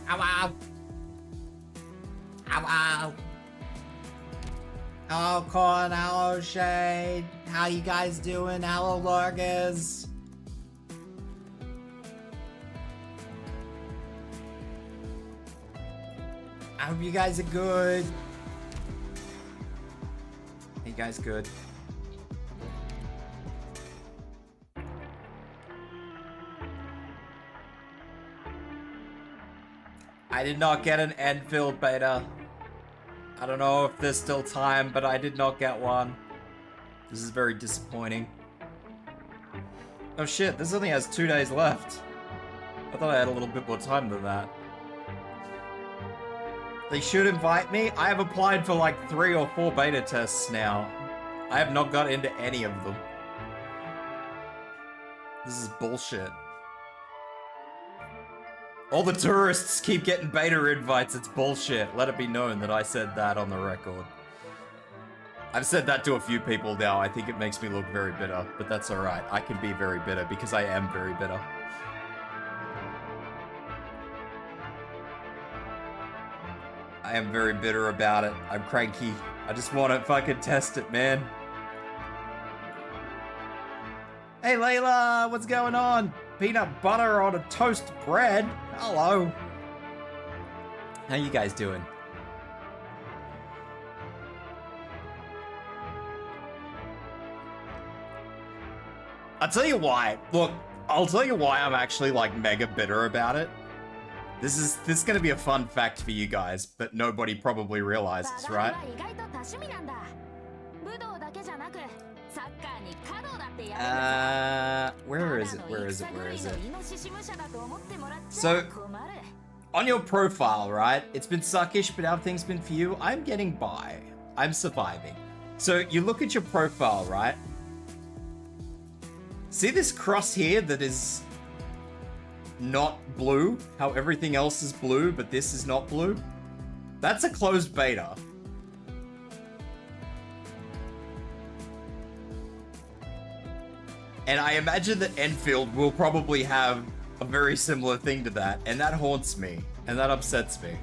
Ow, ow. Ow, ow. Hello, Corn. Hello, Shade. How you guys doing? Hello, Lurgers. I hope you guys are good. Are you guys good? I did not get an Endfield beta. I don't know if there's still time, but I did not get one. This is very disappointing. Oh shit, this only has 2 days left. I thought I had a little bit more time than that. They should invite me. I have applied for like 3 or 4 beta tests now. I have not got into any of them. This is bullshit. All the tourists keep getting beta invites. It's bullshit. Let it be known that I said that on the record. I've said that to a few people now. I think it makes me look very bitter, but that's alright. I can be very bitter because I am very bitter. I am very bitter about it. I'm cranky. I just want to fucking test it, man. Hey Layla, what's going on? Peanut butter on a toast bread. Hello. How you guys doing? I'll tell you why. Look, I'll tell you why I'm actually like mega bitter about it. This is gonna be a fun fact for you guys, but nobody probably realizes, right? Where is it? Where is it? Where is it? So, on your profile, right? It's been suckish, but how have things been for you? I'm getting by. I'm surviving. So, you look at your profile, right? See this cross here that is not blue? How everything else is blue, but this is not blue? That's a closed beta. And I imagine that Endfield will probably have a very similar thing to that, and that haunts me, and that upsets me.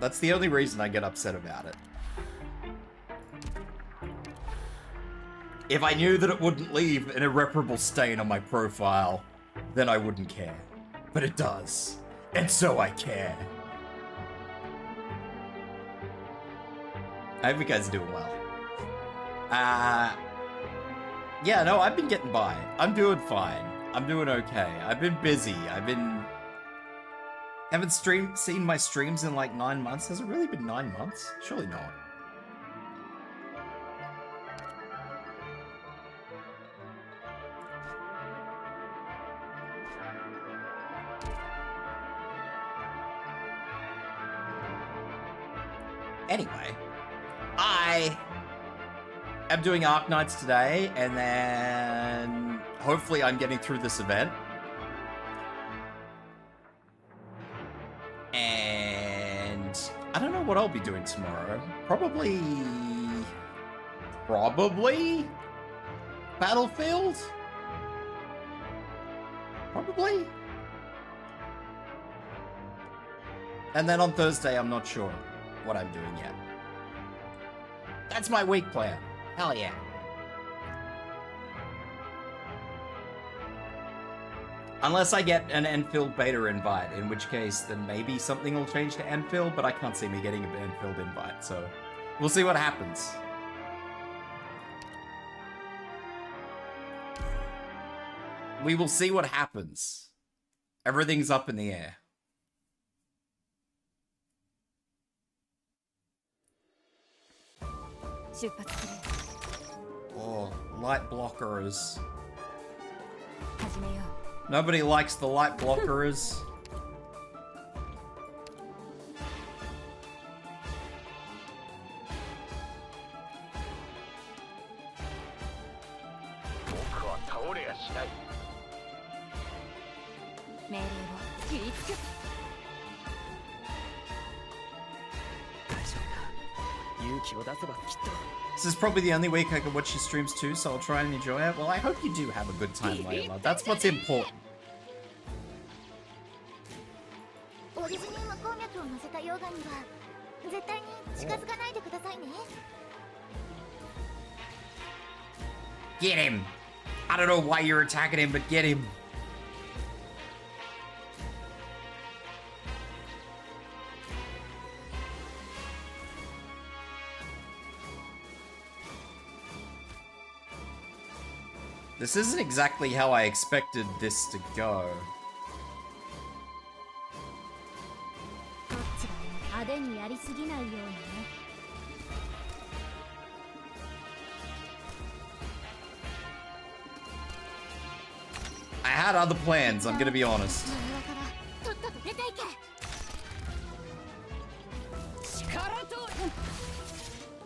That's the only reason I get upset about it. If I knew that it wouldn't leave an irreparable stain on my profile, then I wouldn't care. But it does, and so I care. I hope you guys are doing well. Yeah, no, I've been getting by. I'm doing fine. I'm doing okay. I've been busy. Haven't seen my streams in like 9 months. Has it really been 9 months? Surely not. Anyway, I am doing Arknights today, and then hopefully I'm getting through this event. And I don't know what I'll be doing tomorrow. Probably Battlefield? Probably. And then on Thursday, I'm not sure what I'm doing yet. That's my week plan. Hell yeah. Unless I get an Endfield beta invite, in which case then maybe something will change to Endfield, but I can't see me getting an Endfield invite, so we'll see what happens. We will see what happens. Everything's up in the air. Oh, light blockers. Nobody likes the light blockers. This is probably the only week I can watch your streams too, so I'll try and enjoy it. Well, I hope you do have a good time, Layla. That's what's important. Get him! I don't know why you're attacking him, but get him. This isn't exactly how I expected this to go. I had other plans, I'm gonna be honest.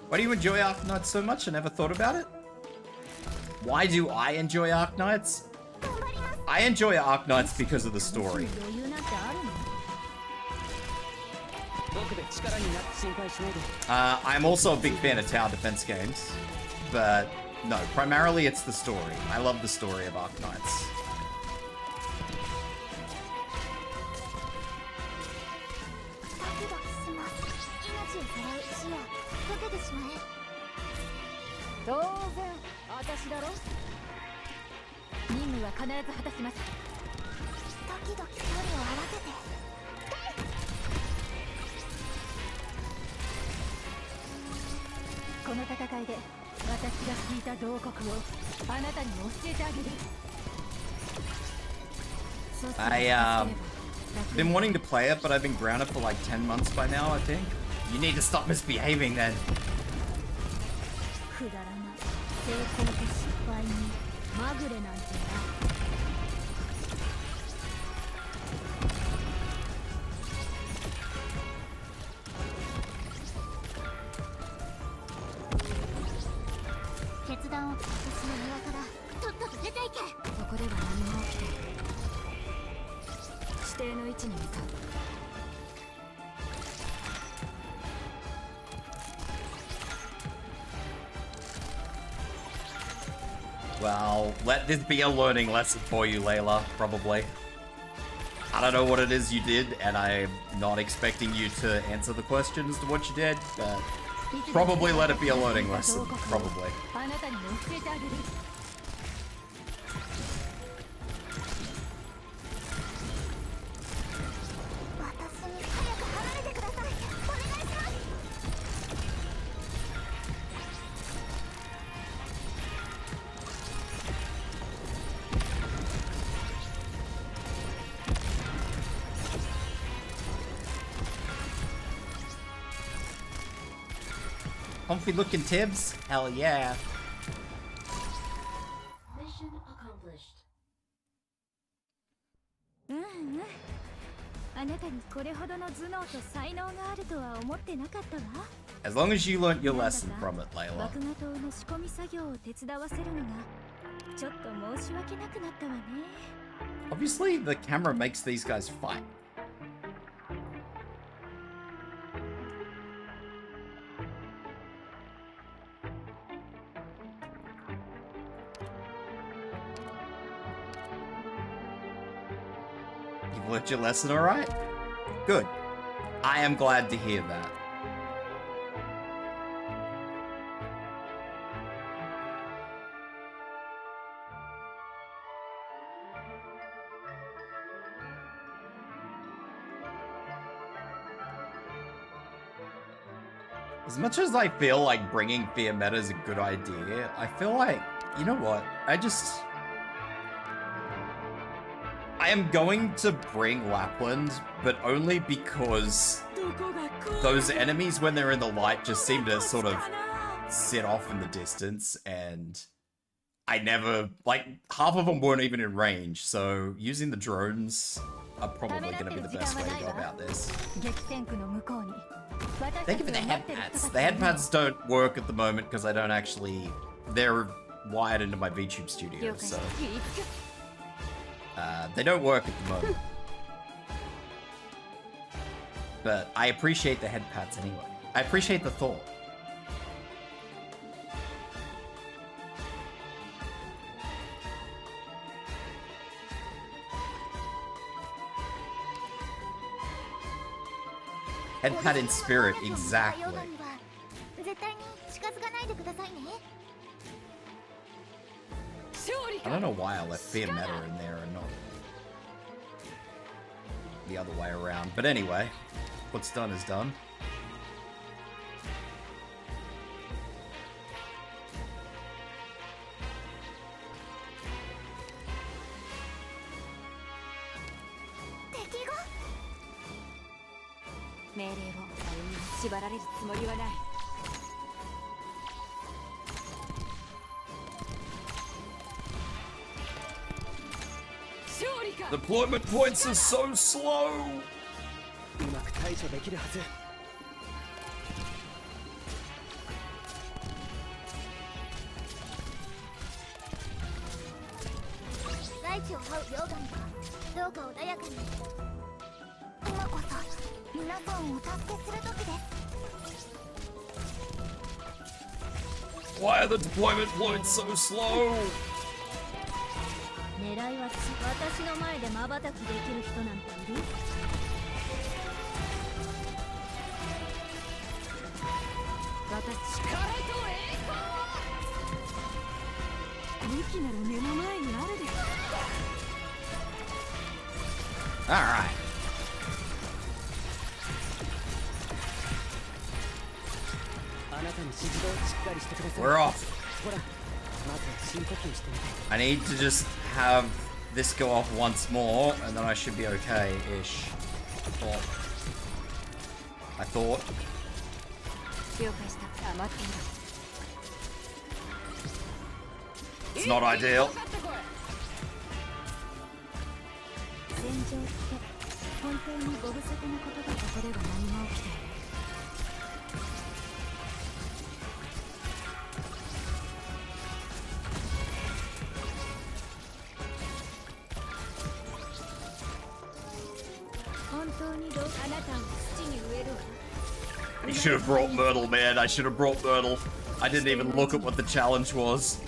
Why do you enjoy Arknights so much? I never thought about it. Why do I enjoy Arknights? I enjoy Arknights because of the story. I'm also a big fan of tower defense games, but no, primarily it's the story. I love the story of Arknights. I've been wanting to play it, but I've been grounded for like 10 months by now, I think. You need to stop misbehaving then. Well, let this be a learning lesson for you, Layla, probably. I don't know what it is you did, and I'm not expecting you to answer the question as to what you did, but probably let it be a learning lesson, probably. Comfy looking Tibs? Hell yeah. Mission accomplished. As long as you learnt your lesson from it, Layla. Obviously, the camera makes these guys fight. Learned your lesson all right? Good. I am glad to hear that. As much as I feel like bringing fear meta is a good idea, I feel like, you know what? I am going to bring Lapland, but only because those enemies, when they're in the light, just seem to sort of sit off in the distance, and I never, like, half of them weren't even in range, so using the drones are probably going to be the best way to go about this. Thank you for the head pads. The head pads don't work at the moment because I don't actually, they're wired into my VTube studio, so they don't work at the moment. But I appreciate the head pads anyway. I appreciate the thought. Headpad in spirit, exactly. I don't know why I left Fear Meta in there and not the other way around. But anyway, what's done is done. Deployment points are so slow! Why are the deployment points so slow? Alright. We're off. I need to just have this go off once more, and then I should be okay-ish. I thought. It's not ideal. You should have brought Myrtle, man. I should have brought Myrtle. I didn't even look at what the challenge was.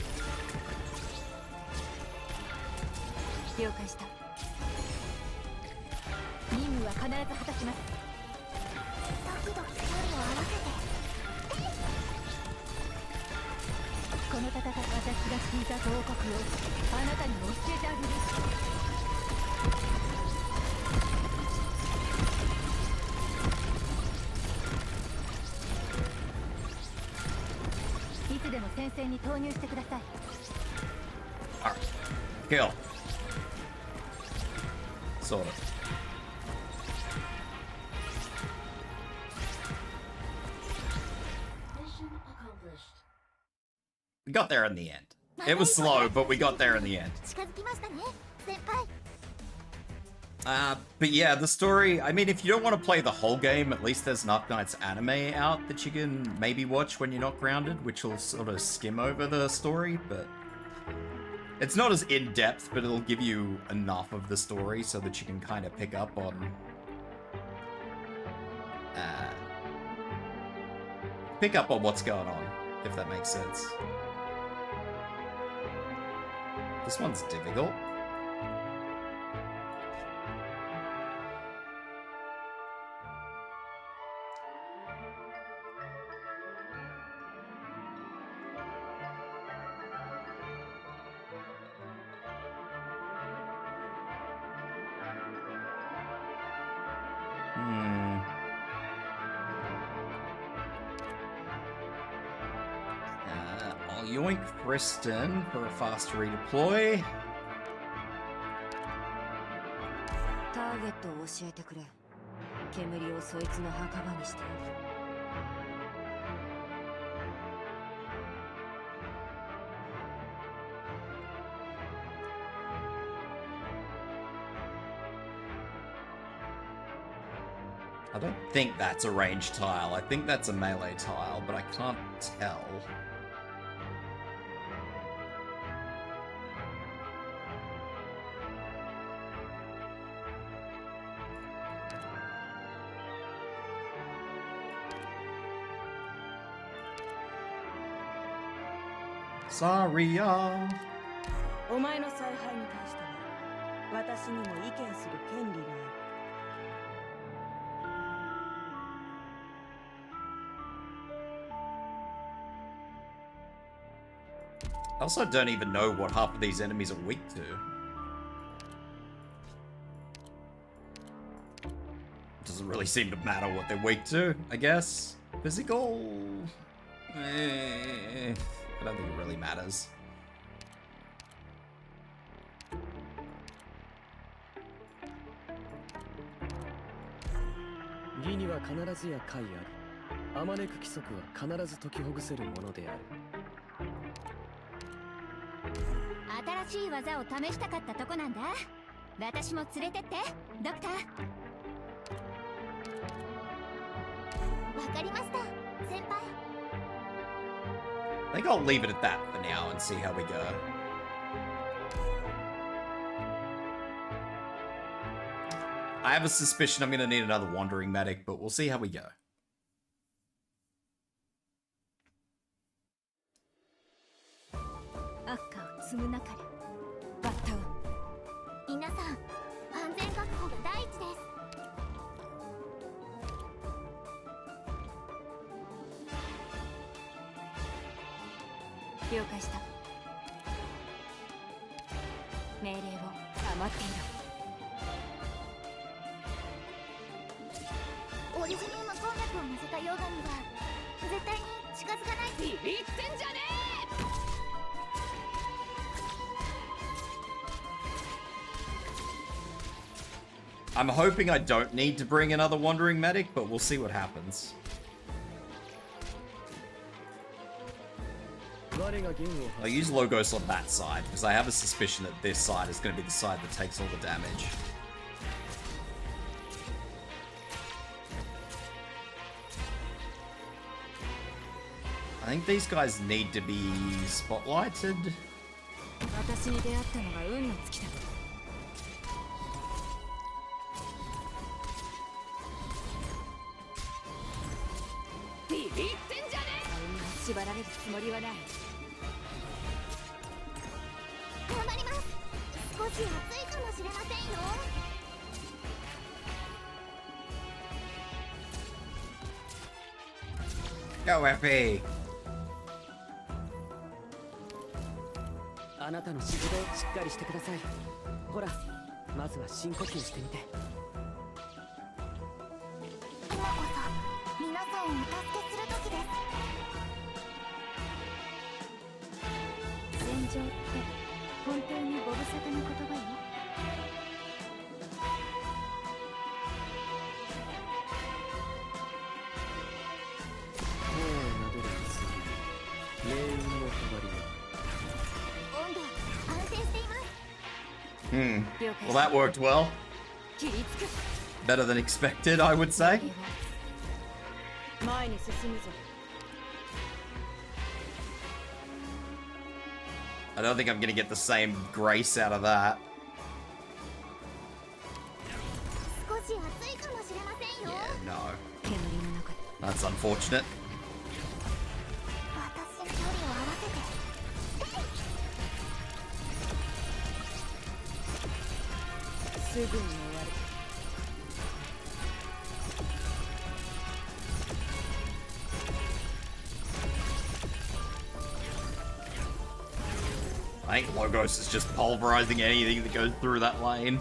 Alright. Kill. Sort of. We got there in the end. It was slow, but we got there in the end. But yeah, the story, I mean, if you don't want to play the whole game, at least there's an Arknights anime out that you can maybe watch when you're not grounded, which will sort of skim over the story, but it's not as in-depth, but it'll give you enough of the story so that you can kind of pick up on what's going on, if that makes sense. This one's difficult. I'll yoink Kristen for a fast redeploy. I don't think that's a ranged tile. I think that's a melee tile, but I can't tell. Ciruam. お前の采配に対しては私にも意見する権利がある。I also don't even know what half of these enemies are weak to. Doesn't really seem to matter what they're weak to, I guess. Physical? I don't think it really matters. I think I'll leave it at that for now and see how we go. I have a suspicion I'm going to need another wandering medic, but we'll see how we go. I'm hoping I don't need to bring another wandering medic, but we'll see what happens. I'll use Logos on that side, because I have a suspicion that this side is going to be the side that takes all the damage. I think these guys need to be spotlighted. Go, Effie! あなたの仕事をしっかりしてください。ほら、まずは深呼吸してみて。今こそ皆さんをお助けする時です。戦場って本当にご無沙汰な言葉よ。Well, that worked well. Better than expected, I would say. I don't think I'm gonna get the same grace out of that. Yeah, no. That's unfortunate. I think Logos is just pulverizing anything that goes through that lane.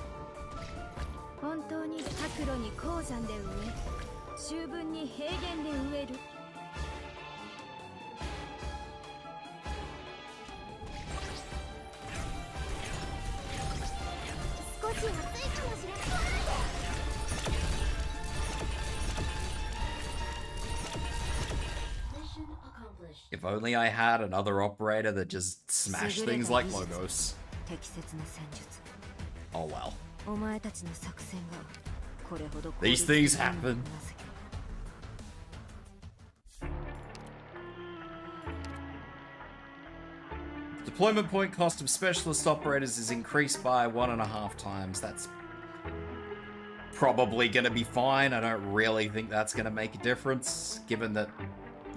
If only I had another operator that just smashed things like Logos. Oh well. These things happen. Deployment point cost of specialist operators is increased by 1.5 times. That's probably going to be fine. I don't really think that's going to make a difference, given that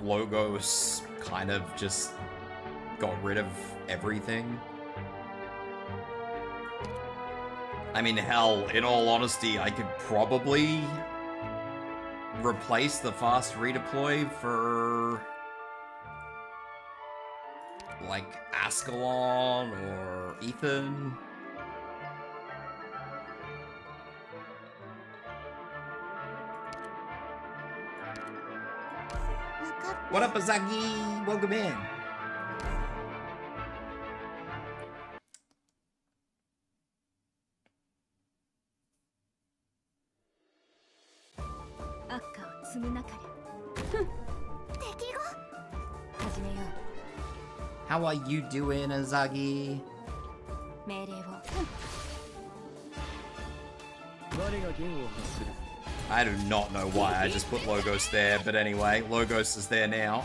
Logos kind of just got rid of everything. I mean, hell, in all honesty, I could probably replace the fast redeploy for like Ascalon or Ethan. What up, Azagi? Welcome in. How are you doing, Azagi? I do not know why I just put Logos there, but anyway, Logos is there now.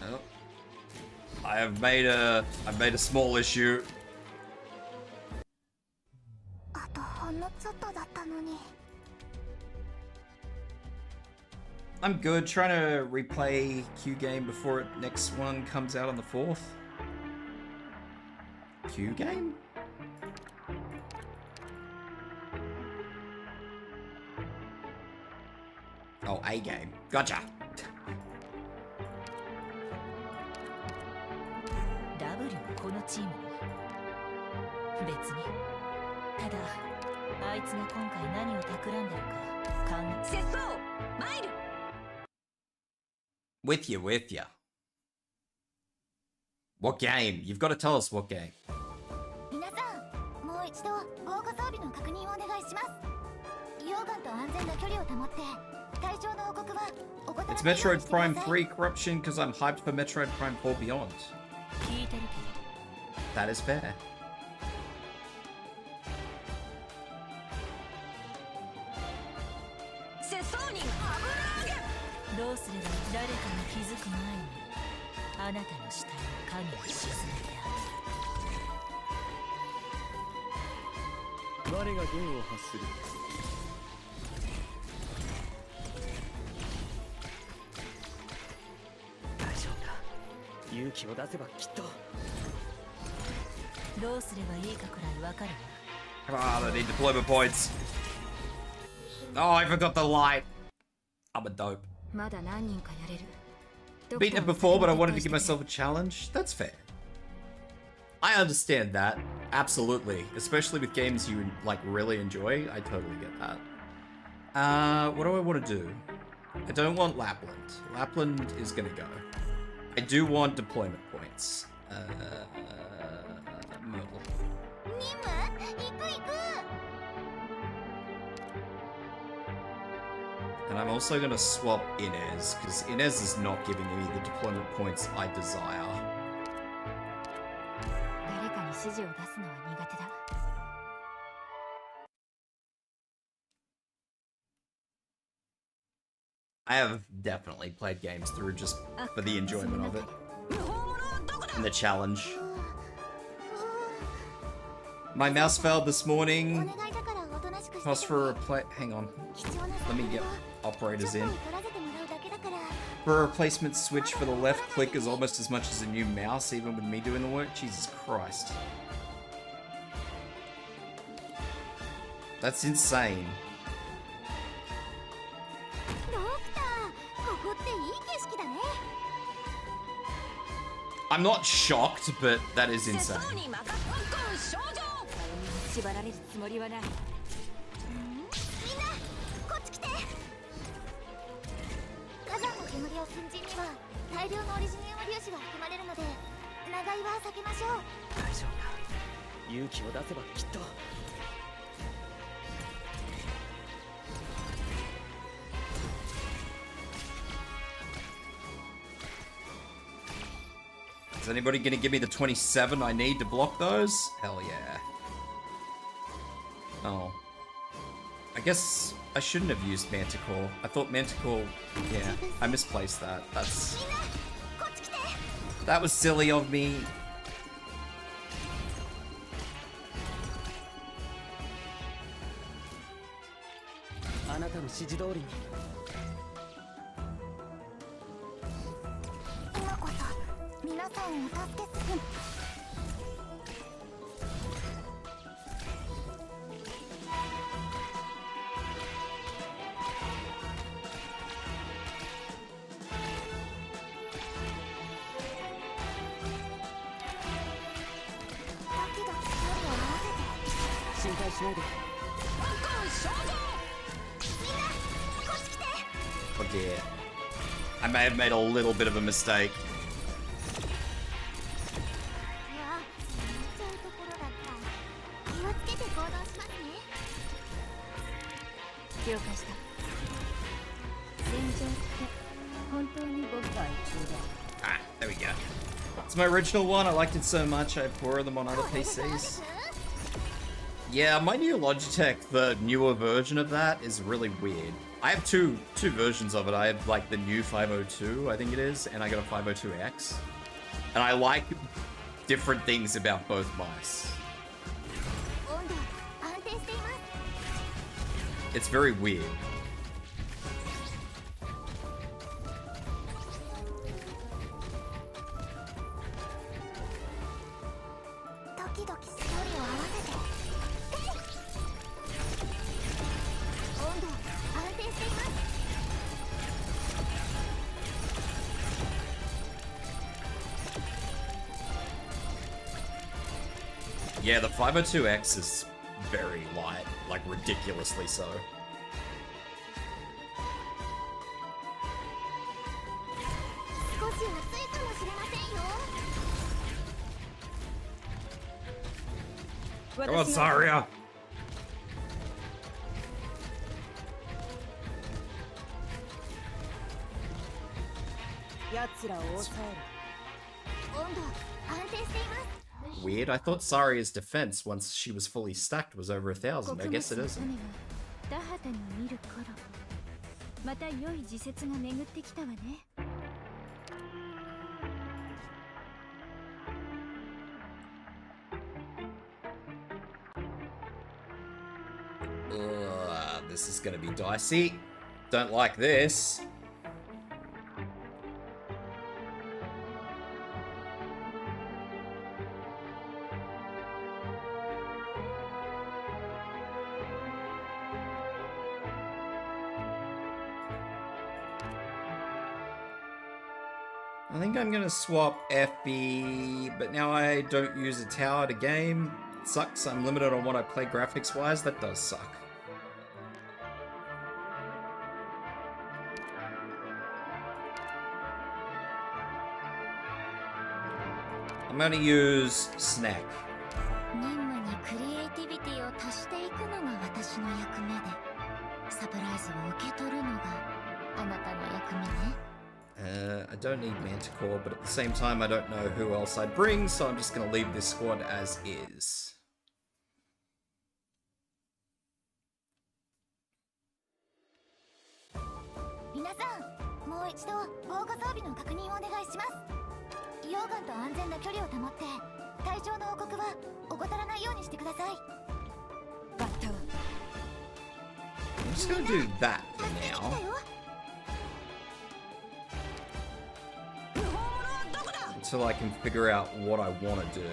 Oh. I've made a small issue. I'm good, trying to replay Q game before next one comes out on the 4th. Q game? Oh, A game. Gotcha. With you. What game? You've got to tell us what game. It's Metroid Prime 3 Corruption because I'm hyped for Metroid Prime 4 Beyond. That is fair. Ah, I need deployment points. Oh, I forgot the light. I'm a dope. Beaten it before, but I wanted to give myself a challenge. That's fair. I understand that. Absolutely. Especially with games you, like, really enjoy. I totally get that. What do I want to do? I don't want Lapland. Lapland is gonna go. I do want deployment points. Myrtle. And I'm also gonna swap Inez, because Inez is not giving me the deployment points I desire. I have definitely played games through just for the enjoyment of it. And the challenge. My mouse failed this morning. Cost for a hang on. Let me get operators in. For a replacement switch for the left click is almost as much as a new mouse, even with me doing the work. Jesus Christ. That's insane. I'm not shocked, but that is insane. Is anybody gonna give me the 27 I need to block those? Hell yeah. Oh. I guess I shouldn't have used Manticore. I thought Manticore... Yeah, I misplaced that. That was silly of me. 皆さんお助けする。ドキドキ距離を合わせて。心配しないで。みんなこっち来て。 Oh dear. I may have made a little bit of a mistake. うわ、ちゃうところだった。気をつけて行動しますね。了解した。戦場って本当に僕が一番。 Ah, there we go. It's my original one. I liked it so much I borrowed them on other PCs. Yeah, my new Logitech, the newer version of that, is really weird. I have two versions of it. I have like the new 502, I think it is, and I got a 502X. And I like different things about both mice. It's very weird. Yeah, the 502X is very light, like ridiculously so. Come on, Saria! 奴らを抑える。温度安定しています。 Weird. I thought Saria's defense, once she was fully stacked, was over 1,000. I guess it isn't. This is gonna be dicey. Don't like this. I think I'm gonna swap FB, but now I don't use a tower to game. It sucks, I'm limited on what I play graphics wise. That does suck. I'm gonna use Snack. 任務にクリエイティビティを足していくのが私の役目で、サプライズを受け取るのがあなたの役目ね。I don't need Manticore, but at the same time, I don't know who else I'd bring, so I'm just gonna leave this squad as is. 皆さん、もう一度防護装備の確認をお願いします。溶岩と安全な距離を保って、対象の報告は怠らないようにしてください。バッター。I'm just gonna do that for now. Until I can figure out what I want to do.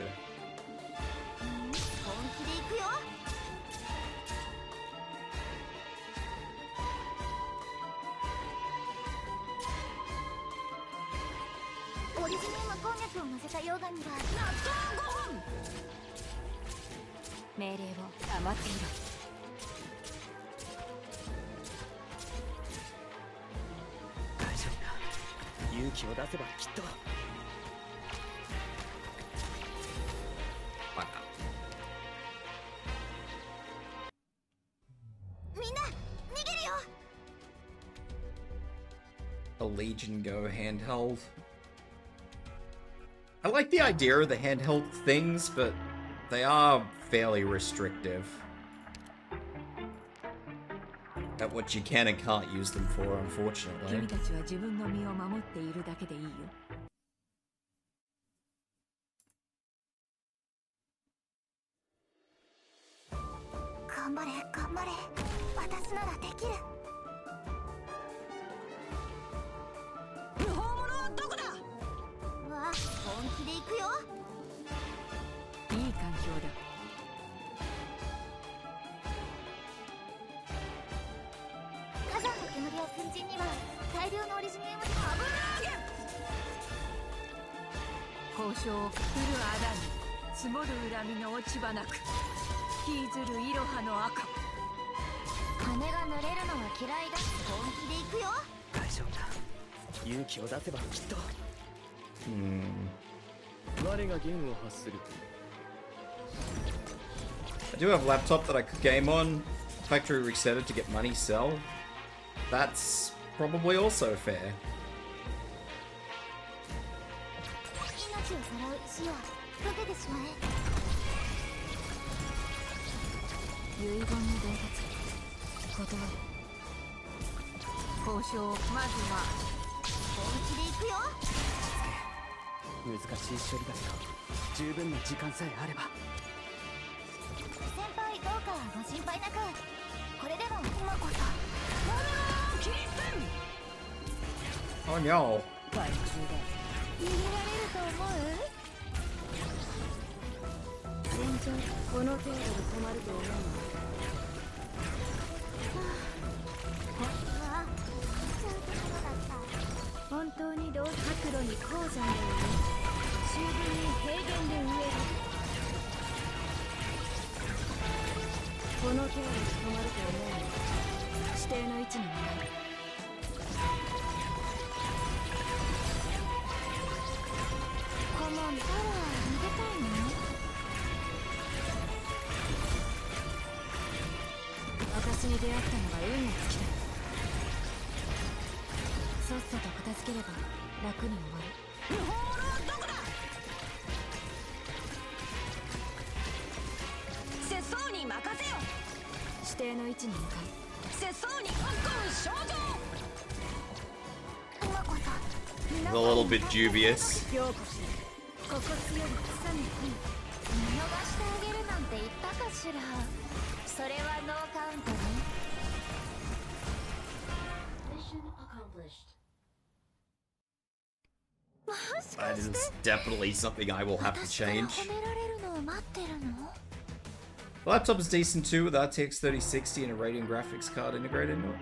A Legion Go handheld. I like the idea of the handheld things, but they are fairly restrictive at what you can and can't use them for, unfortunately. 君たちは自分の身を守っているだけでいいよ。頑張れ、頑張れ。私ならできる。無法者はどこだ？わあ、本粉塵には大量のオリジニウムで交渉をくくるあだに積もる恨みの落ち葉なく引きずるいろはの赤。羽が濡れるのは嫌いだ。本気で行くよ。大丈夫だ。勇気を出せばきっと。我が弦を発する。 I do have a laptop that I could game on. Factory reset it to get money sell. That's probably also fair. 命をさらう石を溶けてしまえ。遺言の伝達断る。交渉まずは本気で行くよ。難しい処理だけど十分な時間さえあれば。先輩どうかご心配なく。これでも今こそ。 Oh no. 害虫だ。逃げられると思う？戦場この程度で止まると思うの？ああ、ちゃうところだった。本当に同角度に鉱山で植え、周辺に平原で植える。この程度で止まると思うの？指定の位置に向かう。コモンタワー逃げたいの？私に出会ったのが運の尽きだ。さっさと片付ければ楽に終わる。不法のどこだ。節操に任せよ。指定の位置に向かう。節操に突っ込む症状。今こそ。 It's a little bit dubious. 凝固し、ここ強り草に来る。見逃してあげるなんて言ったかしら。それはノーカウントね。That is definitely something I will have to 私から change. 褒められるのを待ってるの？ The laptop is decent too with RTX 3060 and a Radeon graphics card integrated into it.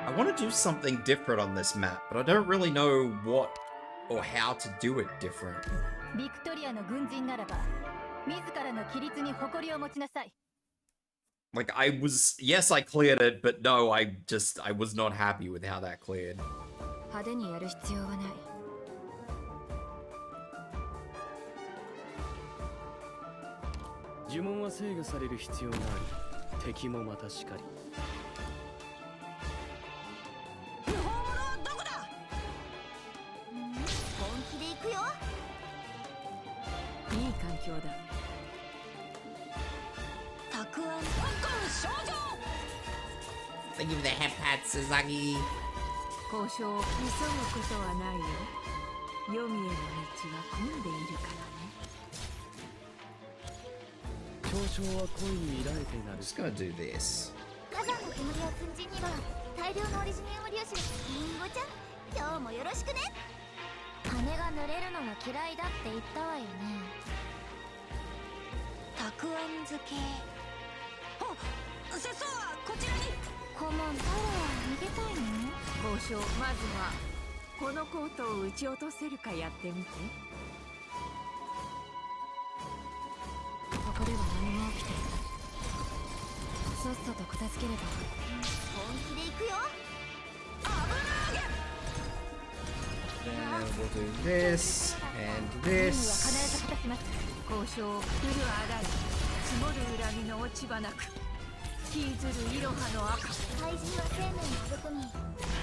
I want to do something different on this map, but I don't really know what or how to do it different. ビクトリアの軍人ならば、自らの規律に誇りを持ちなさい。Like, yes, I cleared it, but no, I was not happy with how that cleared. 派手にやる必要はない。呪文は制御される必要がある。敵もまたしかり。不法者どこだ。本気で行くよ。いい環境だ。たくあん突っ込む症状。 Thank you for the Hmph, Suzagi. 交渉を急ぐことはないよ。黄泉への道は混んでいるからね。嘲笑は恋に抱いてな I'm る。 just gonna do this. 火山の煙や粉塵には大量のオリジニウム粒子です。リンゴちゃん、今日もよろしくね。羽が濡れるのは嫌いだって言ったわよね。たくあん漬け。あ、節操はこちらに。コモンタワー逃げたいの？交渉まずはこのコートを撃ち落とせるかやってみて。ここでは何も起きていない。さっさと片付ければ。本気で行くよ。Then we'll do this and 任務は this. 必ず果たします。交渉をくくるあだに積もる恨みの落ち葉なく引きずるいろはの赤。怪人は生命に育み、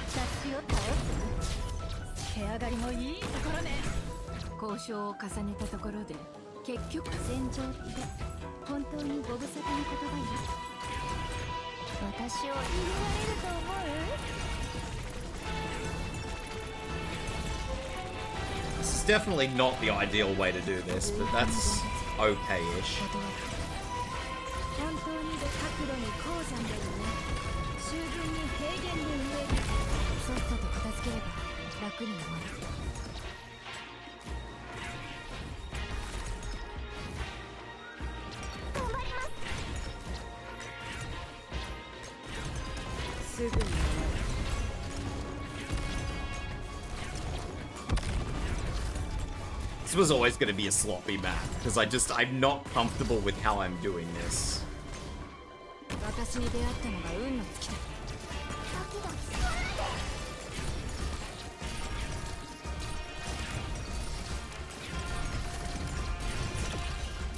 雑誌を倒す。毛上がりもいいところね。交渉を重ねたところで結局戦場って本当にご無沙汰な言葉よ。私を逃げられると思う？ This is definitely not the ideal way to do this, but that's okay-ish. 本当に角度に高山だよね。周分に平原で植える。さっさと片付ければ楽になる。頑張ります。すぐに終わる。This was always going to be a sloppy map, because I'm not comfortable with how I'm doing this. 私に出会ったのが運の尽きだ。ドキドキする。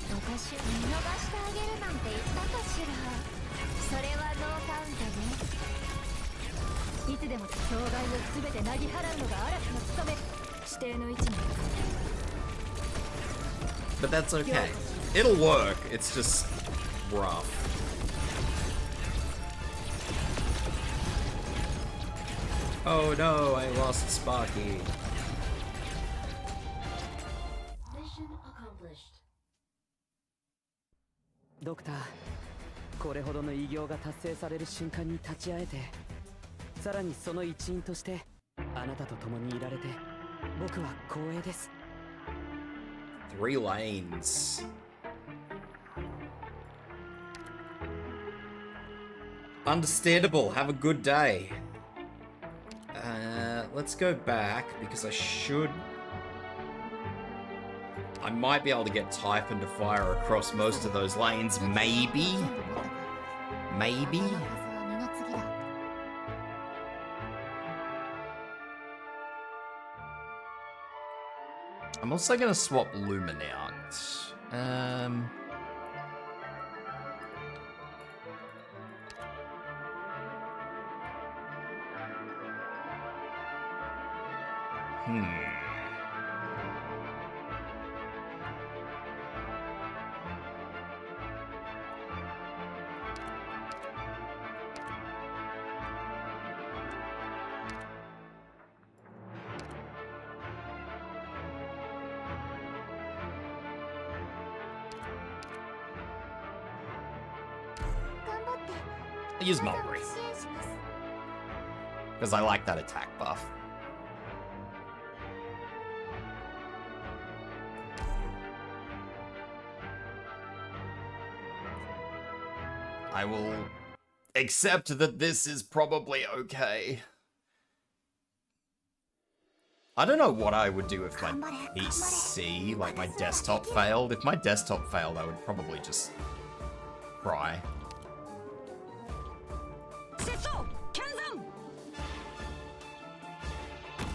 私を見逃してあげるなんて言ったかしら。それはノーカウントね。いつでも障害を全てなぎ払うのが嵐の務め。指定の位置に。 But that's okay. It'll work, it's just rough. Oh no, I lost Sparky. Mission accomplished. ドクター、これほどの偉業が達成される瞬間に立ち会えて、さらにその一員としてあなたと共にいられて、僕は光栄です。 3 lanes. Understandable. Have a good day. Let's go back because I might be able to get Typhon to fire across most of those lanes. Maybe. Maybe. I'm also gonna swap Lumen out. I use Mulberry. Because I like that attack buff. I will accept that this is probably okay. I don't know what I would do if my PC, like my desktop failed. If my desktop failed, I would probably just cry.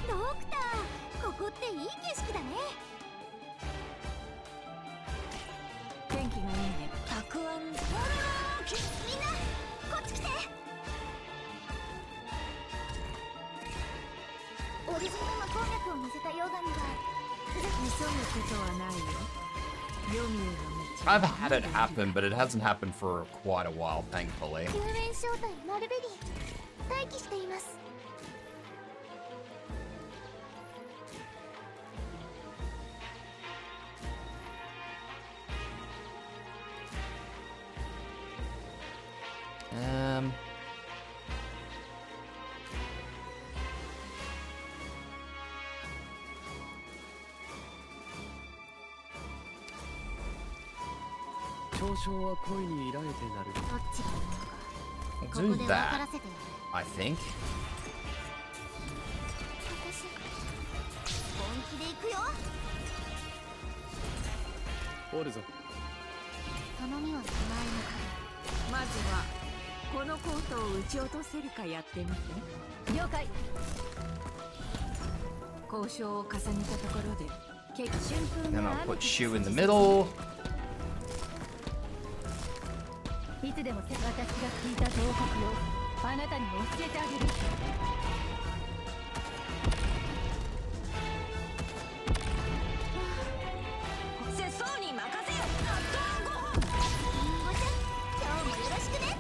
ドクター、ここっていい景色だね。天気がいいね。たくあん。みんな、こっち来て。オリジナルの鉱脈を乗せた溶岩には急ぐことはないよ。読みが I've had it happen, but it hasn't happened for quite a while, thankfully. 救援小隊マルベリー、待機しています。嘲笑は恋にいられてなる。どっちがいいのか。 I'll ここ do で分から that, せてやる。 I think. 私、本気で行くよ。おるぞ。頼みは手前のまずはこのコートを撃ち落とせるかやってみて。了解。交渉を重ねたところで結春風 Then が I'll 雨 put と Shu in the 筋 middle. いつでも私が聞いた報告をあなたにも教えてあげる。世相に任せよ。リンゴちゃん、今日もよろしくね。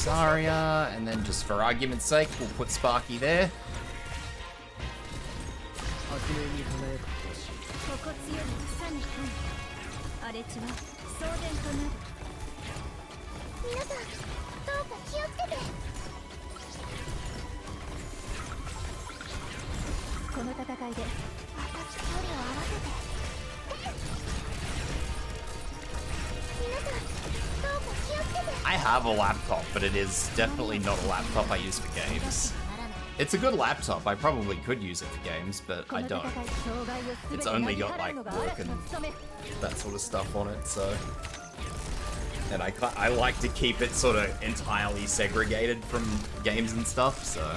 Saria, and then just for argument's sake, we'll put Sparky there. 革命に輝く星。心地より草に飛ぶ荒れ地は送電となる。皆さんどうか気をつけて。この戦いで私距離を合わせて。皆さんどうか気をつけて。 I have a laptop, but it is definitely not a laptop I use for games. It's a good laptop, I probably could use it for games, but I don't. It's only got like work and that sort of stuff on it, so... And I like to keep it sort of entirely segregated from games and stuff, so...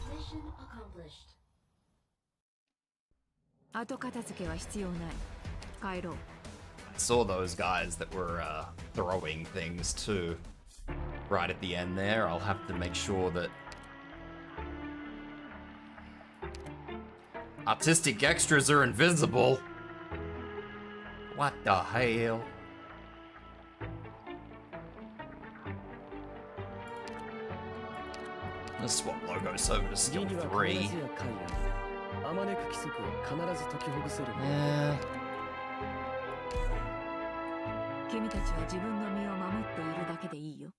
Mission accomplished. 後片付けは必要ない。帰ろう。 I saw those guys that were throwing things too. Right at the end there, I'll have to make sure that... Artistic extras are invisible. What the hell? Let's swap logos over to skill 3. あまねく規則を必ず解きほぐせる。 Yeah. 君たちは自分の身を守っているだけでいいよ。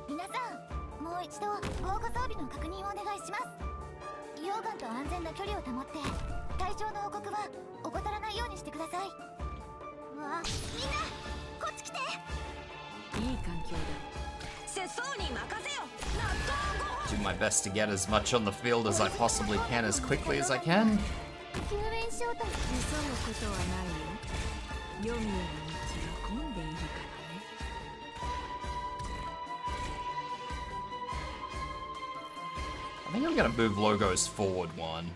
皆さんもう一度防護装備の確認をお願いします。溶岩と安全な距離を保って対象の報告は怠らないようにしてください。わあ、みんなこっち来て。いい環境だ。世相に任せよ。 Do my best to get as much on the field as I possibly can as quickly as I can. 救援招待。急ぐことはないよ。読みへの道は混んでいるからね。 I think I'm gonna move logos forward one.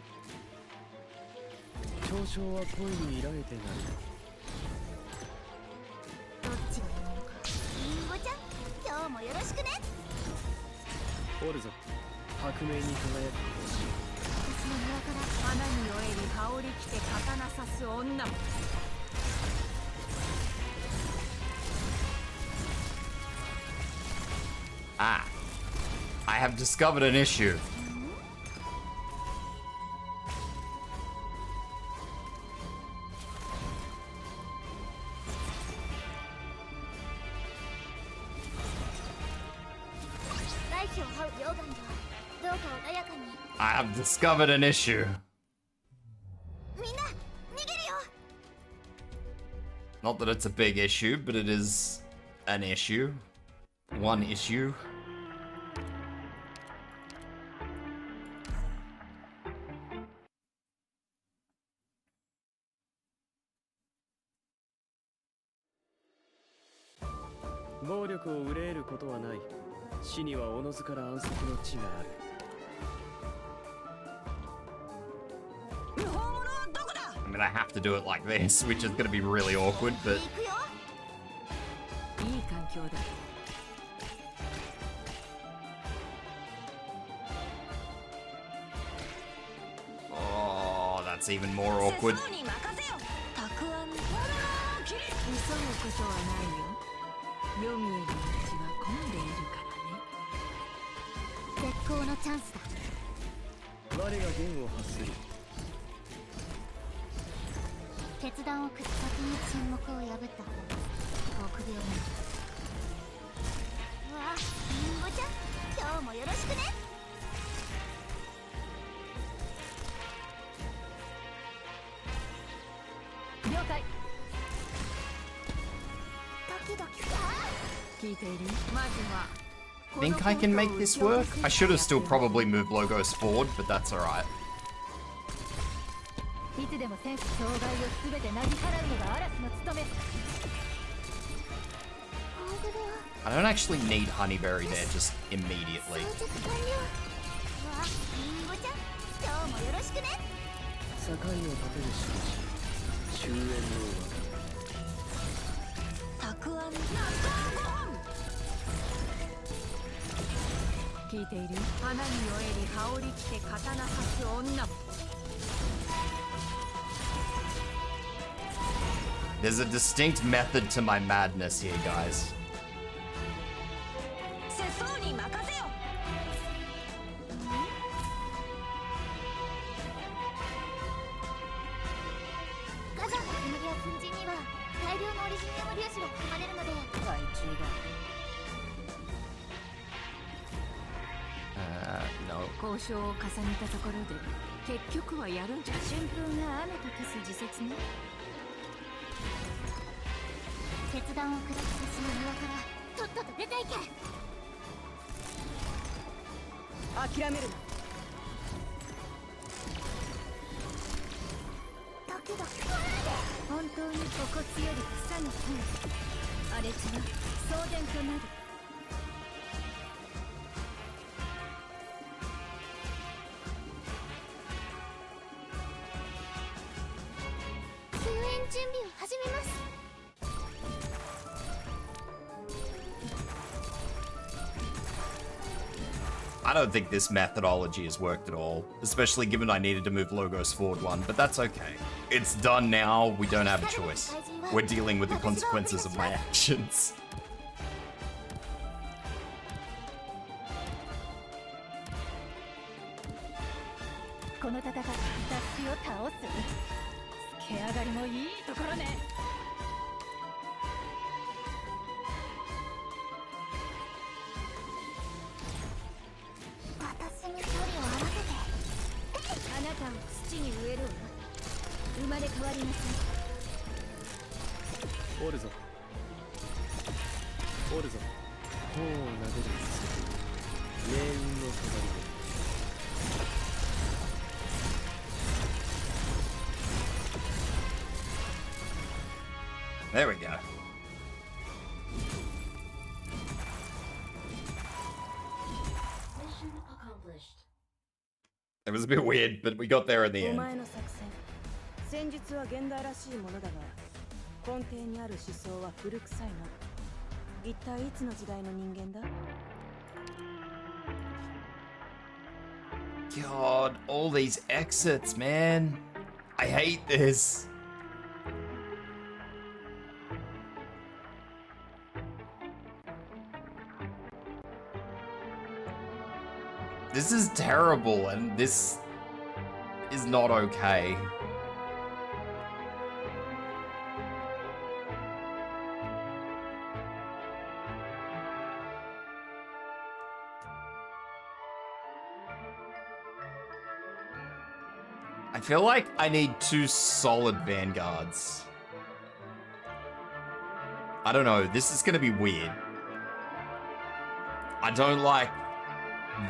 嘲笑は恋に見られてなる。どっちがいいのか。リンゴちゃん、今日もよろしくね。おるぞ。革命に輝く星。私の庭から花に酔えり羽織着て刀刺す女も。 Ah. I have discovered an issue. I have discovered an issue. Not that it's a big issue, but it is an issue. One issue. "暴力を憂えることはない。死にはおのずから安息の地がある。 I mean, I have to do it like this, which is going to be really awkward, but... いい環境だ。 Oh, that's even more awkward. 急ぐことはないよ。読みへの道は混んでいるからね。絶好のチャンスだ。我が弦を発する。 決断を口先に沈黙を破った方が臆病者。うわあ、リンゴちゃん、今日もよろしくね。了解。ドキドキだ。聞いている？まずは。 Think I can make this work? I should have still probably moved logos forward, but that's alright. いつでも戦士障害をすべてなぎ払うのが嵐の務め。 I don't actually need Honeyberry there just immediately. 装着完了。うわあ、リンゴちゃん、今日もよろしくね。境を立てる印。終焉のたくあん聞いている？花に酔えり羽織着て刀刺す女。 There's a distinct method to my madness here, guys. 世相に任せよ。火山の煙や粉塵には大量のオリジニウム粒子が含まれるので害虫だ。No. 交渉を重ねたところで結局はやるんじゃ。春風が雨と消す時節ね。決断を下した島庭からとっとと出ていけ。諦めるな。ドキドキ。本当にここ強り草の本。荒れ地は送電となる。救援準備を始めます。 I don't think this methodology has worked at all, especially given I needed to move logos forward one, but that's okay. It's done now, we don't have a choice. We're dealing with the consequences of my actions. この戦い、ダッシュを倒す。つけ上がりもいいところね。私に距離を合わせて。あなたを土に植えるわ。生まれ変わりなさい。おるぞ。おるぞ。頬を撫でる命運の飾り。 There we go. Mission accomplished. It was a bit weird, but we got there in the お end. 前の作戦戦術は現代らしいものだが根底にある思想は古臭いな。一体いつの時代の人間だ？ God, all these exits, man. I hate this. This is terrible, and this is not okay. I feel like I need 2 solid vanguards. I don't know, this is gonna be weird. I don't like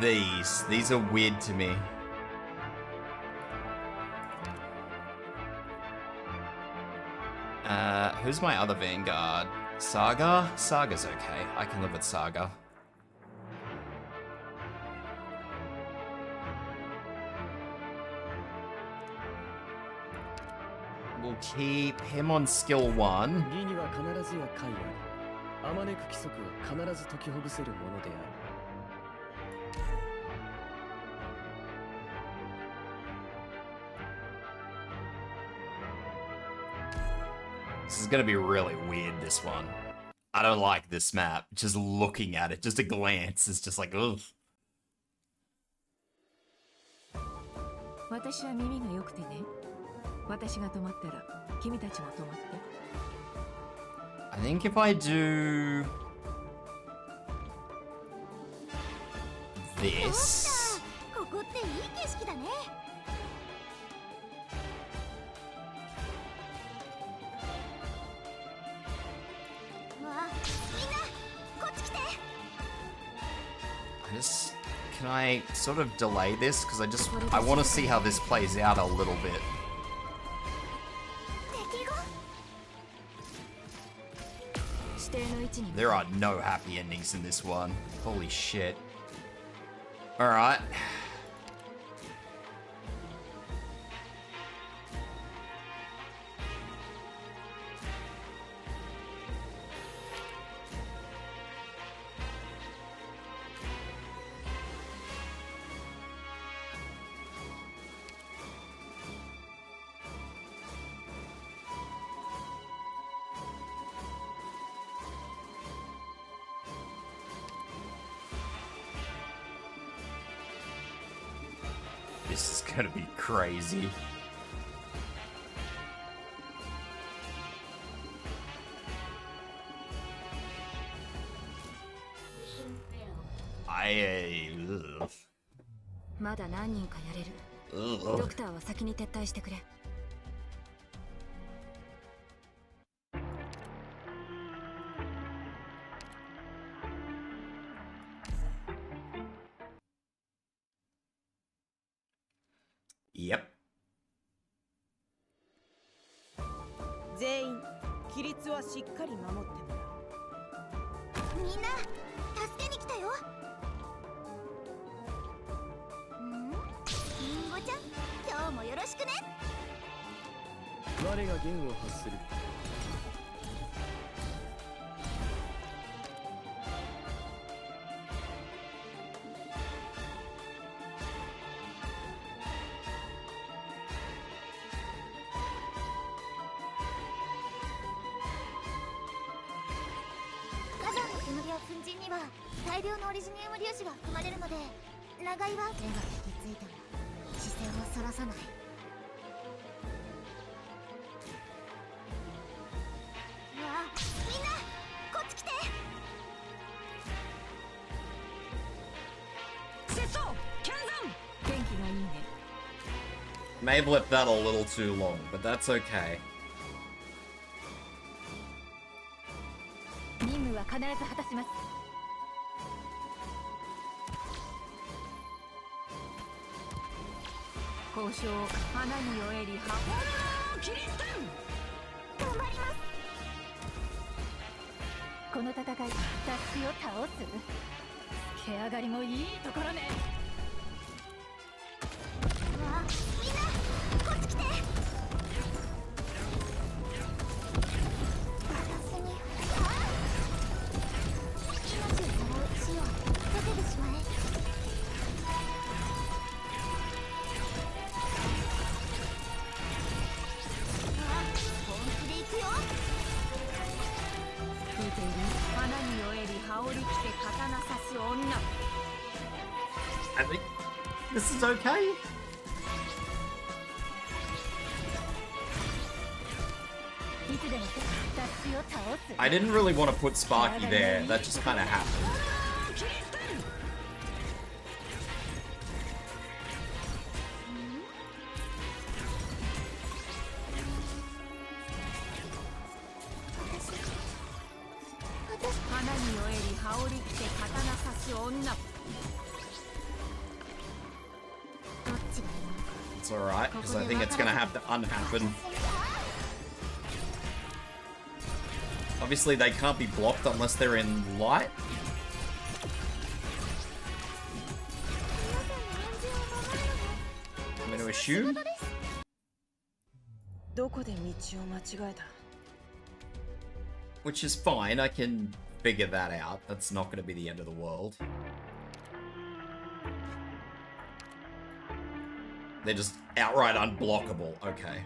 these. These are weird to me. Who's my other vanguard? Saga? Saga's okay. I can live with Saga. We'll keep him on skill 1. 義には必ずや解あり。あまねく規則は必ず解きほぐせるものである。 This is gonna be really weird, this one. I don't like this map. Just looking at it, just a glance, is just like, ugh. 私は耳が良くてね。私が止まったら君たちも止まって。 I think if I do this, ここっていい景色だね。わあ、みんなこっち来て。 can I sort of delay this? Because I want to see how this plays out a little bit. 敵が There are no happy endings in this one. Holy shit. Alright. This is gonna be crazy. Mission failed. まだ何人かやれる。ドクターは先に撤退してくれ。Yep. 全員規律はしっかり守ってもらう。みんな助けに来たよ。リンゴちゃん、今日もよろしくね。我が弦を発する。火山の煙や粉塵には大量のオリジニウム粒子が含まれるので、長居は手が引きついても視線をそらさない。うわあ、みんなこっち来て。節操剣山元気がいいね。 May have left that a little too long, but that's okay. 任務は必ず果たします。交渉花に酔えり刃物キリステン。頑張ります。この戦い、タスキを倒す。毛上がりもいいところね。うわあ、みんなこっち来て。私に命をさらう血をかけてしまえ。本気で行くよ。聞いている。花に酔えり羽織着て刀刺す女。 I think this is okay. いつでもタスキを倒す。 I didn't really want to put Sparky there. That just kind of happened. キリステン。花に酔えり羽織着て刀刺す女。 どっちがいいのか。 It's alright, because I think it's gonna have to unhappen. Obviously, they can't be blocked unless they're in light. I'm going to assume. どこで道を間違えた。 Which is fine, I can figure that out. That's not going to be the end of the world. They're just outright unblockable. Okay.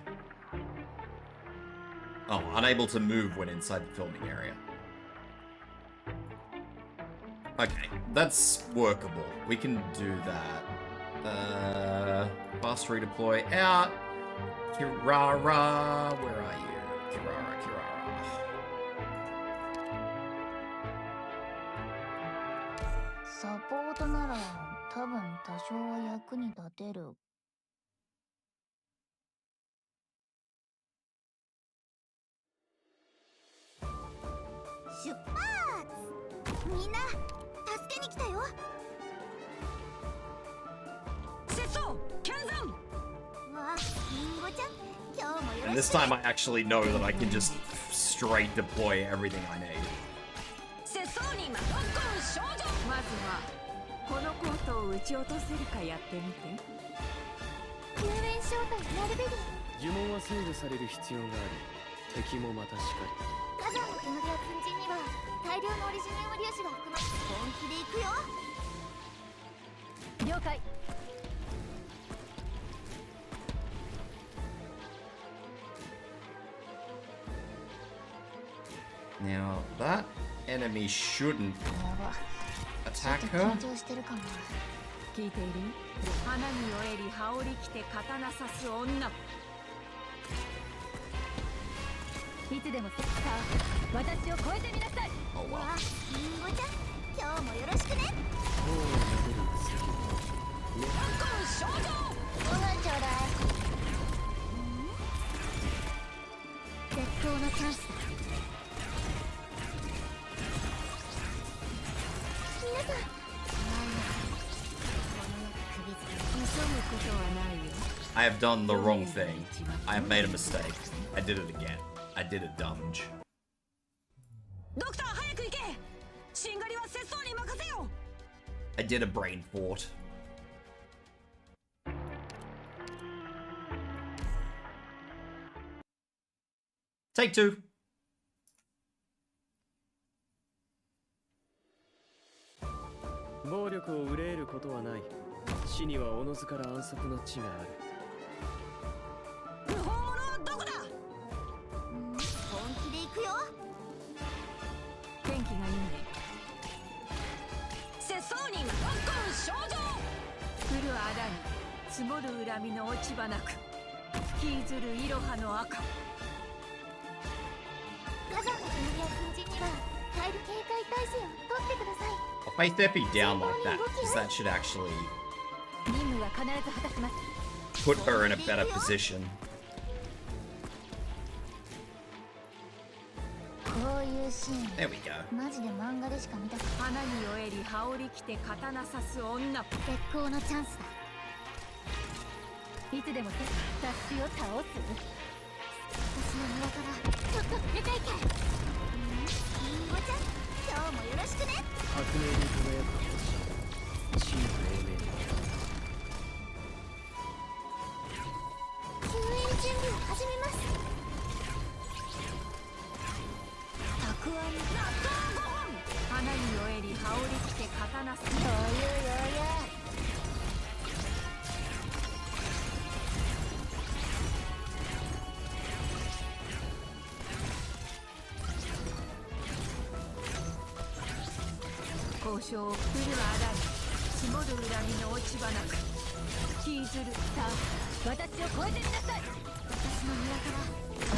Oh, unable to move when inside the filming area. Okay, that's workable. We can do that. Fast redeploy out. Kirara, where are you? Kirara. サポートなら多分多少は役に立てる。出発！みんな助けに来たよ。節操剣山。わあ、リンゴちゃん、今日もよろ And し this くね。 time I actually know that I can just straight deploy everything I need. 節操にまとっこん少女。まずはこのコートを撃ち落とせるかやってみて。救援招待やるべき。呪文は制御される必要がある。敵もまたしかり。火山の煙や粉塵には大量のオリジニウム粒子が含まれ、本気で行くよ。了解。 Now, that enemy shouldn't やば。ちょっ attack と her. 緊張してるかも。聞いている？花におえり羽織り着て刀刺す女。いつでもさあ私を超えてみなさい。Oh わ well. ありんごちゃん今日もよろしくね。ご飯ちょうだい。絶好のチャンスだ。皆さん急ぐことはないよ。 I have done the wrong thing. I have made a mistake. I did it again. I did a dunge. ドクター早く行け。しんがりは節操に任せよ。 I did a brain fort. Take two. 暴力を憂えることはない。死にはおのずから安息の地がある。不法者はどこだ。本気で行くよ。天気がいいね。節操人ノックン症状。降るあだに積もる恨みの落ち葉なく、吹きずるいろはの赤。火山の国や粉塵にはカエル警戒態勢を取ってください。 I'll place Epi down like that, because that should actually 任務は必ず果たします。 put her in a better position. こういうシーン There we go. マジで漫画でしか見たこと花におえり羽織り着て刀刺す女。絶好のチャンスだ。いつでも雑誌を倒す。私の庭からちょっと出ていけ。りんごちゃん今日もよろしくね。革命に輝く星、真の英明。救援準備を始めます。たくあん納豆5本。花におえり羽織り着て刀刺す。余裕余裕。交渉を降るあだに積もる恨みの落ち葉なく、吹きずる。さあ私を超えてみなさい。私の庭からさ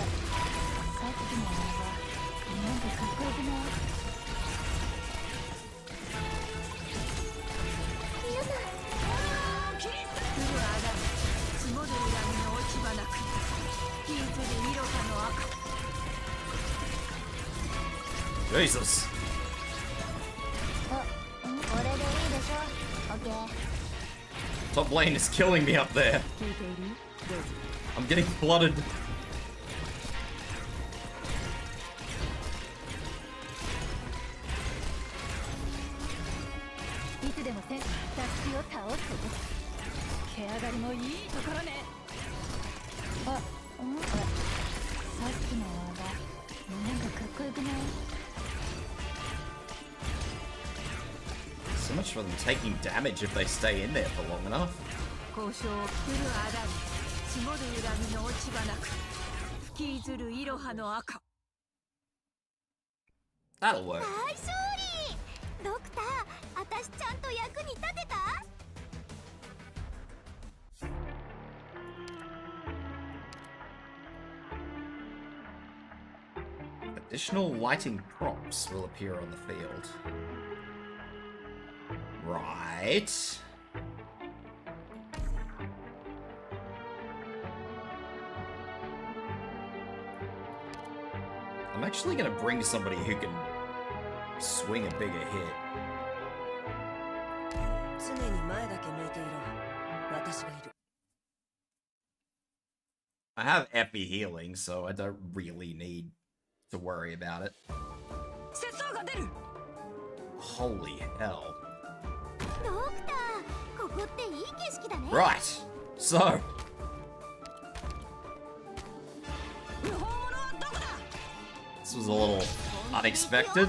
っきのあれはなんかかっこよくない？皆さん降るあだに積もる恨みの落ち葉なく、吹きずるいろはの赤。 Jesus. これでいいでしょ。オッケー。 Top lane is killing me up there. 聞いている？どうぞ。 I'm getting flooded. いつでも雑誌を倒す。毛上がりもいいところね。さっきの技なんかかっこよくない？ So much for them taking damage if they stay in there for long enough. 交渉を降るあだに積もる恨みの落ち葉なく、吹きずるいろはの赤。 That'll work. 大勝利。ドクター、私ちゃんと役に立てた？ Additional lighting props will appear on the field. Right. I'm actually gonna bring somebody who can swing a bigger hit. 常に前だけ向いていろ。私がいる。 I have Epi healing, so I don't really need to worry about it. 節操が出る。 Holy hell. ドクター、ここっていい景色だね。 Right. So, 不法者はどこだ。 this was a little unexpected.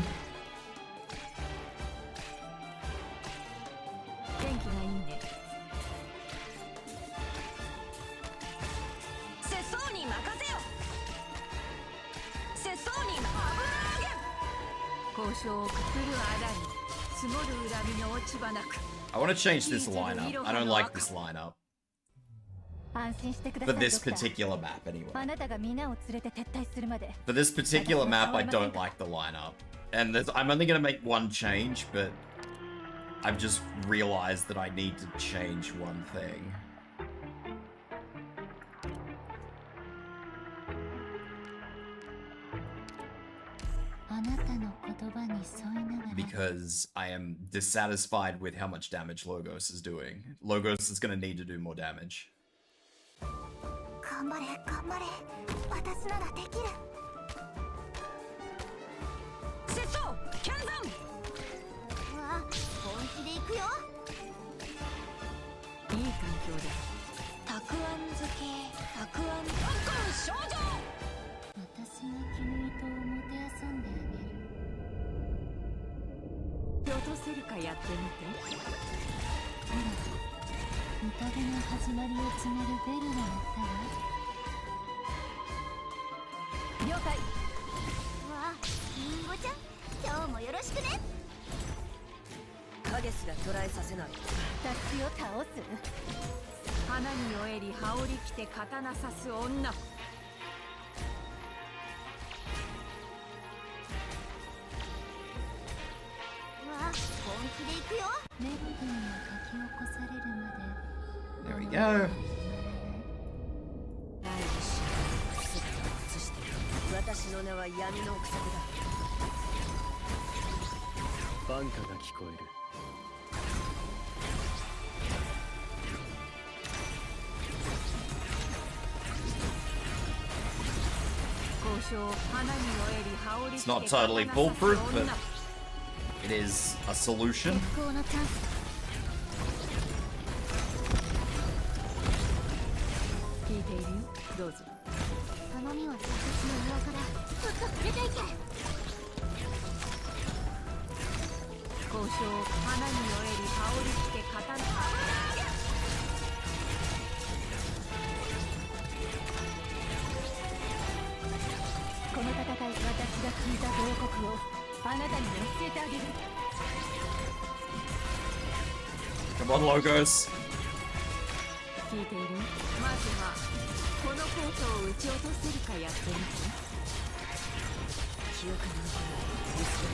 天気がいいね。節操に任せよ。節操に油揚げ。交渉をくくるあだに積もる恨みの落ち葉なく。 I want to change this lineup. I don't like this lineup. 安心してくだ For さい this ドクター particular map, anyway. あなたが皆を連れて撤退するまで For this particular map, I don't like the lineup. And I'm only gonna make one change, but I've just realized that I need to change one thing. Because I am dissatisfied with how much damage Logos is doing. Logos is gonna need to do more damage. 頑張れ頑張れ私ならできるセットキャンザンうわ本気で行くよいい環境だたくあん漬けたくあんパッコン少女私が君ともてあそんであげるピョトセリカやってみて宴の始まりを告げるベルが鳴ったわ了解わあリンゴちゃん今日もよろしくね影すら捉えさせない私を倒す花に酔えり羽織着て刀刺す女わあ本気で行くよメロディーが書き起こされるまで There we go. 大事し姿を映して私の名は闇の奥作だバンカが聞こえる交渉花に酔えり羽織着 It's て not 刀 totally 刺す foolproof, 女 but it is a solution. 絶好のチャンス聞いているよどうぞ頼みは私の庭からちょっと連れて行け交渉花に酔えり羽織着て刀この戦い私が聞いた報告をあなたにも教えてあげる Come on, Logos. 聞いているまずはこのコートを撃ち落とせるかやってみて記憶に残るリスク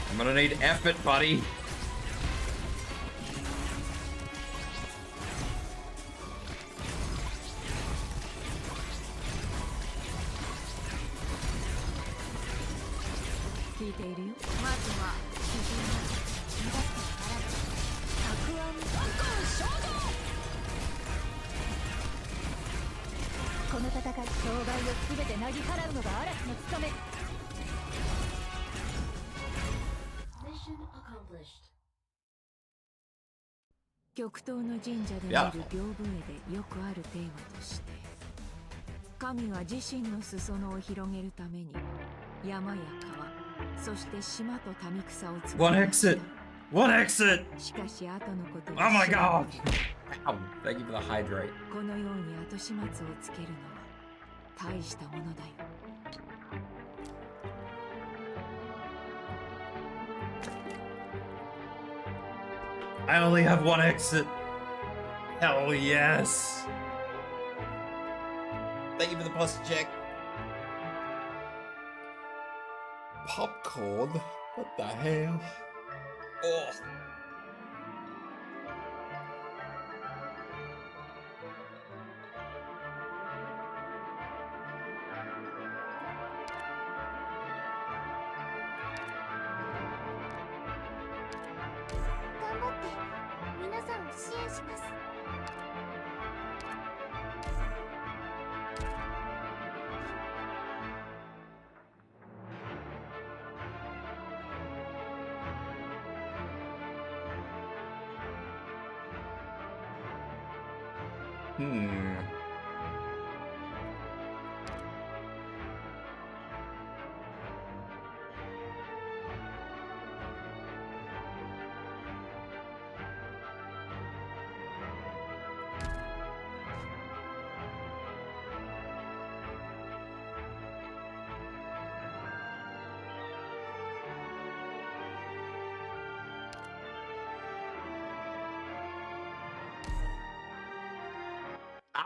I'm gonna need effort, buddy.聞いているよまずは自分のたくあんパッコン少女この戦い障害を全てなぎ払うのが嵐の務め Mission accomplished. 極東の神社で見る屏風絵でよくあるテーマとして神は自身の裾野を広げるために山や川そして島と民草を作る One exit. One exit. しかし後のこと Oh my god. Ow. Thank you for the hydrate. このように後始末をつけるのは大したものだよ I only have one exit. Hell yes. Thank you for the posture check. Popcorn? What the hell? Oh.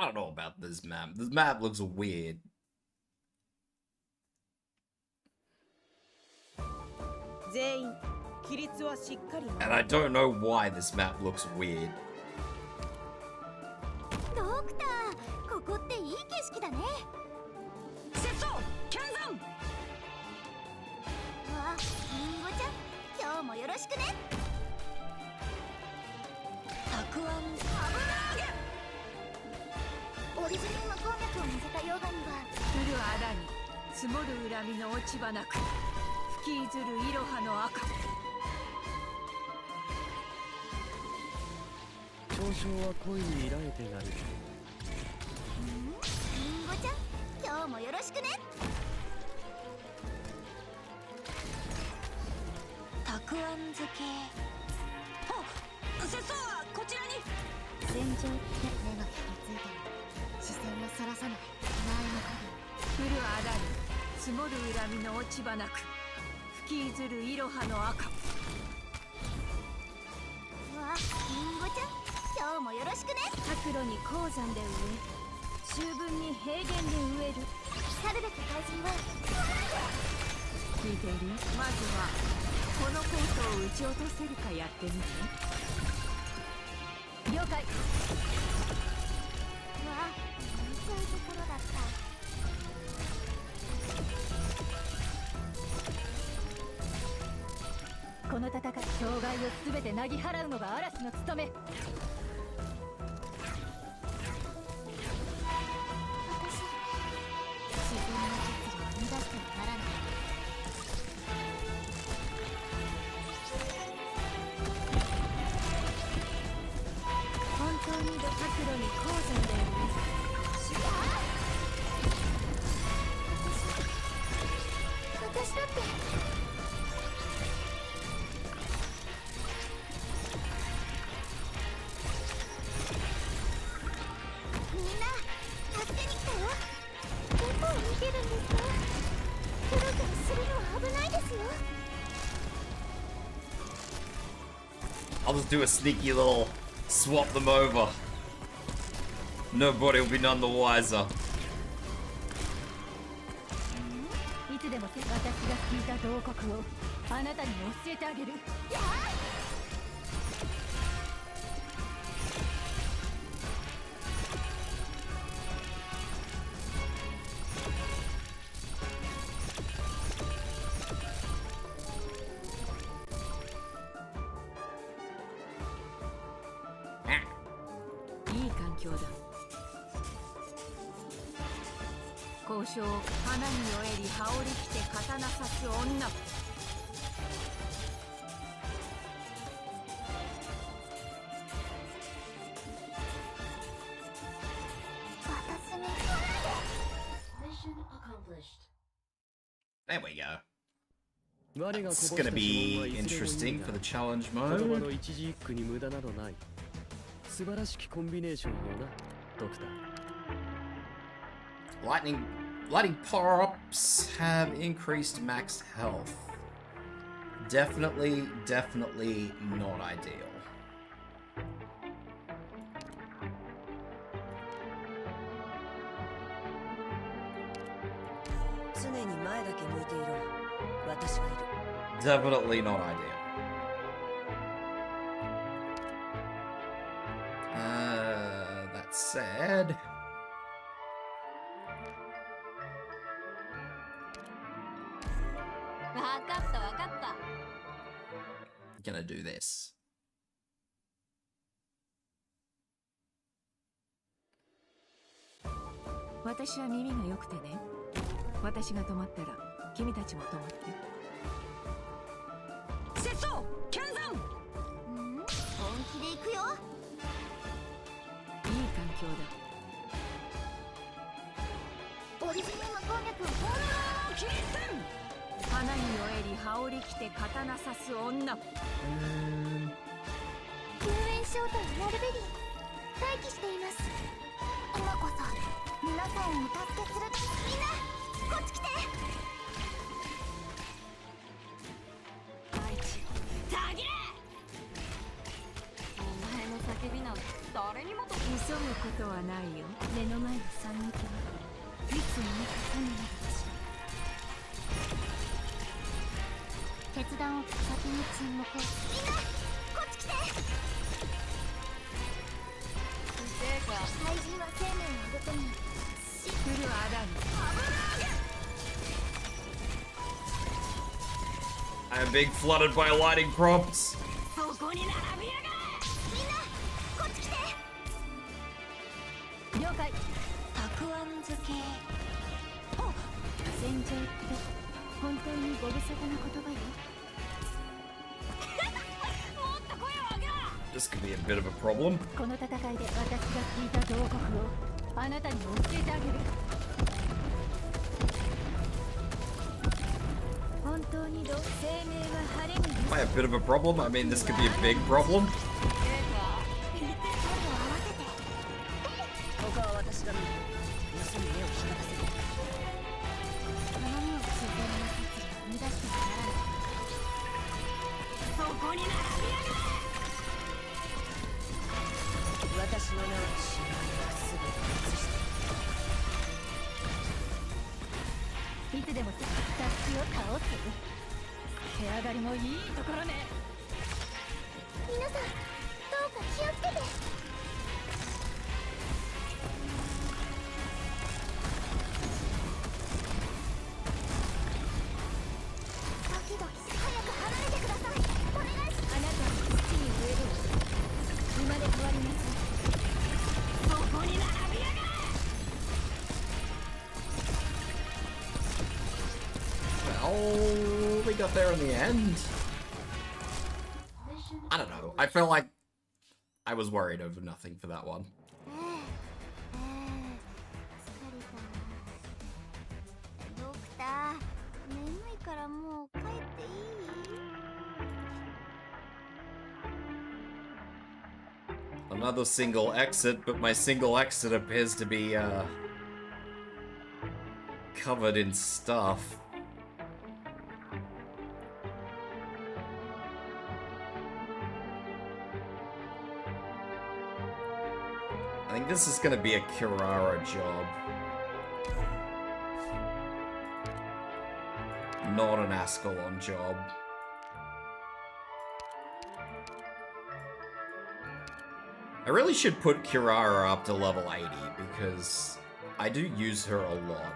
I don't know about this map. This map looks weird. 全員規律はしっかり And I don't know why this map looks weird. ドクター、ここっていい景色だね。節操剣山。わあ、リンゴちゃん、今日もよろしくね。たくあん、オリジナルの鉱脈を乗せた溶岩には降る穴に積もる恨みの落ち葉なく吹きずるいろはの赤。嘲笑は恋に抱いてなる。リンゴちゃん、今日もよろしくね。たくあん漬け。あ、節操はこちらに。戦場って目がひりついてる。視線をそらさない前の影。降る穴に積もる恨みの落ち葉なく吹きずるいろはの赤。わあ、リンゴちゃん、今日もよろしくね。白露に鉱山で植え、秋分に平原で植える。去るべき怪人は聞いている？まずはこのコートを撃ち落とせるかやってみて。了解。わあ、そういうところだった。この戦い、障害をすべてなぎ払うのが嵐の務め。私、自分の実利を生み出してはならない。本当に白露に鉱山で私だって。みんな助けに来たよ。どこを見てるんですか？クロクロするのは危ないですよ。 I'll just do a sneaky little swap them over. Nobody will be none the wiser. いつでも私が聞いた慟哭をあなたにも教えてあげる。いい環境だ。交渉、花に酔えり羽織り着て刀差す女。私に Mission accomplished. There we go. 我がこぼ It's した gonna 指紋は be いずれもいい interesting が for the challenge 言葉 mode. の一字一句に無駄などない。素晴らしきコンビネーションよな、ドクター。Lightning power-ups have increased max health. Definitely not ideal. 常に前だけ向いていろ。私がいる。 Definitely not ideal. That said, gonna do this. 私は耳が良くてね。私が止まったら君たちも止まって。節操剣山。本気で行くよ。いい環境だ。オリジナルの鉱脈をキリステン。花に酔えり羽織り着て刀差す女。救援招待アルベリー待機しています。今こそ皆さんをお助けする。みんなこっち来て。大地たぎれ。お前の叫びなんて誰にもと急ぐことはないよ。目の前の惨劇はいつにも重ねなるし決断を先に沈黙をみんなこっち来て怪人は生命をごとに来るアダム。 I'm being flooded by lighting prompts. そこに並びやがれ。みんなこっち来て了解。たくあん漬け戦場って本当にご無沙汰な言葉よ。もっと声を上げろ。 This could be a bit of a problem. この戦いで私が聞いた同国をあなたに教えてあげる。本当に生命は晴れに By a bit of a problem, I mean this could be a big problem. ここは私が見る。盗み目を光らせる。頼みを自然な摂理を乱してはならない。そこに並びやがれ。私の名はシルはすべて映していつでも敵を倒す。手上がりもいいところね。皆さんどうか気をつけてドキドキ早く離れてくださいお願いします。あなたは土に植える。生まれ変わります。そこに並びやがれ。 Well, we got there in the end. I don't know. I felt like I was worried over nothing for that one. 疲れた。ドクター眠いからもう帰っていい？ Another single exit, but my single exit appears to be covered in stuff. I think this is gonna be a Kirara job. Not an Ascalon job. I really should put Kirara up to level 80 because I do use her a lot.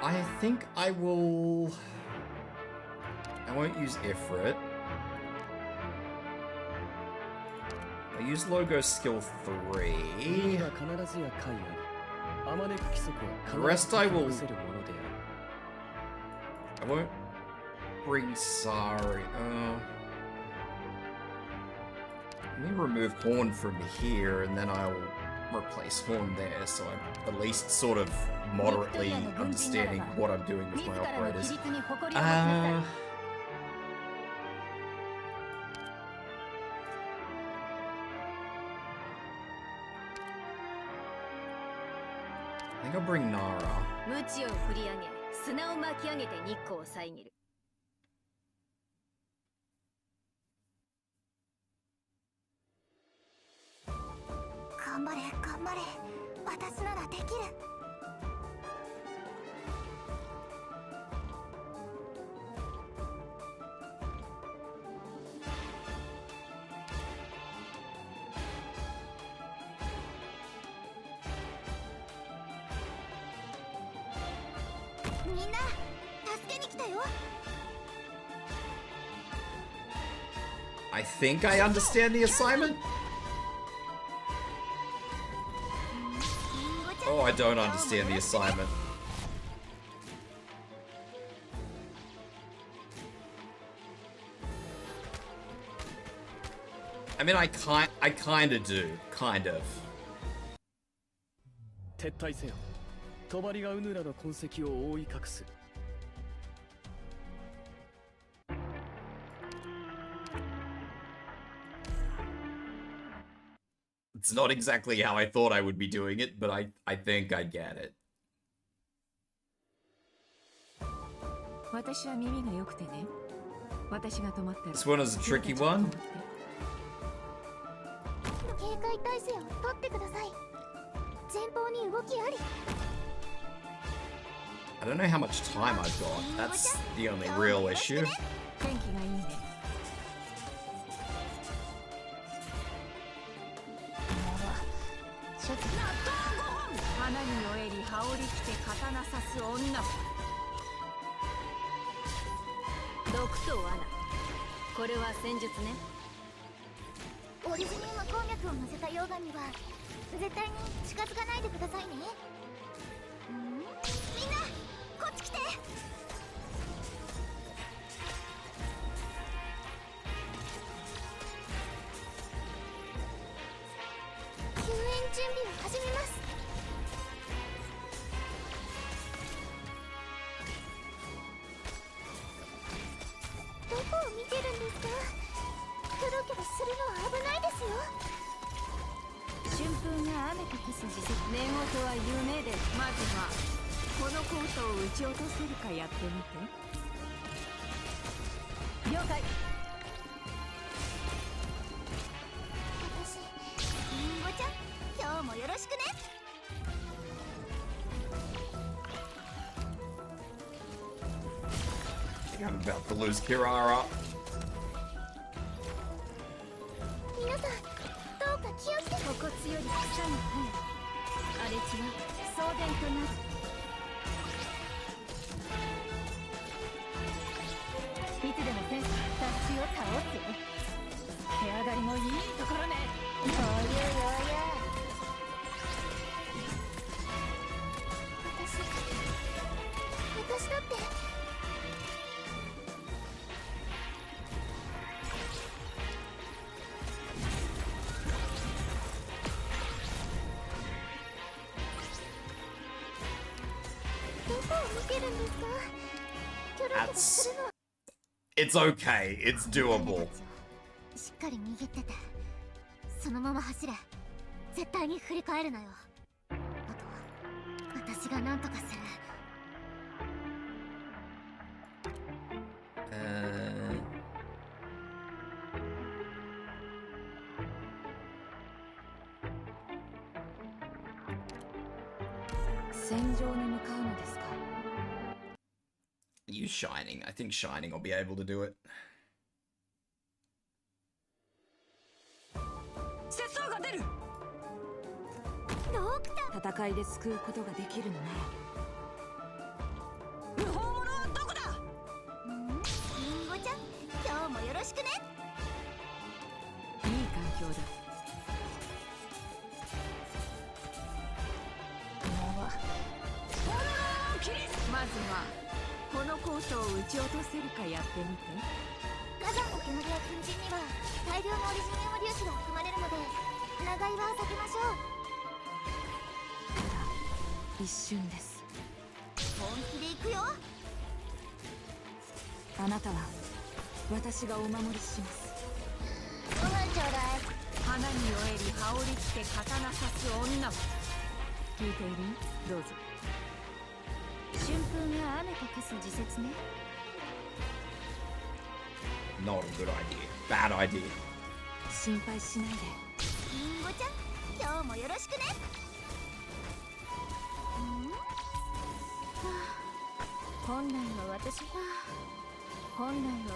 I think I will... I won't use Ifrit. I'll use Logo Skill 3. The rest I will... I won't bring Sari. Let me remove Horn from here, and then I'll replace Horn there, so I'm at least sort of moderately understanding what I'm doing with my operators. I think I'll bring Nara. 無知を振り上げ、砂を巻き上げて日光を遮る。頑張れ頑張れ私ならできる。みんな助けに来たよ。 I think I understand the assignment? Oh, I don't understand the assignment. I mean, I kinda do. Kind of. 撤退せよ。帳がウヌラの痕跡を覆い隠す。It's not exactly how I thought I would be doing it, but I think I get it. 私は耳が良くてね。私が止まったら This one is a tricky one. 警戒態勢を取ってください。前方に動きあり。 I don't know how much time I've got. That's the only real issue. 天気がいいね。ちょっと花に酔えり羽織り着て刀刺す女。毒と罠。これは戦術ね。オリジニウム鉱脈を乗せた溶岩には絶対に近づかないでくださいね。みんなこっち来て。救援準備を始めます。どこを見てるんですか？キョロキョロするのは危ないですよ。春風が雨と消す時節。寝言は夢で。まずはこのコートを撃ち落とせるかやってみて。了解。私、リンゴちゃん、今日もよろしくね。I think I'm about to lose Kirara. 皆さん、どうか気をつけて。心地より草が生え。荒れ地は送電となる。いつでも戦士タッチを倒す。手上がりもいいところね。余裕余裕。私だって。どこを見てるんですか？キョロキョロするの。 It's okay. It's doable. しっかり握ってて、そのまま走れ。絶対に振り返るなよ。あとは私が何とかする。戦場に向かうのですか。 Use Shining. I think Shining will be able to do it. 節操が出る。ドクター、戦いで救うことができるのなら。無法者はどこだ。リンゴちゃん、今日もよろしくね。いい環境だ。まずはこのコートを撃ち落とせるかやってみて。火山の煙や粉塵には大量のオリジニウム粒子が含まれるので、長居は避けましょう。ただ一瞬です。本気で行くよ。あなたは私がお守りします。ご飯ちょうだい。花に酔えり羽織り着て刀刺す女。聞いている？どうぞ。春風が雨と消す時節ね。 Not a good idea. Bad idea. 心配しないで。リンゴちゃん、今日もよろしくね。本来は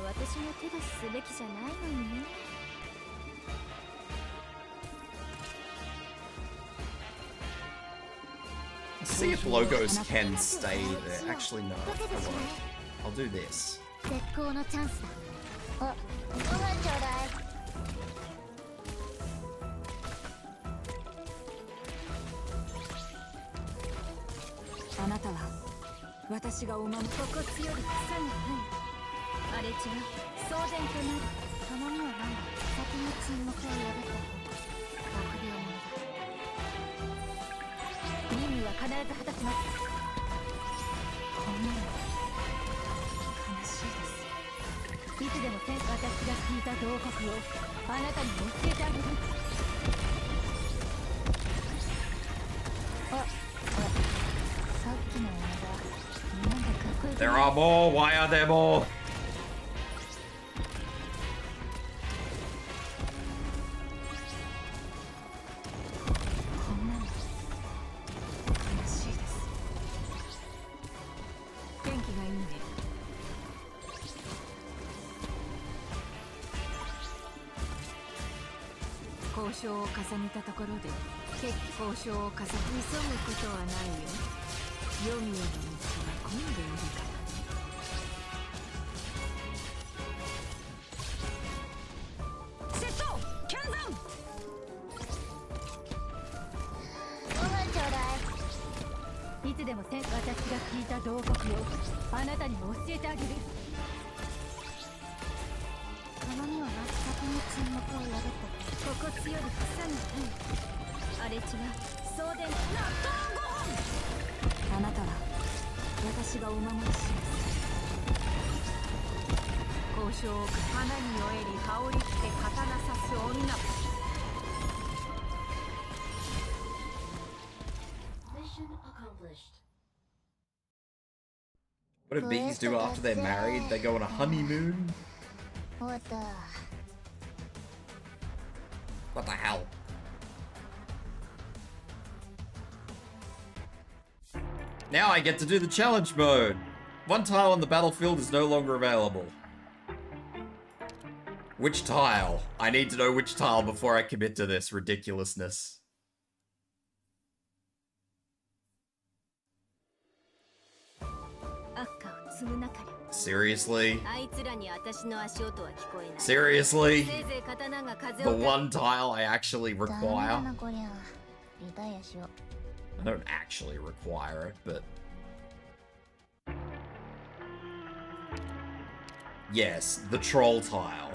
私が手出しすべきじゃないのにね。 See if logos can stay there. Actually, no. I won't. I'll do this. 絶好のチャンスだ。あ、ご飯ちょうだい。あなたは私がお守り。心地より草が生え。荒れ地は送電となる。たまにはなんだ。先に沈黙を破った悪病者だ。任務は必ず果たします。こんなの悲しいです。いつでも私が聞いた慟哭をあなたに教えてあげる。There are more. Why are there more?交渉を重ねたところで結構交渉を重ね急ぐことはないよ。読みへの道は混んでいるからね。窃盗剣山。ご飯ちょうだい。いつでも私が聞いた同国よ。あなたにも教えてあげる。たまには先に沈黙を破った。心地より草に荒れ地は送電納豆ご飯。あなたは私がお守りします。交渉を花に酔えり羽織着て刀刺す女。 Mission accomplished. What do bees do after they're married? They go on a honeymoon? 終わった。 What the hell? Now I get to do the challenge mode. One tile on the battlefield is no longer available. Which tile? I need to know which tile before I commit to this ridiculousness. Seriously? Seriously? The one tile I actually require? I don't actually require it, but... Yes, the troll tile.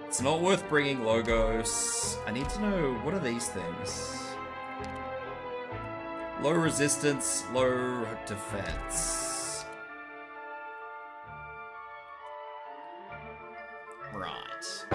It's not worth bringing logos. I need to know, what are these things? Low resistance, low defense. Right.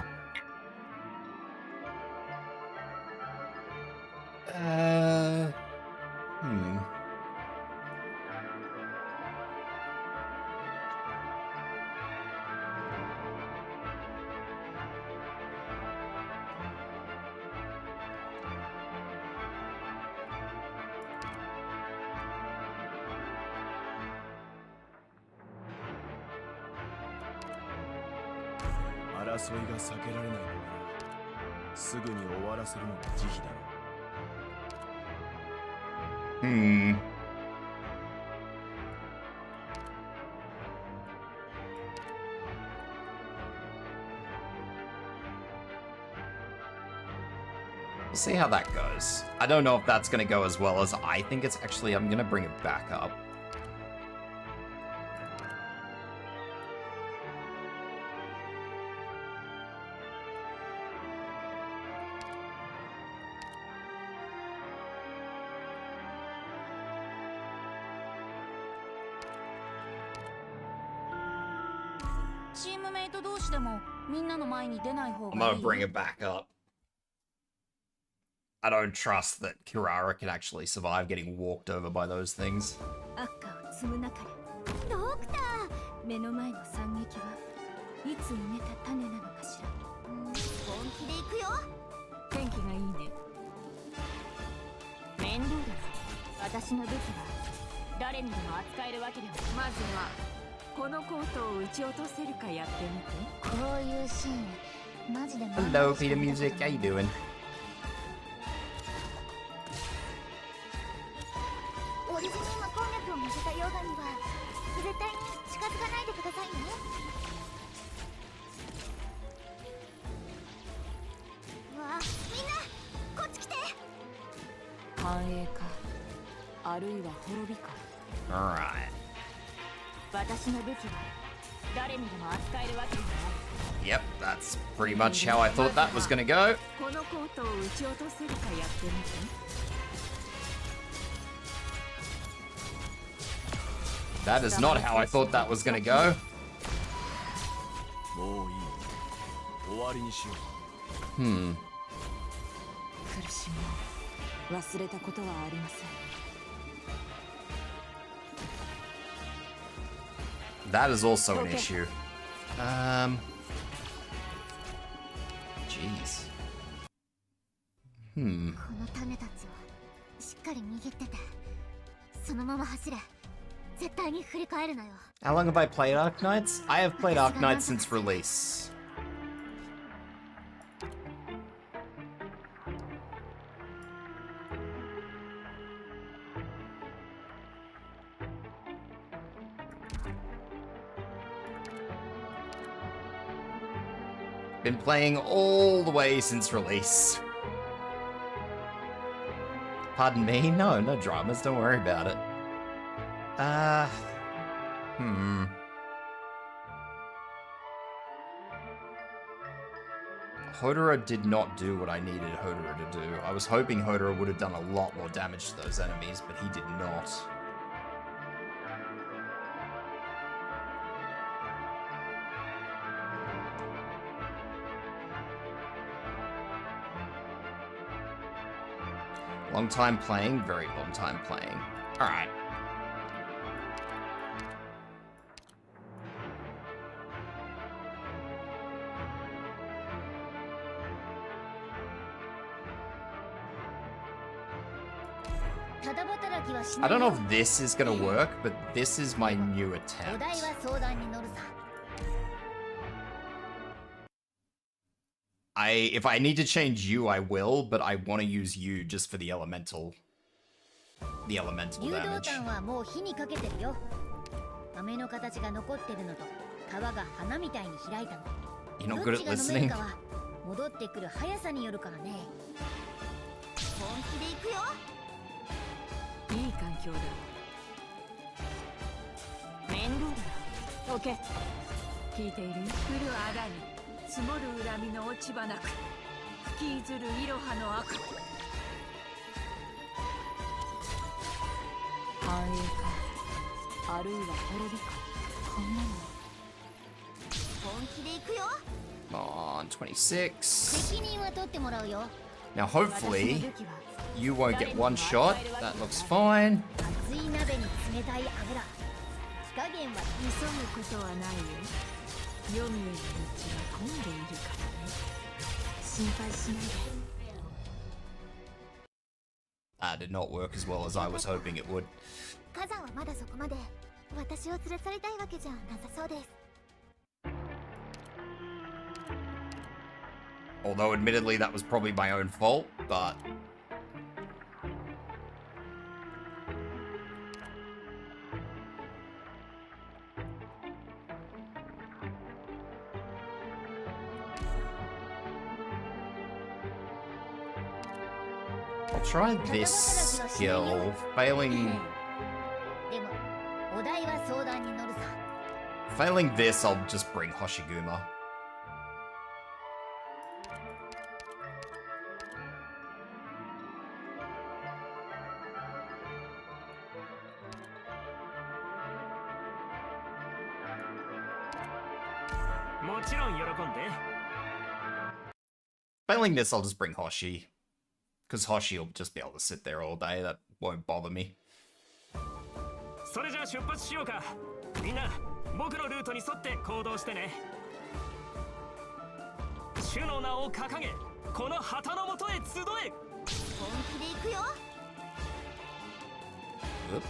We'll see how that goes. I don't know if that's gonna go as well as I think it's actually. I'm gonna bring it back up. I'm gonna bring it back up. I don't trust that Kirara can actually survive getting walked over by those things. Hello, Peter Music. How you doing? オリジン魔鉱脈を乗せた溶岩には絶対に近づかないでくださいね。わあ、みんなこっち来て。繁栄か、あるいは滅びか。 Alright. 私の武器は誰にでも扱えるわけではない。 Yep, that's pretty much how I thought that was gonna go. このコートを撃ち落とせるかやってみて。That is not how I thought that was gonna go. Hmm. 苦しみを忘れたことはありません。 That is also an issue. Jeez. この種たちをしっかり握ってて、そのまま走れ。絶対に振り返るなよ。 How long have I played Arknights? I have played Arknights since release. Been playing all the way since release. Pardon me? No, no dramas, don't worry about it. Hodora did not do what I needed Hodora to do. I was hoping Hodora would have done a lot more damage to those enemies, but he did not. Long time playing, very long time playing. Alright. I don't know if this is gonna work, but this is my new attempt. If I need to change you, I will, but I want to use you just for the elemental damage. You're not good at listening. 戻ってくる速さによるからね。本気で行くよ。いい環境だ。面倒だ。オッケー。聞いている？来る仇に積もる恨みの落ち葉なく、吹きずるイロハの悪。繁栄か、あるいは滅びか。こんなの。本気で行くよ。 Come on, 26. 責任は取ってもらうよ。 Now, hopefully, you won't get one shot. That looks fine. 熱い鍋に冷たい油。火加減は急ぐことはないよ。読みへの道は混んでいるからね。心配しないで。That did not work as well as I was hoping it would. 火山はまだそこまで私を連れ去りたいわけじゃなさそうです。 Although, admittedly, that was probably my own fault, but... I'll try this skill. Failing this, I'll just bring Hoshiguma. Failing this, I'll just bring Hoshi. Because Hoshi will just be able to sit there all day. That won't bother me. Oop.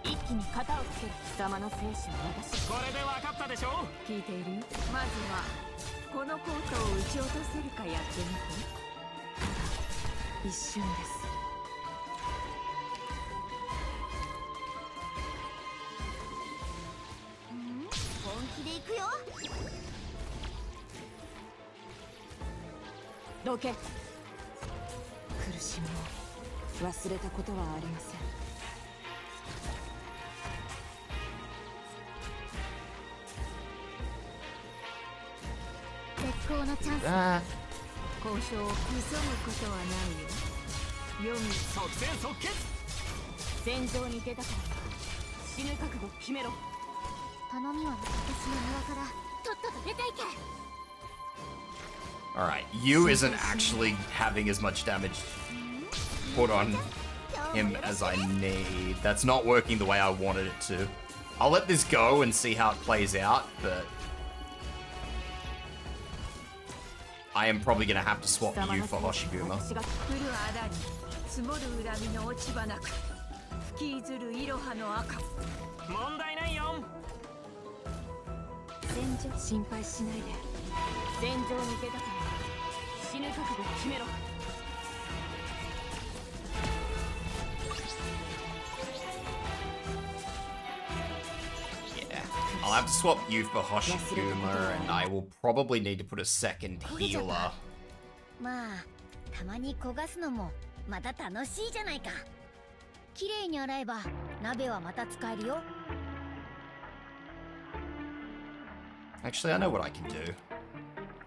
一気に型をつける貴様の精神を私。これで分かったでしょ。聞いている？まずはこのコートを撃ち落とせるかやってみて。ただ一瞬です。本気で行くよ。どけ。苦しみを忘れたことはありません。 交渉を急ぐことはないよ。読み即戦即決。戦場に出たから死ぬ覚悟決めろ。頼みは私の庭からとっとと出ていけ。 Alright, you isn't actually having as much damage put on him as I need. That's not working the way I wanted it to. I'll let this go and see how it plays out, but I am probably gonna have to swap you for Hoshiguma. 積もる恨みの落ち葉なく吹きずるいろはの赤。問題ないよ。戦場心配しないで。戦場に出たから死ぬ覚悟決めろ。 I'll have to swap you for Hoshiguma, and I will probably need to put a second healer. まあたまに焦がすのもまた楽しいじゃないか。綺麗に洗えば鍋はまた使えるよ。 Actually, I know what I can do.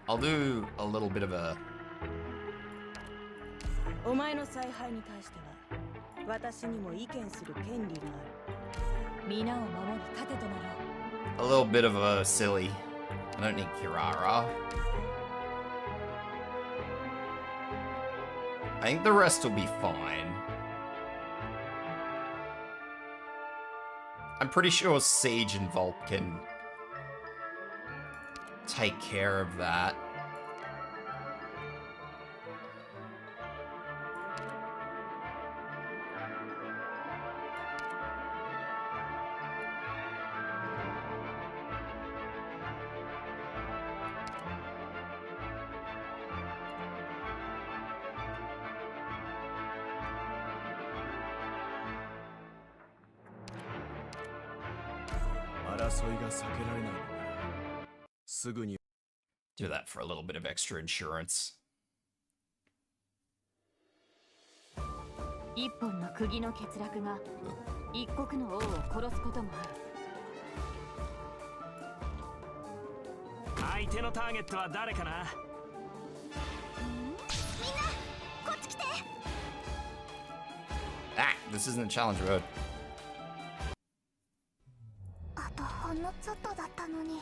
I'll do a little bit of a... お前の采配に対しては私にも意見する権利がある。皆を守る盾となろう。 a little bit of a silly. I don't need Kirara. I think the rest will be fine. I'm pretty sure Siege and Volt can take care of that. Do that for a little bit of extra insurance. 一本の釘の欠落が一国の王を殺すこともある。相手のターゲットは誰かな。みんなこっち来て。 Ah, this isn't a challenge road. あとほんのちょっとだったのに。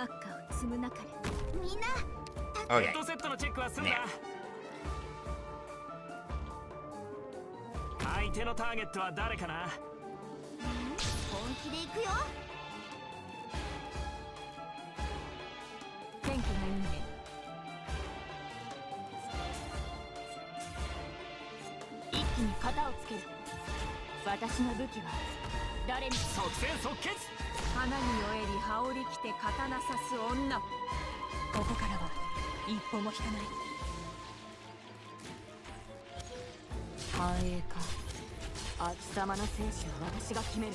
赤を積む中でみんな Okay. ヘッドセットのチェックは済んだ。相手のターゲットは誰かな。本気で行くよ。天気がいいね。一気に型をつける。私の武器は誰に即戦即決。花に酔えり羽織り着て刀刺す女。ここからは一歩も引かない。繁栄か。あ貴様の生死は私が決める。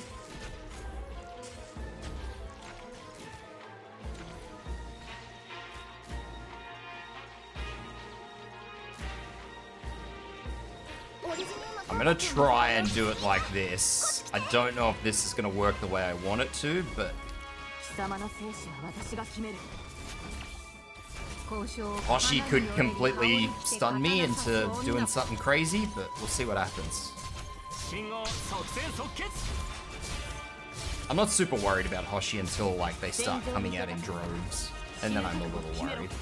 I'm gonna try and do it like this. I don't know if this is gonna work the way I want it to, but 貴様の生死は私が決める。 Hoshi could completely stun me into doing something crazy, but we'll see what happens. 信号即戦即決。 I'm not super worried about Hoshi until like they start coming out in droves, and then I'm a little worried. 苦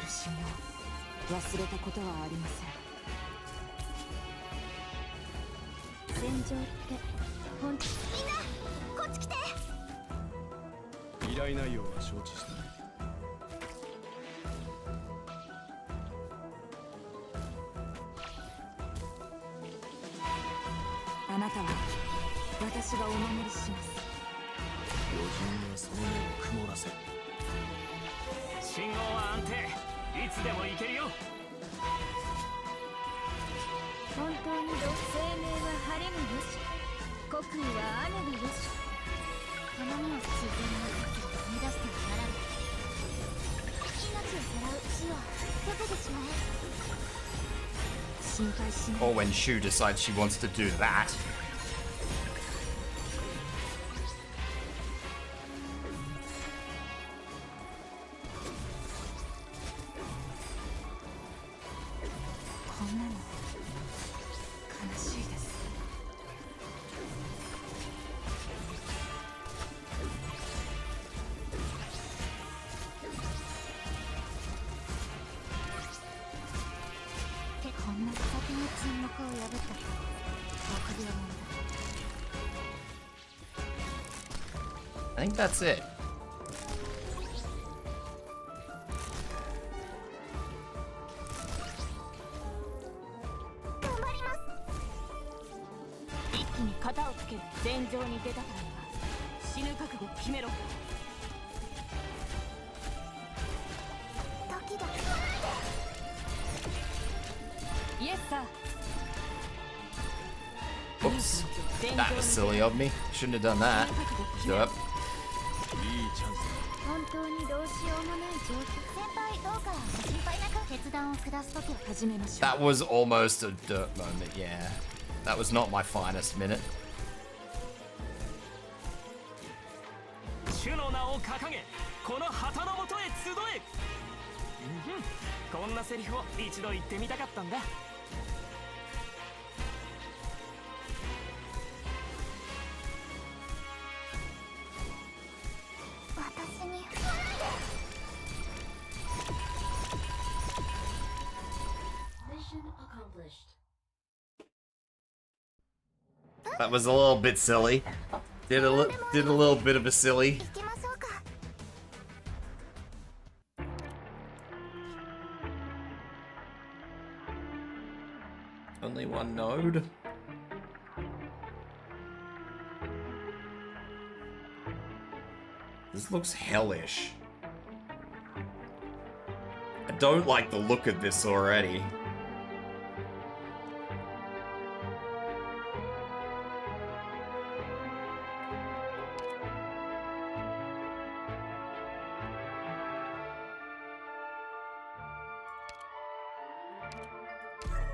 しみを忘れたことはありません。戦場って本当。みんなこっち来て。依頼内容は承知した。あなたは私がお守りします。余人はその目を曇らせ。信号は安定。いつでも行けるよ。本当に生命は晴れのよし、国威は雨のよし。頼みを自然の時を生み出してはならぬ。命をさらう死を解けてしまえ。心配しない Or when Shu decides she wants to do that. こんなの悲しいです。こんな先の沈黙を破った臆病者だ。 I think that's it. 頑張ります。一気に型をつけ戦場に出たからには死ぬ覚悟を決めろ。ドキドキ。イエスサー。 Oops. That was silly of me. Shouldn't have done that. Yep. 本当にどうしようもない状況。先輩どうかご心配なく決断を下すときを始めましょう。 That was almost a dirt moment, yeah. That was not my finest minute. 主の名を掲げこの旗のもとへ集え。こんなセリフを一度言ってみたかったんだ。私に Mission accomplished. That was a little bit silly. Did a little bit of a silly. 行きましょうか。 Only one node. This looks hellish. I don't like the look of this already.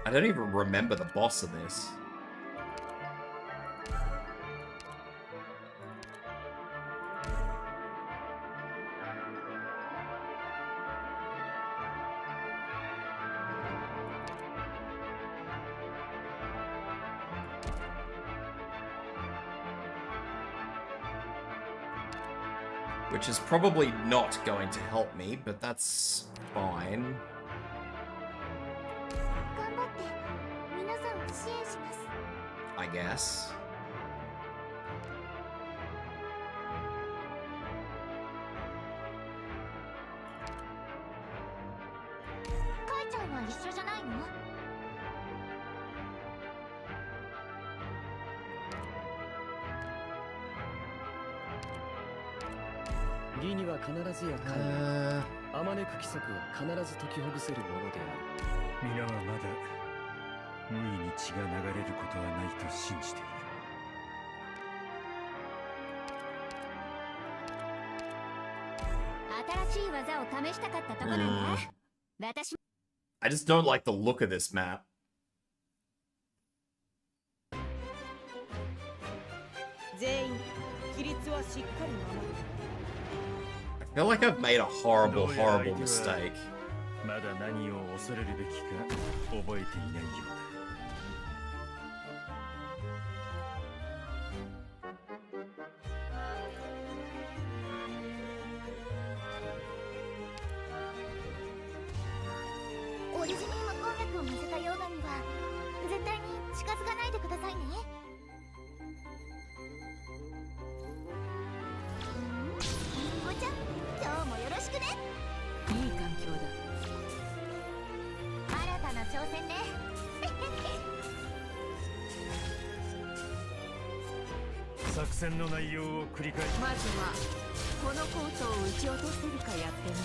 I don't even remember the boss of this. Which is probably not going to help me, but that's fine. 頑張って皆さんを支援します。 I guess. カイちゃんは一緒じゃないの？義には必ずや帰る。あまねく規則は必ず解きほぐせるものである。皆はまだ無意に血が流れることはないと信じている。新しい技を試したかったところなんだ。私 I just don't like the look of this map. 全員規律はしっかり守る。 I feel like I've made a horrible, horrible mistake. まだ何を恐れるべきか覚えていないようだ。オリジナルの鉱脈を乗せた溶岩には絶対に近づかないでくださいね。おちゃん、今日もよろしくね。いい環境だ。新たな挑戦ね。作戦の内容を繰り返し。まずはこのコートを撃ち落とせるかやってみて。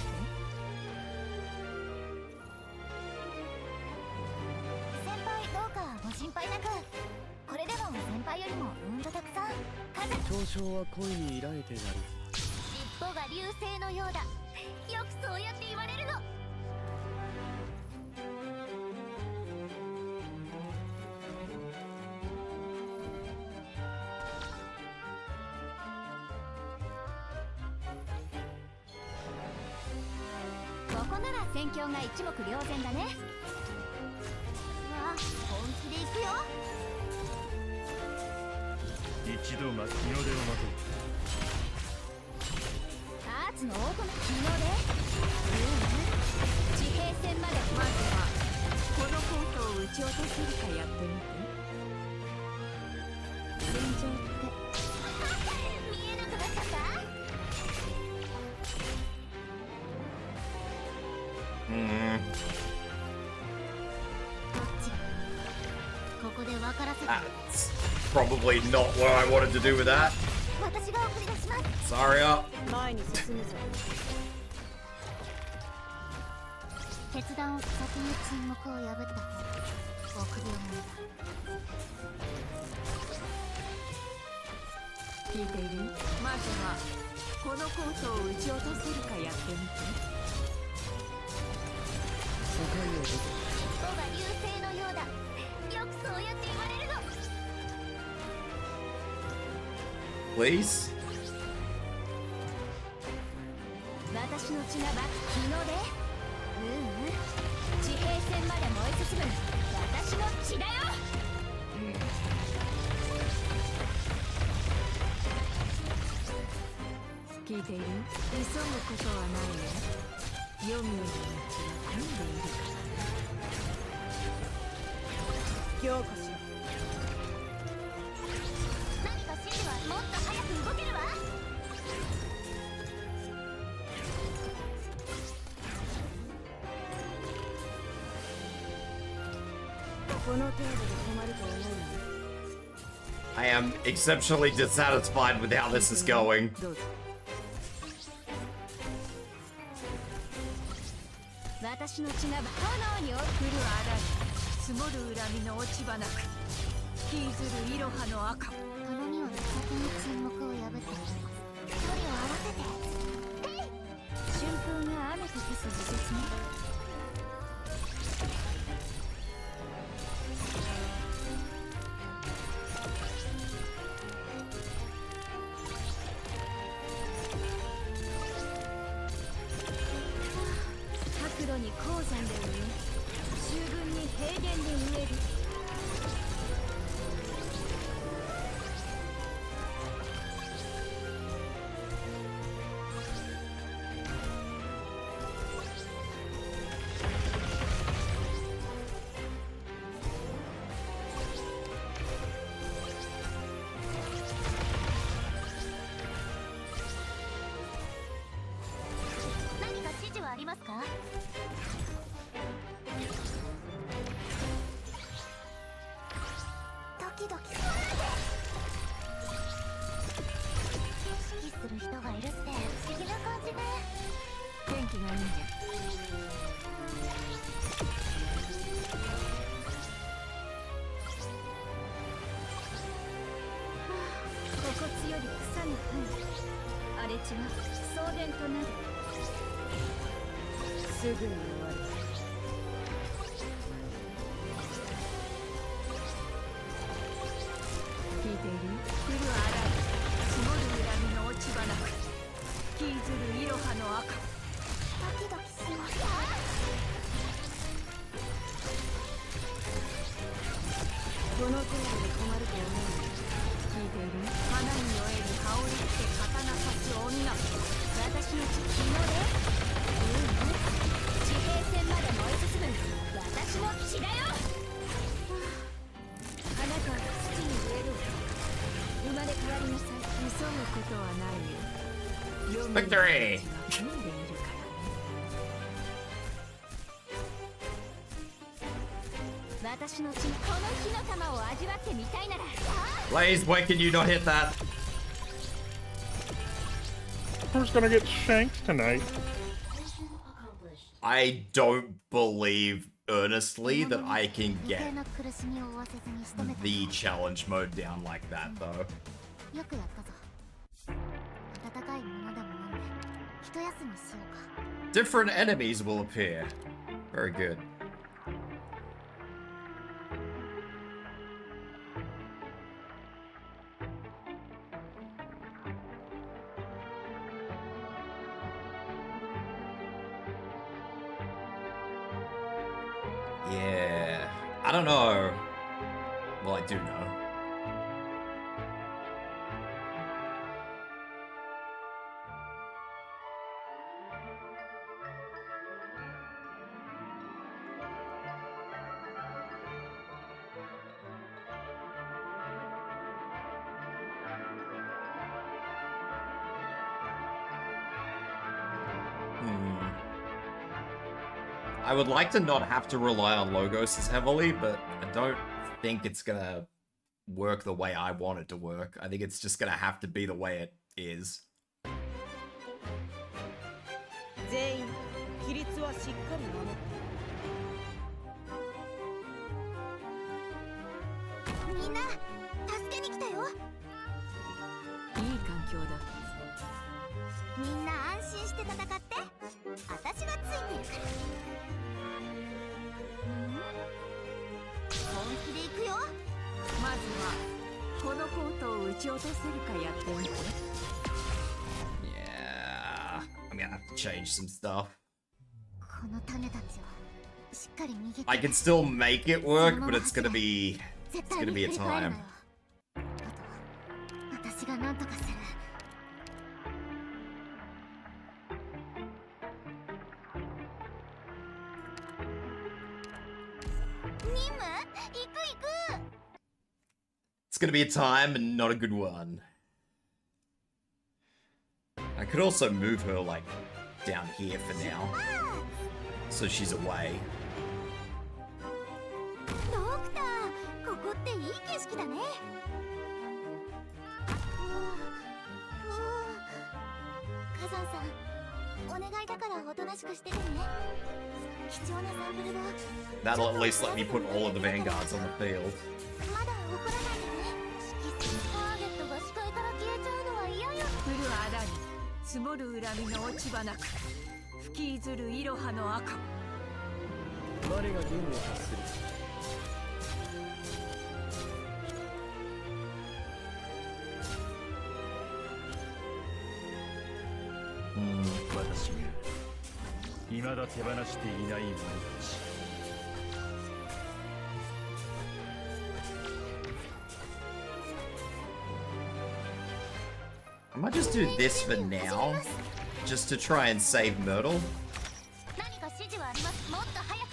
先輩どうかご心配なく。これでも先輩よりもうんとたくさん。嘲笑は恋に抱いてなる。尻尾が流星のようだ。よくそうやって言われるの。こなら戦況が一目瞭然だね。わあ、本気で行くよ。一度日の出を待とう。アーツの王国日の出。地平線まで。まずはこのコートを撃ち落とせるかやってみて。戦場って見えなくなっちゃった。どっちここで分からせて。 That's probably not what I wanted to do with that. 私が送り出します。 Sorry. 前に進むぞ。決断を先に沈黙を破った方、臆病者だ。聞いている？まずはこのコートを撃ち落とせるかやってみて。尾が流星のようだ。よくそうやって言われるの。 Please? 私の血が爆日の出。地平線まで燃え進む私の血だよ。聞いている？急ぐことはないよ。読むより道は混んでいるから。強化しろ。何か指示はもっと早く動けるわ。この程度で止まると思うの？ I am exceptionally dissatisfied with how this is going. どうぞ。私の血が炎に降るあらぬ積もる恨みの落ち葉なく引きずるいろはの赤。頼みは先に沈黙を破って距離を合わせて。春風が雨と消す事実ね。白土に鉱山で植え、周軍に平原で植える。何か指示はありますか？ドキドキする。指揮する人がいるって不思議な感じね。天気がいいんじゃ。心地より草に生え、荒れ地は送電となる。すぐに終わる。聞いている？降るあらぬ積もる恨みの落ち葉なく引きずるいろはの赤。ドキドキします。この程度で止まると思うの？聞いている？花に酔える羽織着て刀差す女。私の血日の出。地平線まで燃え進む私の血だよ。あなたは土に植える。生まれ変わりなさい。急ぐことはないよ。読む Victory! 道は混んでいるからね。私の血、この火の玉を味わってみたいなら。 Blaze, why can you not hit that? Who's gonna get shanked tonight? Mission accomplished. I don't believe earnestly that I can get 余計な苦しみを負わせずに仕留めた。 the challenge mode down like that though. よくやったぞ。温かいものでも飲んで一休みしようか。 Different enemies will appear. Very good. Yeah, I don't know. Well, I do know. I would like to not have to rely on logos as heavily, but I don't think it's gonna work the way I want it to work. I think it's just gonna have to be the way it is. 全員規律はしっかり守ってみんな助けに来たよ。いい環境だ。みんな安心して戦って。私はついてるから。本気で行くよ。まずはこのコートを撃ち落とせるかやってみて。Yeah, I'm gonna have to change some stuff. この種たちをしっかり逃げて。I can still make it work, but it's gonna be a time. あと私が何とかする。It's gonna be a time and not a good one. I could also move her, like, down here for now. So she's away. ドクター、ここっていい景色だね。火山さん、お願いだからおとなしくしててね。貴重なサンプルを。That'll at least let me put all of the vanguards on the field. まだ怒らないでね。ターゲットが視界から消えちゃうのは嫌よ。降るあらに積もる恨みの落ち葉なく吹きずるいろはの赤。我が義務を発する。私が未だ手放していない者たち。I might just do this for now, just to try and save Myrtle.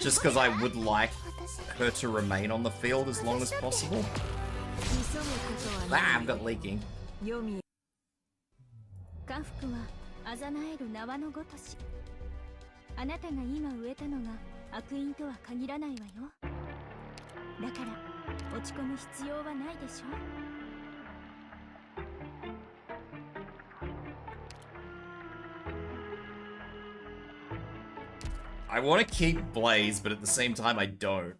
Just because I would like her to remain on the field as long as possible. Ah, I've got leaking. 家福はあざなえる縄のごとし。あなたが今植えたのが悪因とは限らないわよ。だから落ち込む必要はないでしょ。I want to keep Blaze, but at the same time I don't.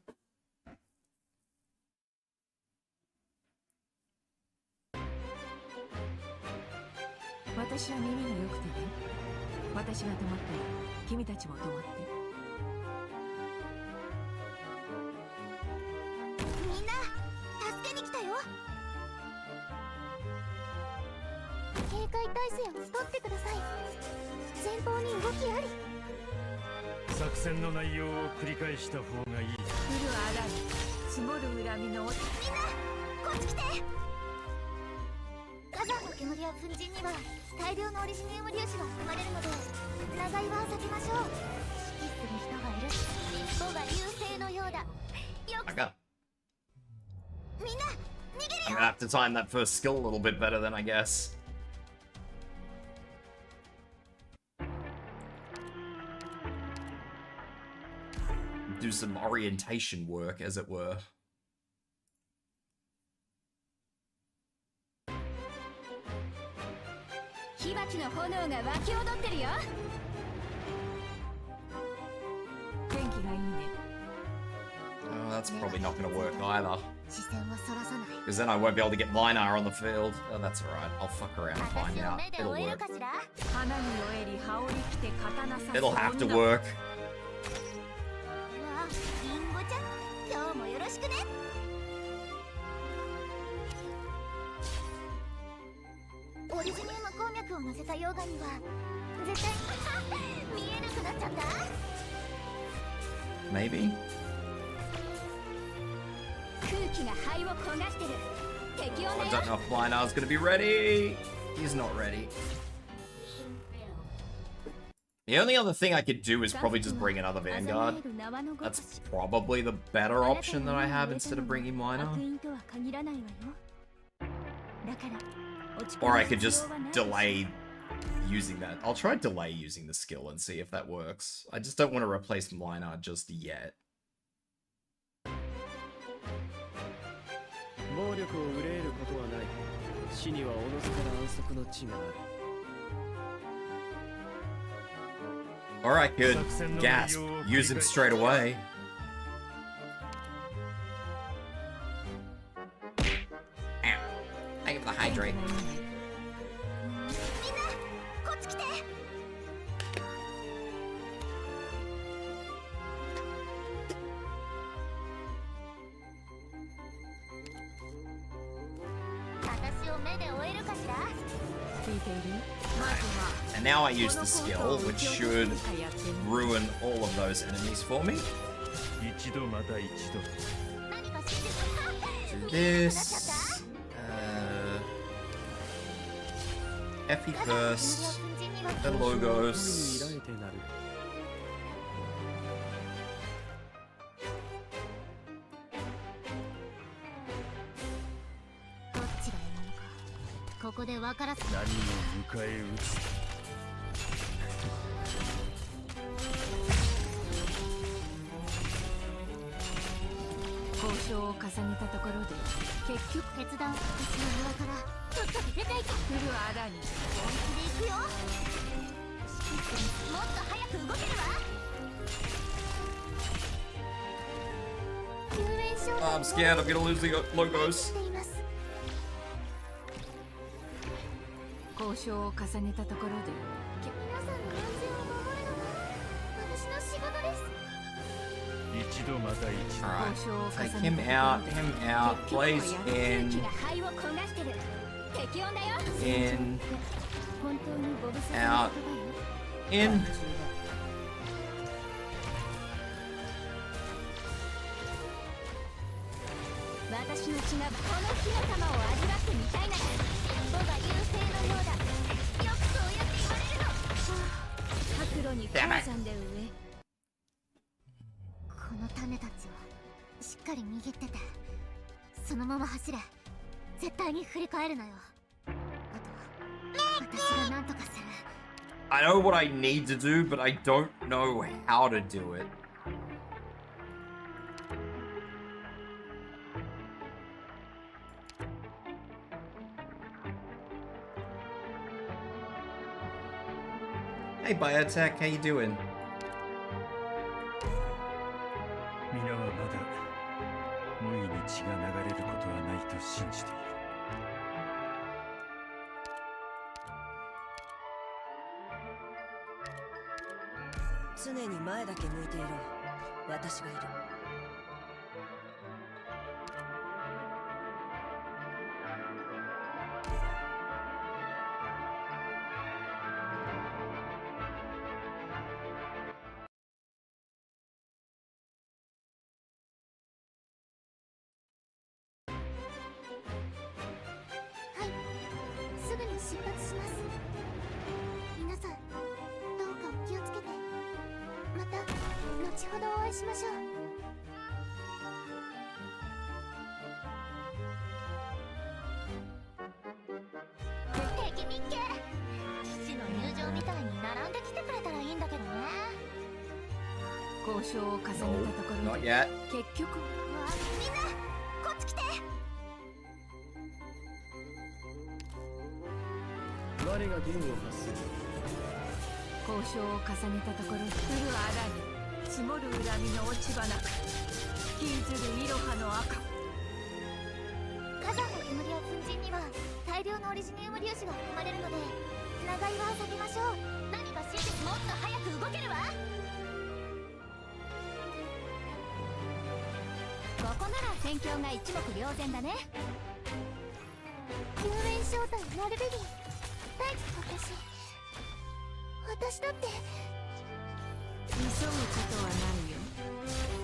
私は耳が良くてね。私が止まったら君たちも止まって。みんな助けに来たよ。警戒態勢を取ってください。前方に動きあり。作戦の内容を繰り返した方がいい。降るあらに積もる恨みの落ち。みんなこっち来て。火山の煙や粉塵には大量のオリジニウム粒子が含まれるので長居は避けましょう。指揮する人がいる。尻尾が流星のようだ。I got. みんな逃げ I'm るよ。 gonna have to time that first skill a little bit better then, I guess. Do some orientation work, as it were. 火鉢の炎が沸き踊ってるよ。天気がいいね。Oh, that's probably not gonna work either. 視線をそらさない。 Because then I won't be able to get Linar on the field. Oh, that's alright. I'll fuck around and find 私の out. 目で It'll 追える work. かしら。花に酔えり羽織着て刀さす It'll have to 女。 work. わあ、リンゴちゃん、今日もよろしくね。オリジニウム鉱脈を乗せた溶岩には絶対見えなくなっちゃった。 Maybe? I don't know if Linar's gonna be ready. He's not ready. The only other thing I could do is probably just bring another Vanguard. That's probably the better option that I have instead of bringing Linar. Or I could just delay using that. I'll try delay using the skill and see if that works. I just don't want to replace Linar just yet. Or I could gasp, use him straight away. Ow. Thank you for the hydrate. And now I use the skill, which should ruin all of those enemies for me. Do this. Effie first. The logos. I'm scared I'm gonna lose the logos. Alright, take him out, Blaze in, out, in. Damn it. この種たちをしっかり握ってて、そのまま走れ。絶対に振り返るなよ。あと、私が何とかする。I know what I need to do, but I don't know how to do it. Hey Biotech, how you doing? 皆はまだ無意に血が流れることはないと信じている。常に前だけ向いていろ。私がいる。すぐに出発します。皆さん、どうかお気をつけて。また後ほどお会いしましょう。敵見っけ。基地の入場みたいに並んできてくれたらいいんだけどね。交渉を重ねたところ Not で yet. 結局みんなこっち来て。我が弦を発する。交渉を重ねたところで降るあらに積もる恨みの落ち葉なく引きずるイロハの赤。火山の煙や粉塵には大量のオリジニウム粒子が含まれるので、長居は避けましょう。何か真実もっと早く動けるわ。ここなら戦況が一目瞭然だね。救援招待マルベリー。私だって急ぐことはないよ。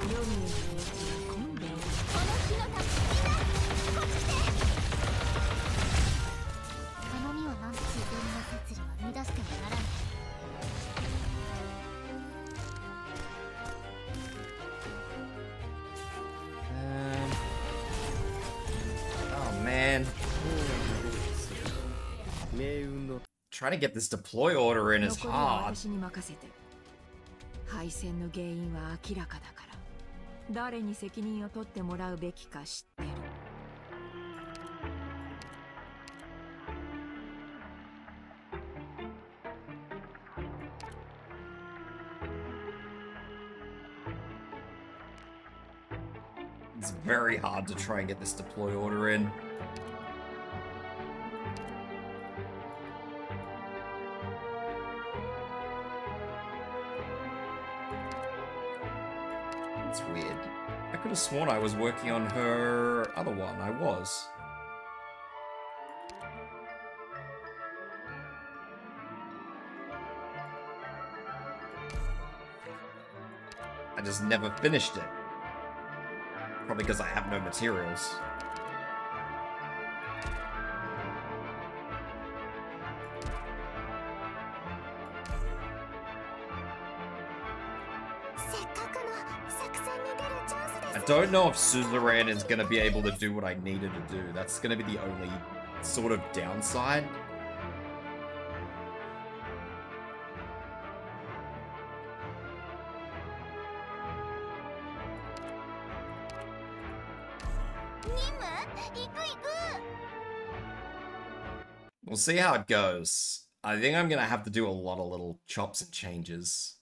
読む道は混んでいる。この日のためにみんなしてはならない。Oh man. Trying to get this deploy order in is 残りは hard. 私に任せて。敗戦の原因は明らかだから誰に責任を取ってもらうべきか知ってる。It's very hard to try and get this deploy order in. It's weird. I could have sworn I was working on her other one. I was. I just never finished it. Probably because I have no materials. I don't know if Suzerain is going to be able to do what I needed to do. That's going to be the only sort of downside. We'll see how it goes. I think I'm going to have to do a lot of little chops and changes.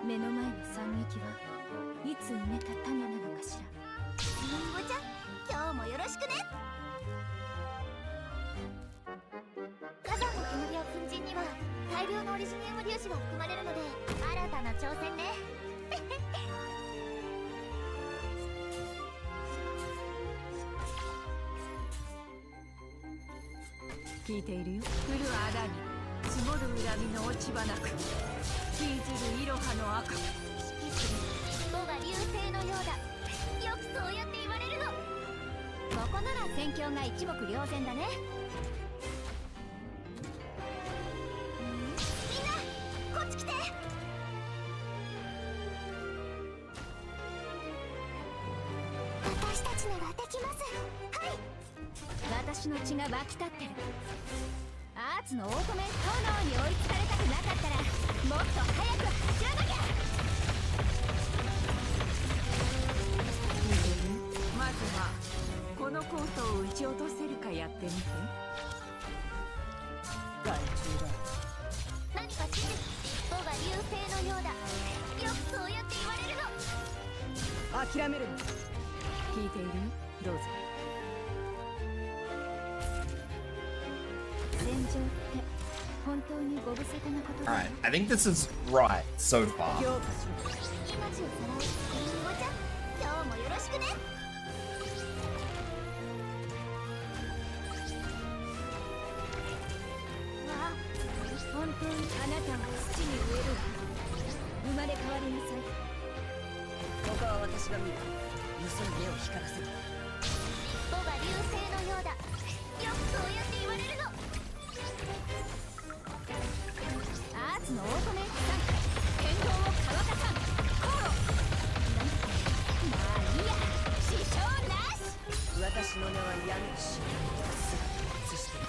目の前の惨劇はいつ埋めた種なのかしら。リンゴちゃん、今日もよろしくね。火山の煙や粉塵には大量のオリジニウム粒子が含まれるので新たな挑戦ね。聞いているよ。降る穴に積もる恨みの落ち葉なく引きずるイロハの赤。母が流星のようだ。よくそうやって言われるの。ここなら戦況が一目瞭然だね。みんなこっち来て。私たちならできます。はい。私の血が沸き立ってる。アーツのオートメント炎に追いつかれたくなかったらもっと早く走らなきゃ。まずはこのコートを撃ち落とせるかやってみて。害虫だ。何か真実。母が流星のようだ。よくそうやって言われるの。諦めるな。聞いているよ。どうぞ。戦場って本当にご無沙汰なことだ。 Alright, I think this is right so far. 命をさらうリンゴちゃん、今日もよろしくね。わあ、本当にあなたは土に植えるわ。生まれ変わりなさい。他は私が見る。盗んで目を光らせる。母が流星のようだ。よくそうやって言われるの。アーツのオートメントさん、天道を乾かさん、航路。まあいいや、支障なし。私の名はヤンシ。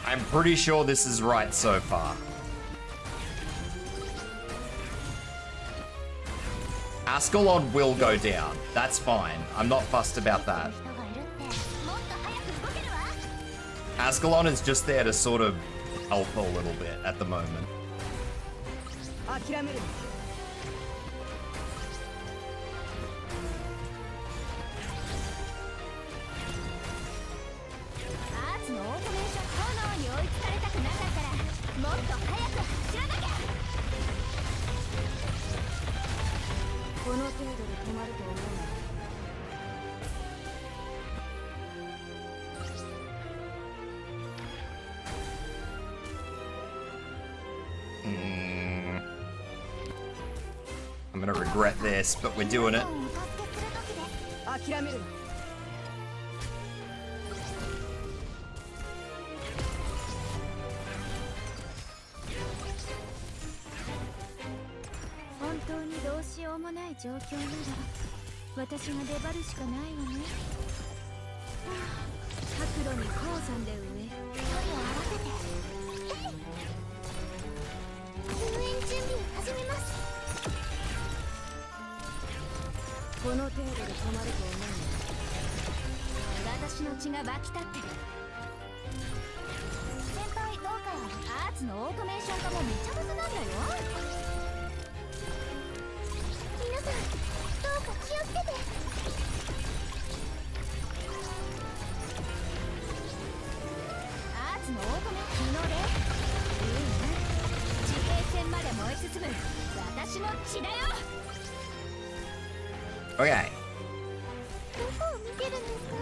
I'm pretty sure this is right so far. Ascalon will go down. That's fine. I'm not fussed about that. Ascalon is just there to sort of help a little bit at the moment. 諦めるな。アーツのオートメーション炎に追いつかれたくなかったらもっと早く走らなきゃ。この程度で止まると思うな。I'm gonna regret this, but we're doing it. 諦めるな。本当にどうしようもない状況なら私が粘るしかないわね。角度に鉱山で上距離を合わせて救援準備を始めます。この程度で止まると思うの。私の血が沸き立ってる。先輩どうかアーツのオートメーション化もめちゃくちゃなんだよ。皆さんどうか気をつけて。アーツのオートメ布で地平線まで燃え進む私の血だよ。Okay. どこを見てるんですか。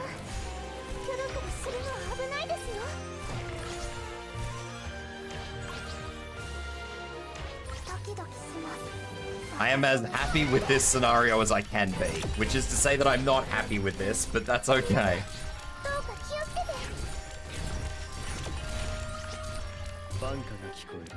キョロキョロするのは危ないですよ。ドキドキします。 I am as happy with this scenario as I can be, which is to say that I'm not happy with this, but that's okay. どうか気をつけて。バンカが聞こえる。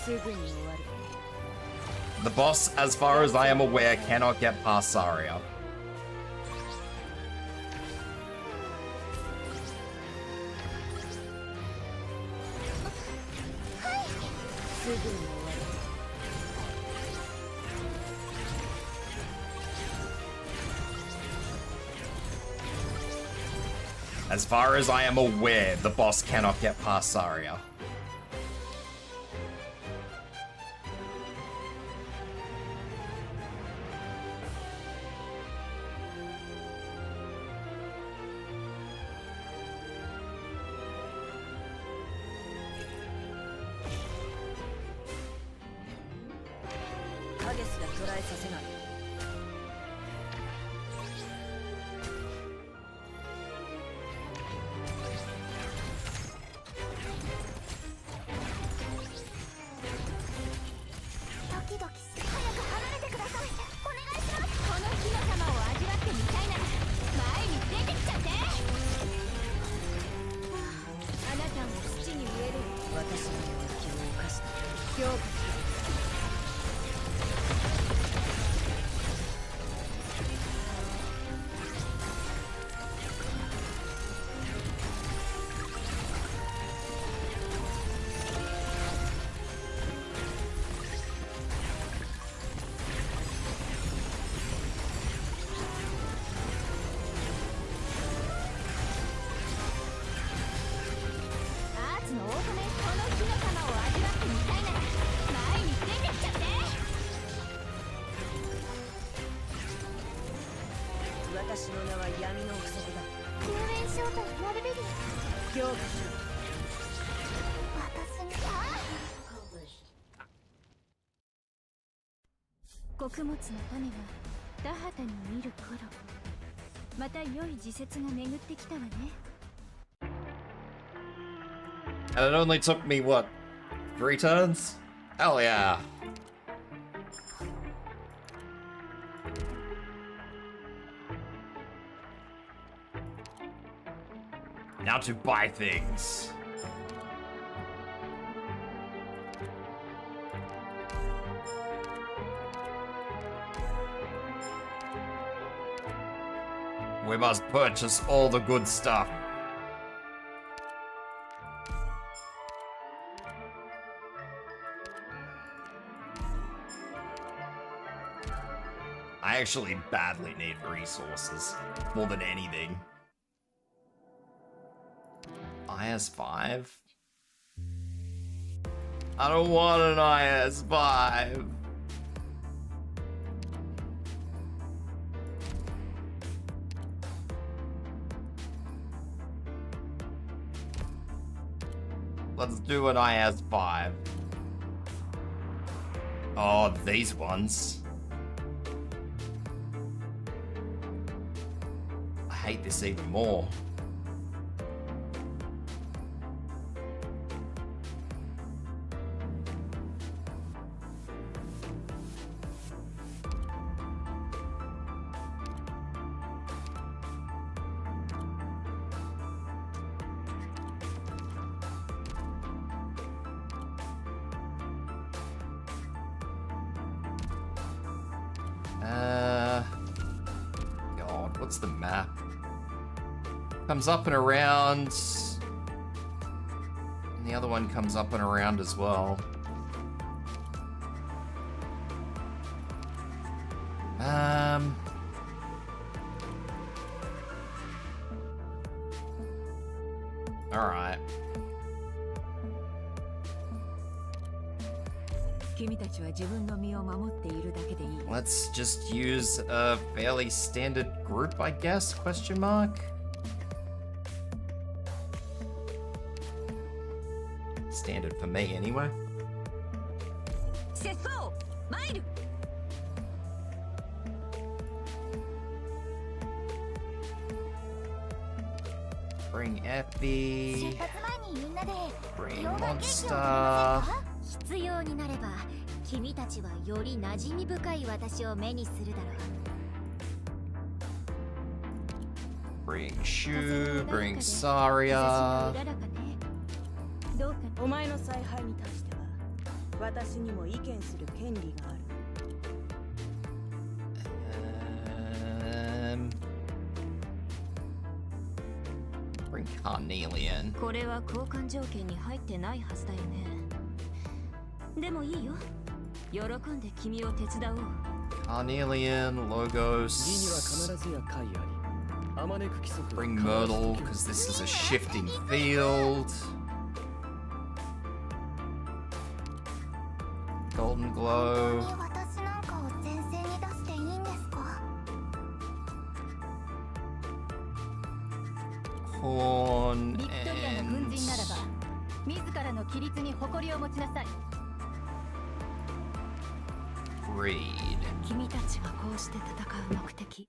すぐに終わる。 The boss, as far as I am aware, cannot get past Saria. すぐに終わる。 As far as I am aware, the boss cannot get past Saria. Accomplished. 穀物の種が田畑に見る頃、また良い時節が巡ってきたわね。 And it only took me, what, 3 turns? Hell yeah. Now to buy things. We must purchase all the good stuff. I actually badly need resources, more than anything. IS5? I don't want an IS5. Let's do an IS5. Oh, these ones. I hate this even more. God, what's the map? Comes up and around. And the other one comes up and around as well. Alright. Let's just use a fairly standard group, I guess, question mark? Standard for me, anyway. Bring Epi. Bring Monster. 必要になれば君たちはより馴染み深い私を目にするだろう。 Bring Shu, bring Saria. お前の采配に対しては私にも意見する権利がある。Bring Carnelian. これは交換条件に入ってないはずだよね。でもいいよ。喜んで君を手伝おう。 Carnelian, Logos. Bring Myrtle, because this is a shifting field. Golden Glow. Horn and... 自らの規律に誇りを持ちなさい。 Reed. 君たちがこうして戦う目的。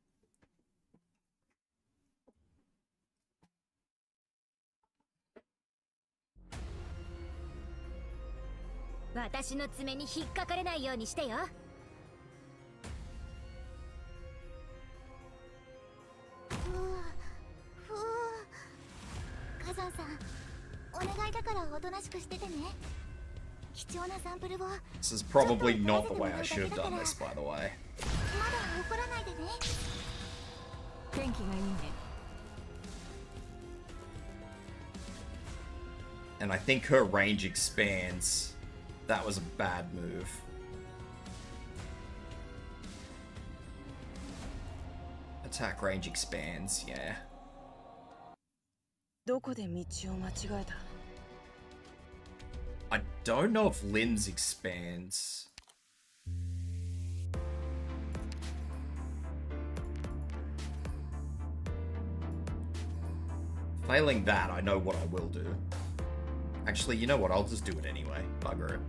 私の爪に引っかかれないようにしてよ。火山さん、お願いだからおとなしくしててね。貴重なサンプルを。 This is probably not the way I should have done this, by the way. まだ怒らないでね。天気がいいね。 And I think her range expands. That was a bad move. Attack range expands, yeah. どこで道を間違えた？ I don't know if Lynn's expands. Failing that, I know what I will do. Actually, you know what? I'll just do it anyway. Bugger it.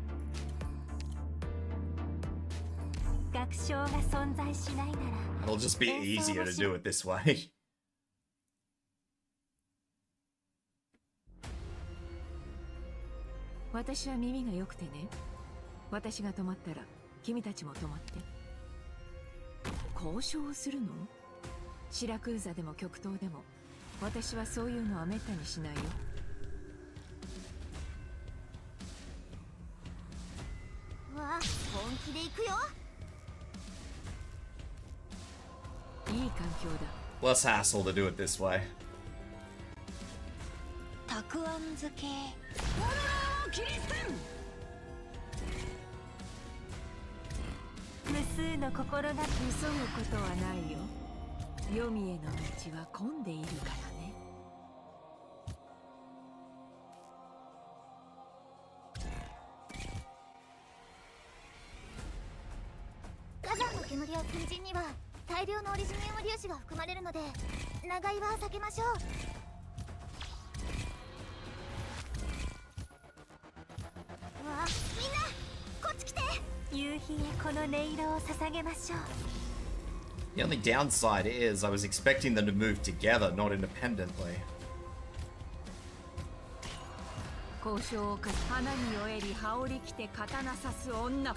学章が存在しないなら。 It'll just be easier to do it this way. 私は耳が良くてね。私が止まったら君たちも止まって。交渉をするの？シラクーザでも極東でも私はそういうのはめったにしないよ。わあ、本気で行くよ。いい環境だ。 Less hassle to do it this way. たくあん漬け。無数の心が急ぐことはないよ。黄泉への道は混んでいるからね。火山の煙や粉塵には大量のオリジニウム粒子が含まれるので、長居は避けましょう。わあ、みんなこっち来て。夕日へこの音色を捧げましょう。 The only downside is I was expecting them to move together, not independently. 交渉を花に酔えり羽織り着て刀刺す女。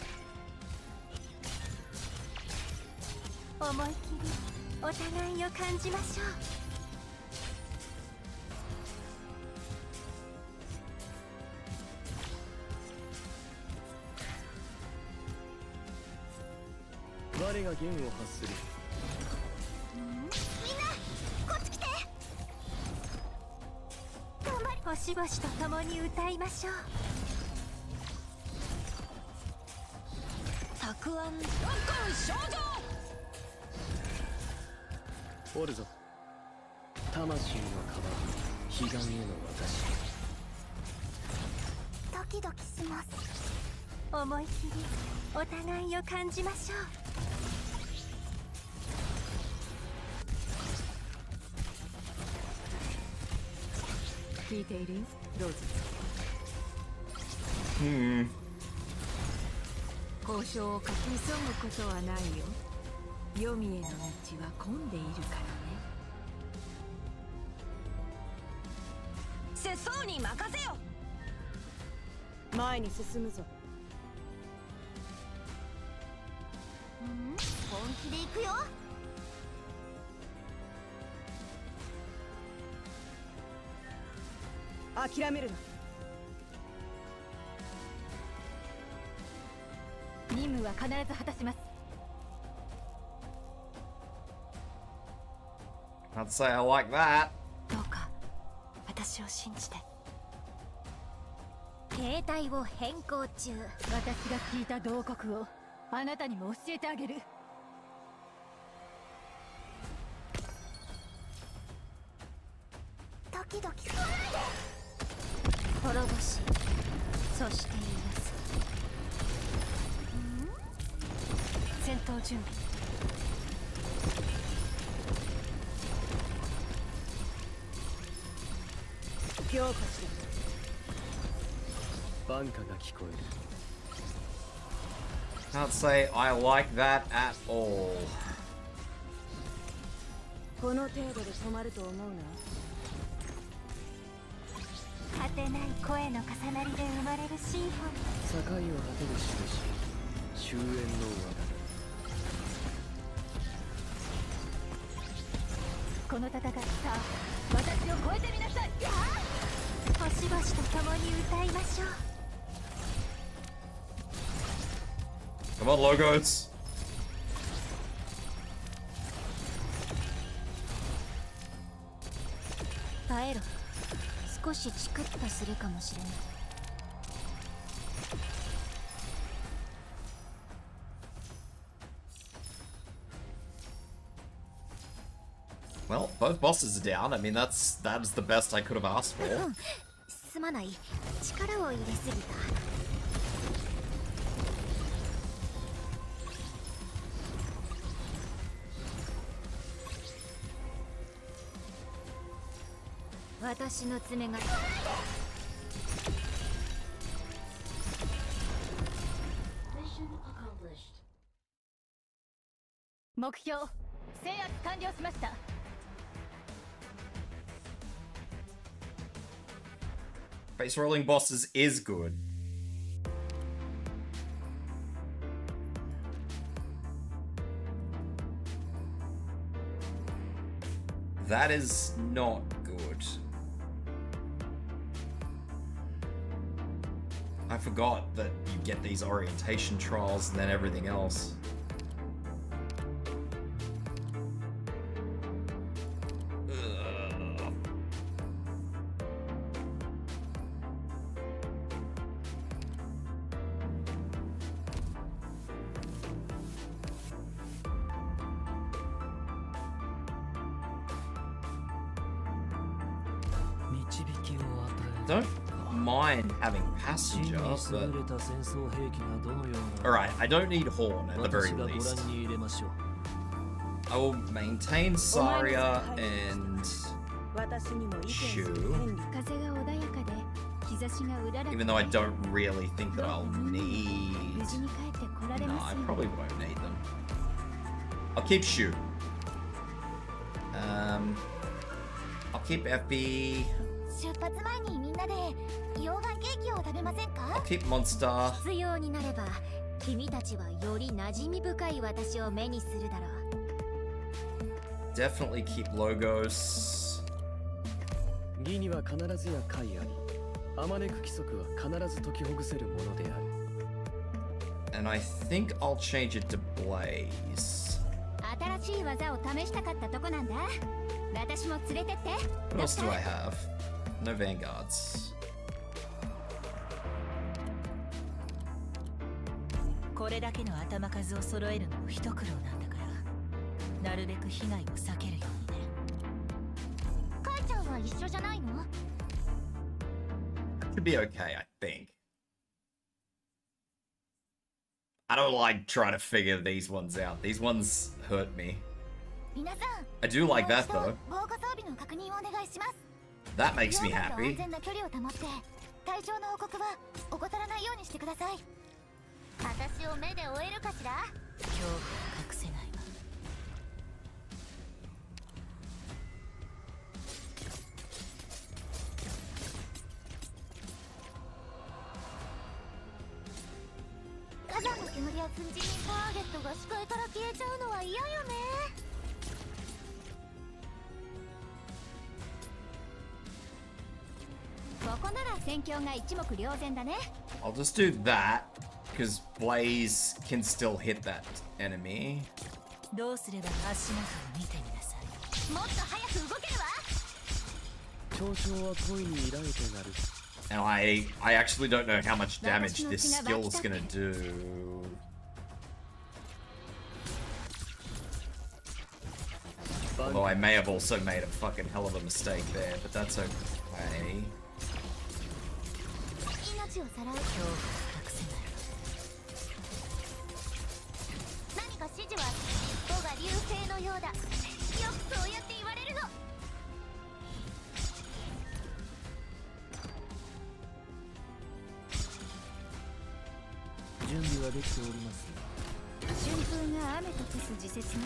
思い切りお互いを感じましょ我我が弦を発する。みんなこっち来て。頑張り星々と共に歌いましょう。たくあん少女。おるぞ。魂の川、彼岸へのドキドキします。思い切りお互いを感じましょう。聞いているよ。どうぞ。交渉をかき急ぐことはないよ。黄泉への道は混んでいるからね。世相に任せよ。前に進むぞ。本気で行くよ。諦めるな。任務は必ず果たします。I'd say I like that. どうか私を信じて。携帯を変更中。私が聞いた慟哭をあなたにも教えてあげる。ドキドキ。滅ぼし、そして癒す。戦闘準備。強化しろ。挽歌が聞こえる。 Can't say I like that at all. この程度で止まると思うな。果てない声の重なりで生まれるシンフォニー。境を果てる印、終焉の輪だ。この戦いさあ、私を超えてみなさい。星々と共に歌いましょう。 Come on, logos. 耐えろ。少しチクッとするかもしれない。Well, both bosses are down. I mean, that's the best I could have asked for. すまない。力を入れすぎた。私の爪が。 Mission accomplished. 目標制圧完了しました。 Base rolling bosses is good. That is not good. I forgot that you get these orientation trials and then everything else. Ugh. Don't mind having passenger, but... Alright, I don't need Horn at the very least. I will maintain Saria and Shu, even though I don't really think that I'll need... No, I probably won't need them. I'll keep Shu. I'll keep FB. 出発前にみんなで溶岩ケーキを食べませんか？ I'll keep Monster. 必要になれば君たちはより馴染み深い私を目にするだろう。 Definitely keep Logos. 義には必ずや解あり。あまねく規則は必ず解きほぐせるものである。And I think I'll change it to Blaze. 新しい技を試したかったとこなんだ。私も連れてって。 What else do I have? No Vanguards. これだけの頭数を揃えるのも一苦労なんだから、なるべく被害を避けるようにね。カイちゃんは一緒じゃないの？ Should be okay, I think. I don't like trying to figure these ones out. These ones hurt me. 皆さん、 I do like that もう though. 一度防護装備の確認をお願いします。 That makes me 溶岩と happy. 安全な距離を保って、体調の報告は怠らないようにしてください。私を目で追えるかしら？恐怖は隠せないわ。火山の煙や粉塵にターゲットが視界から消えちゃうのは嫌よね。ここなら戦況が一目瞭然だね。 I'll just do that, because Blaze can still hit that enemy. どうすれば足元を見てみなさい。もっと早く動けるわ。嘲笑は恋に抱いてなる。 And I actually don't know how much damage this skill is gonna do. Although I may have also made a fucking hell of a mistake there, but that's okay. 命をさらう。恐怖は隠せない。何か指示は尾が流星のようだ。よくそうやって言われるの。準備はできております。春風が雨と消す時節ね。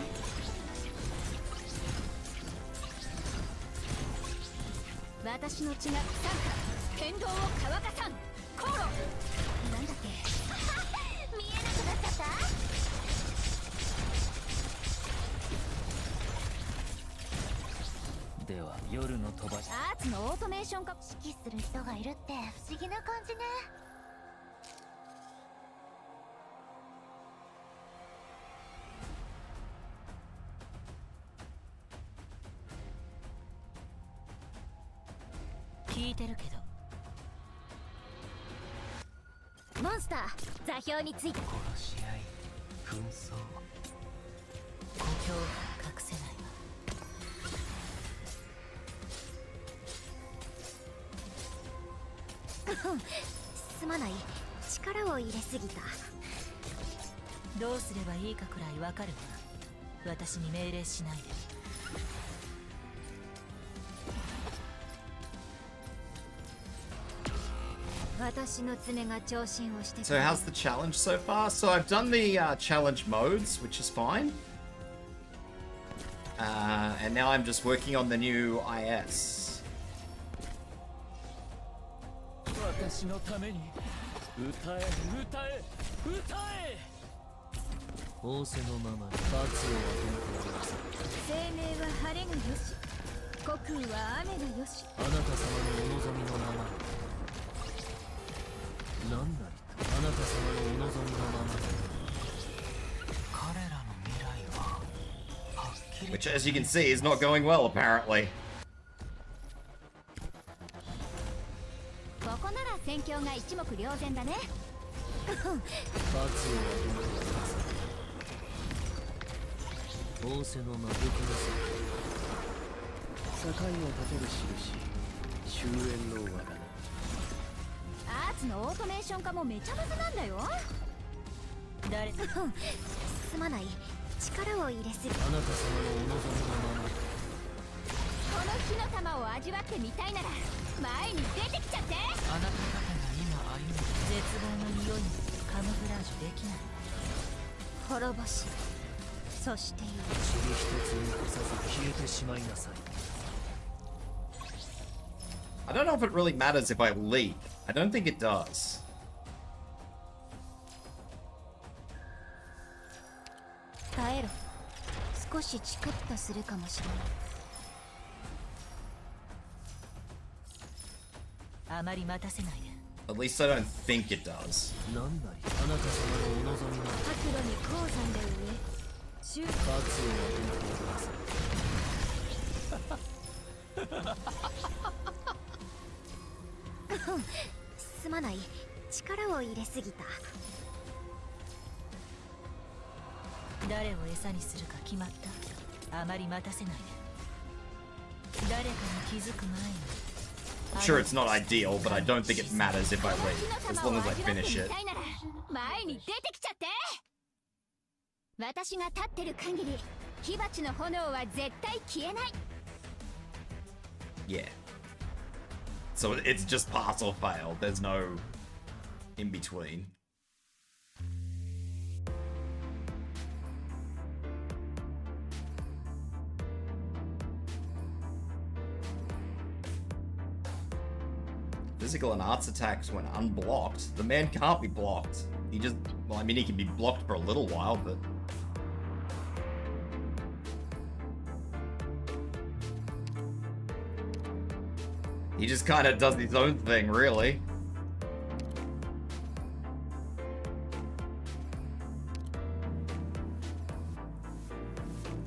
私の血が腐るか天道を乾かさん。コロ。なんだっけ。見えなくなっちゃった。では夜の飛ばし。アーツのオートメーション化。指揮する人がいるって不思議な感じね。聞いてるけど。モンスター座標について。殺し合い、紛争。故郷は隠せないわ。すまない。力を入れすぎた。どうすればいいかくらいわかるわ。私に命令しないで。私の爪が長身をして。 So how's the challenge so far? So I've done the challenge modes, which is fine. And now I'm just working on the new IS. 私のために歌え歌え歌え。仰せのままに罰を与えております。生命は晴れがよし、国威は雨がよし。あなた様のお望みのまま。何なりとあなた様のお望みのまま。彼らの未来ははっきり。 Which, as you can see, is not going well, apparently. ここなら戦況が一目瞭然だね。罰を与えております。仰せの魔力の境を立てる印、終焉の輪だな。アーツのオートメーション化もめちゃめちゃなんだよ。誰？すまない。力を入れすぎ。あなた様のお望みのまま。この火の玉を味わってみたいなら前に出てきちゃって。あなた方が今歩む絶望の匂いにカモフラージュできない。滅ぼし、そして塵一つ残さず消えてしまいなさい。 I don't know if it really matters if I leap. I don't think it does. 耐えろ。少しチクッとするかもしれない。あまり待たせないで。At least I don't think it does. なんなりあなた様のお望みの白露に鉱山で上終活を当ててください。すまない、力を入れすぎた。誰を餌にするか決まった。あまり待たせないで。誰かに気づく前に。 I'm sure it's not ideal, but I don't think it matters if I wait, as long as I finish it. 前に出てきちゃって。私が立ってる限り火鉢の炎は絶対消えない。 Yeah. So it's just pass or fail. There's no in between. Physical and arts attacks when unblocked. The man can't be blocked. He just, well, I mean, he can be blocked for a little while, but... he just kind of does his own thing, really.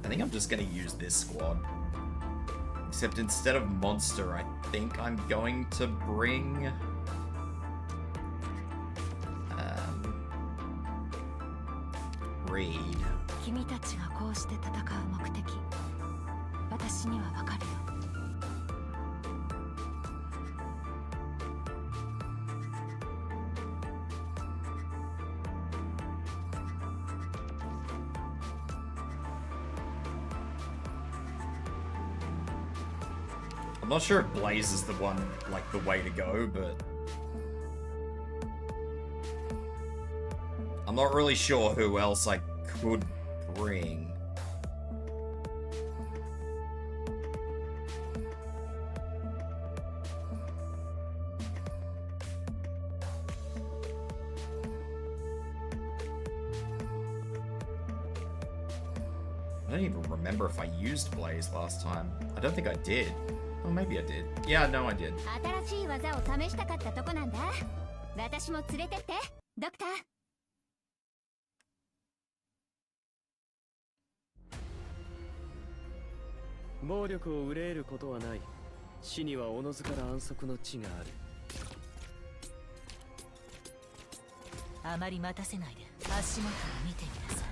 I think I'm just gonna use this squad. Except instead of monster, I think I'm going to bring... Reed. 君たちがこうして戦う目的、私にはわかるよ。 I'm not sure if Blaze is the one, like, the way to go, but... I'm not really sure who else I could bring. I don't even remember if I used Blaze last time. I don't think I did. Oh, maybe I did. Yeah, no, I did. 新しい技を試したかったとこなんだ。私も連れてって、ドクター。暴力を憂えることはない。死にはおのずから安息の地がある。あまり待たせないで足元を見てみなさい。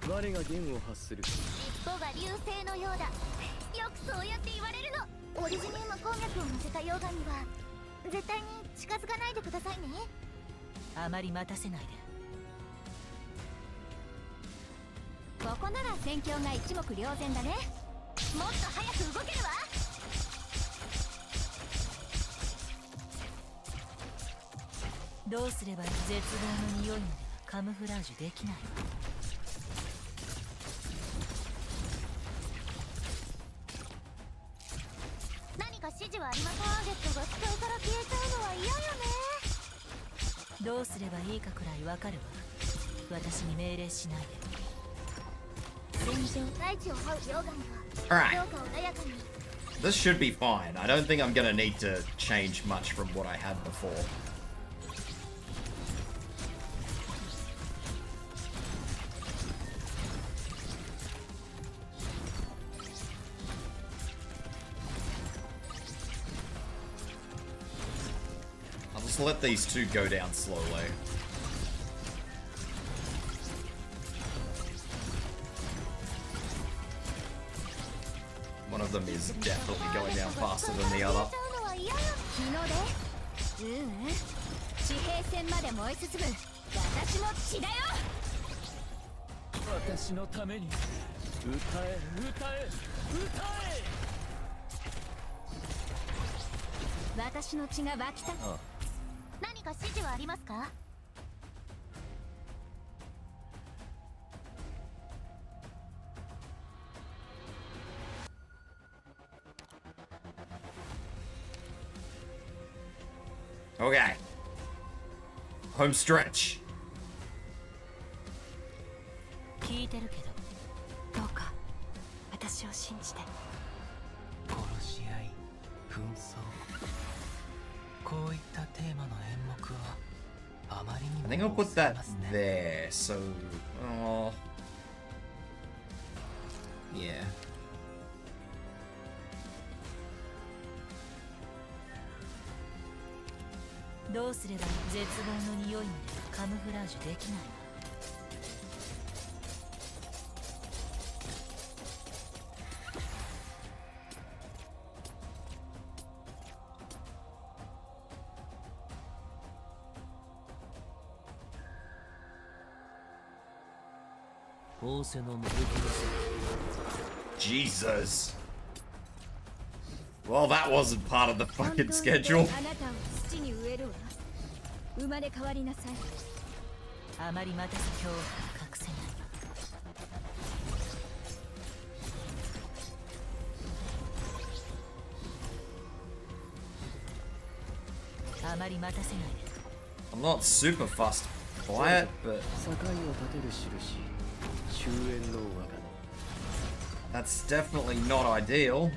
我が弦を発する。尻尾が流星のようだ。よくそうやって言われるの。オリジニウム鉱脈を乗せた溶岩には絶対に近づかないでくださいね。あまり待たせないで。ここなら戦況が一目瞭然だね。もっと早く動けるわ。どうすれば絶望の匂いまではカムフラージュできないわ。 指示はありません。ターゲットが機体から消えちゃうのは嫌よね。どうすればいいかくらいわかるわ。私に命令しないで。戦場大地を這う溶岩が Alright. どうか穏やかに。 This should be fine. I don't think I'm gonna need to change much from what I had before. Just let these two go down slowly. One of them is definitely going down faster than the other. 地平線まで燃え進む私の血だよ。私のために歌え歌え歌え。私の血が湧きた。何か指示はありますか？ Okay. Home stretch. 聞いてるけど、ドクを信じて。殺し合い、紛争、こういったテーマの演目はあまりにも I think I'll put that there. So, yeah. どうすれば絶望の匂いまでカムフラージュできないわ。仰せの無力です。 Jesus. Well, that wasn't part of the fucking schedule. あなたを土に植えるわ。生まれ変わりなさい。あまり待たす恐怖が隠せない。あまり待たせないで。 I'm not super fussed by it, but 境を立てる印、終焉の我が that's definitely not ideal.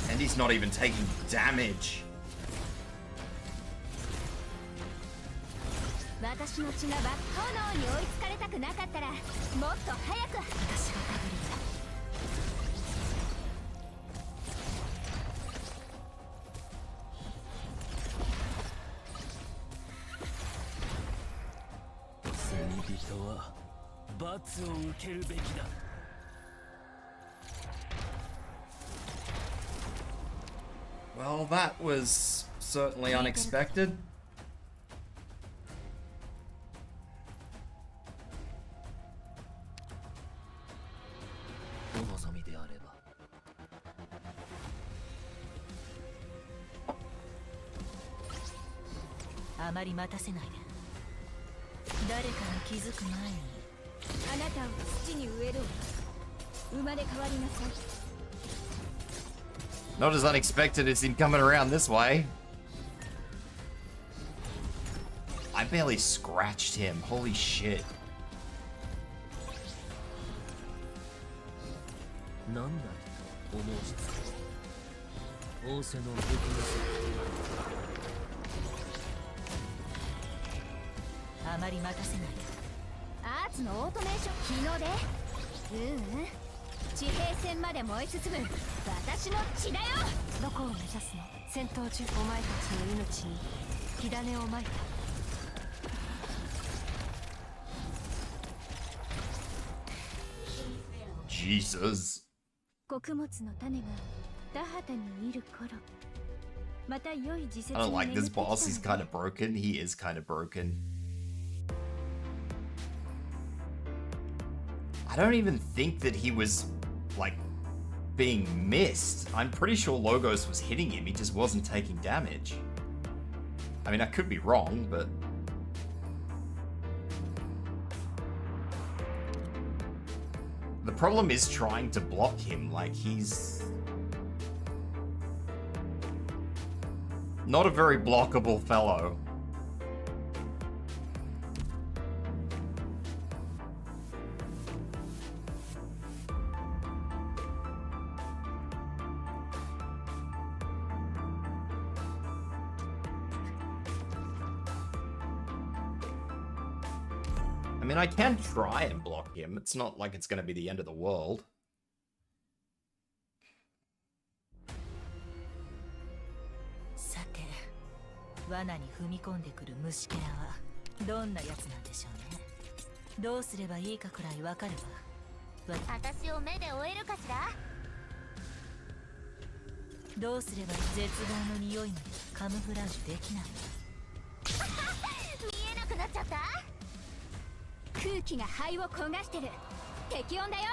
And he's not even taking damage. 私の血がバッ炎に追いつかれたくなかったらもっと早く。私がタブリンだ。罪人は罰を受けるべきだ。 Well, that was certainly unexpected. お望みであれば。あまり待たせないで。誰かが気づく前に。あなたを土に植えるわ。生まれ変わりなさい。 Not as unexpected as him coming around this way. I barely scratched him. Holy shit. 何だと思うしつけ。仰せの無力です。 あまり待たせないで。アーツのオートメーション機能で。地平線まで燃え進む私の血だよ。どこを目指すの？戦闘中お前たちの命に火種をまいた。 Jesus. 穀物の種が田畑にいる頃、また良い時節 I に don't like 巡 this ってきた boss. He's の kind of broken. He is kind of broken. I don't even think that he was, like, being missed. I'm pretty sure Logos was hitting him. He just wasn't taking damage. I mean, I could be wrong, but... The problem is trying to block him. Like, he's... not a very blockable fellow. I mean, I can try and block him. It's not like it's going to be the end of the world. さて、罠に踏み込んでくる虫けらはどんなやつなんでしょうね。どうすればいいかくらいわかるわ。私を目で追えるかしら。どうすれば絶望の匂いまでカムフラージュできないの。見えなくなっちゃった。空気が灰を焦がしてる。適温だよ。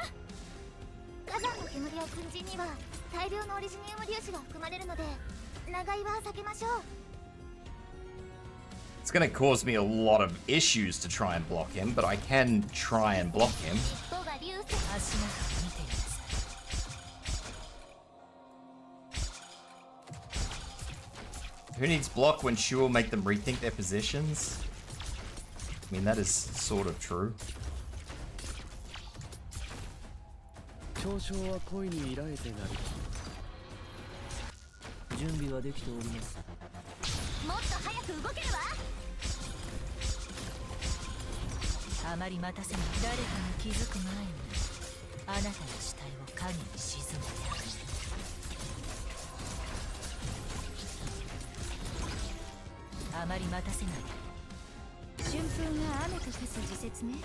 火山の煙や粉塵には大量のオリジニウム粒子が含まれるので、長居は避けましょう。 It's going to cause me a lot of issues to try and block him, but I can try and block him. 棒が流星。足元見ていなさい。 Who needs block when Shu will make them rethink their positions? I mean, that is sort of true. 嘲笑は恋に依らえてなる。準備はできております。もっと早く動けるわ。あまり待たせない。誰かに気づく前にあなたの死体を影に沈めてあげる。あまり待たせない。春風が雨と化す時節ね。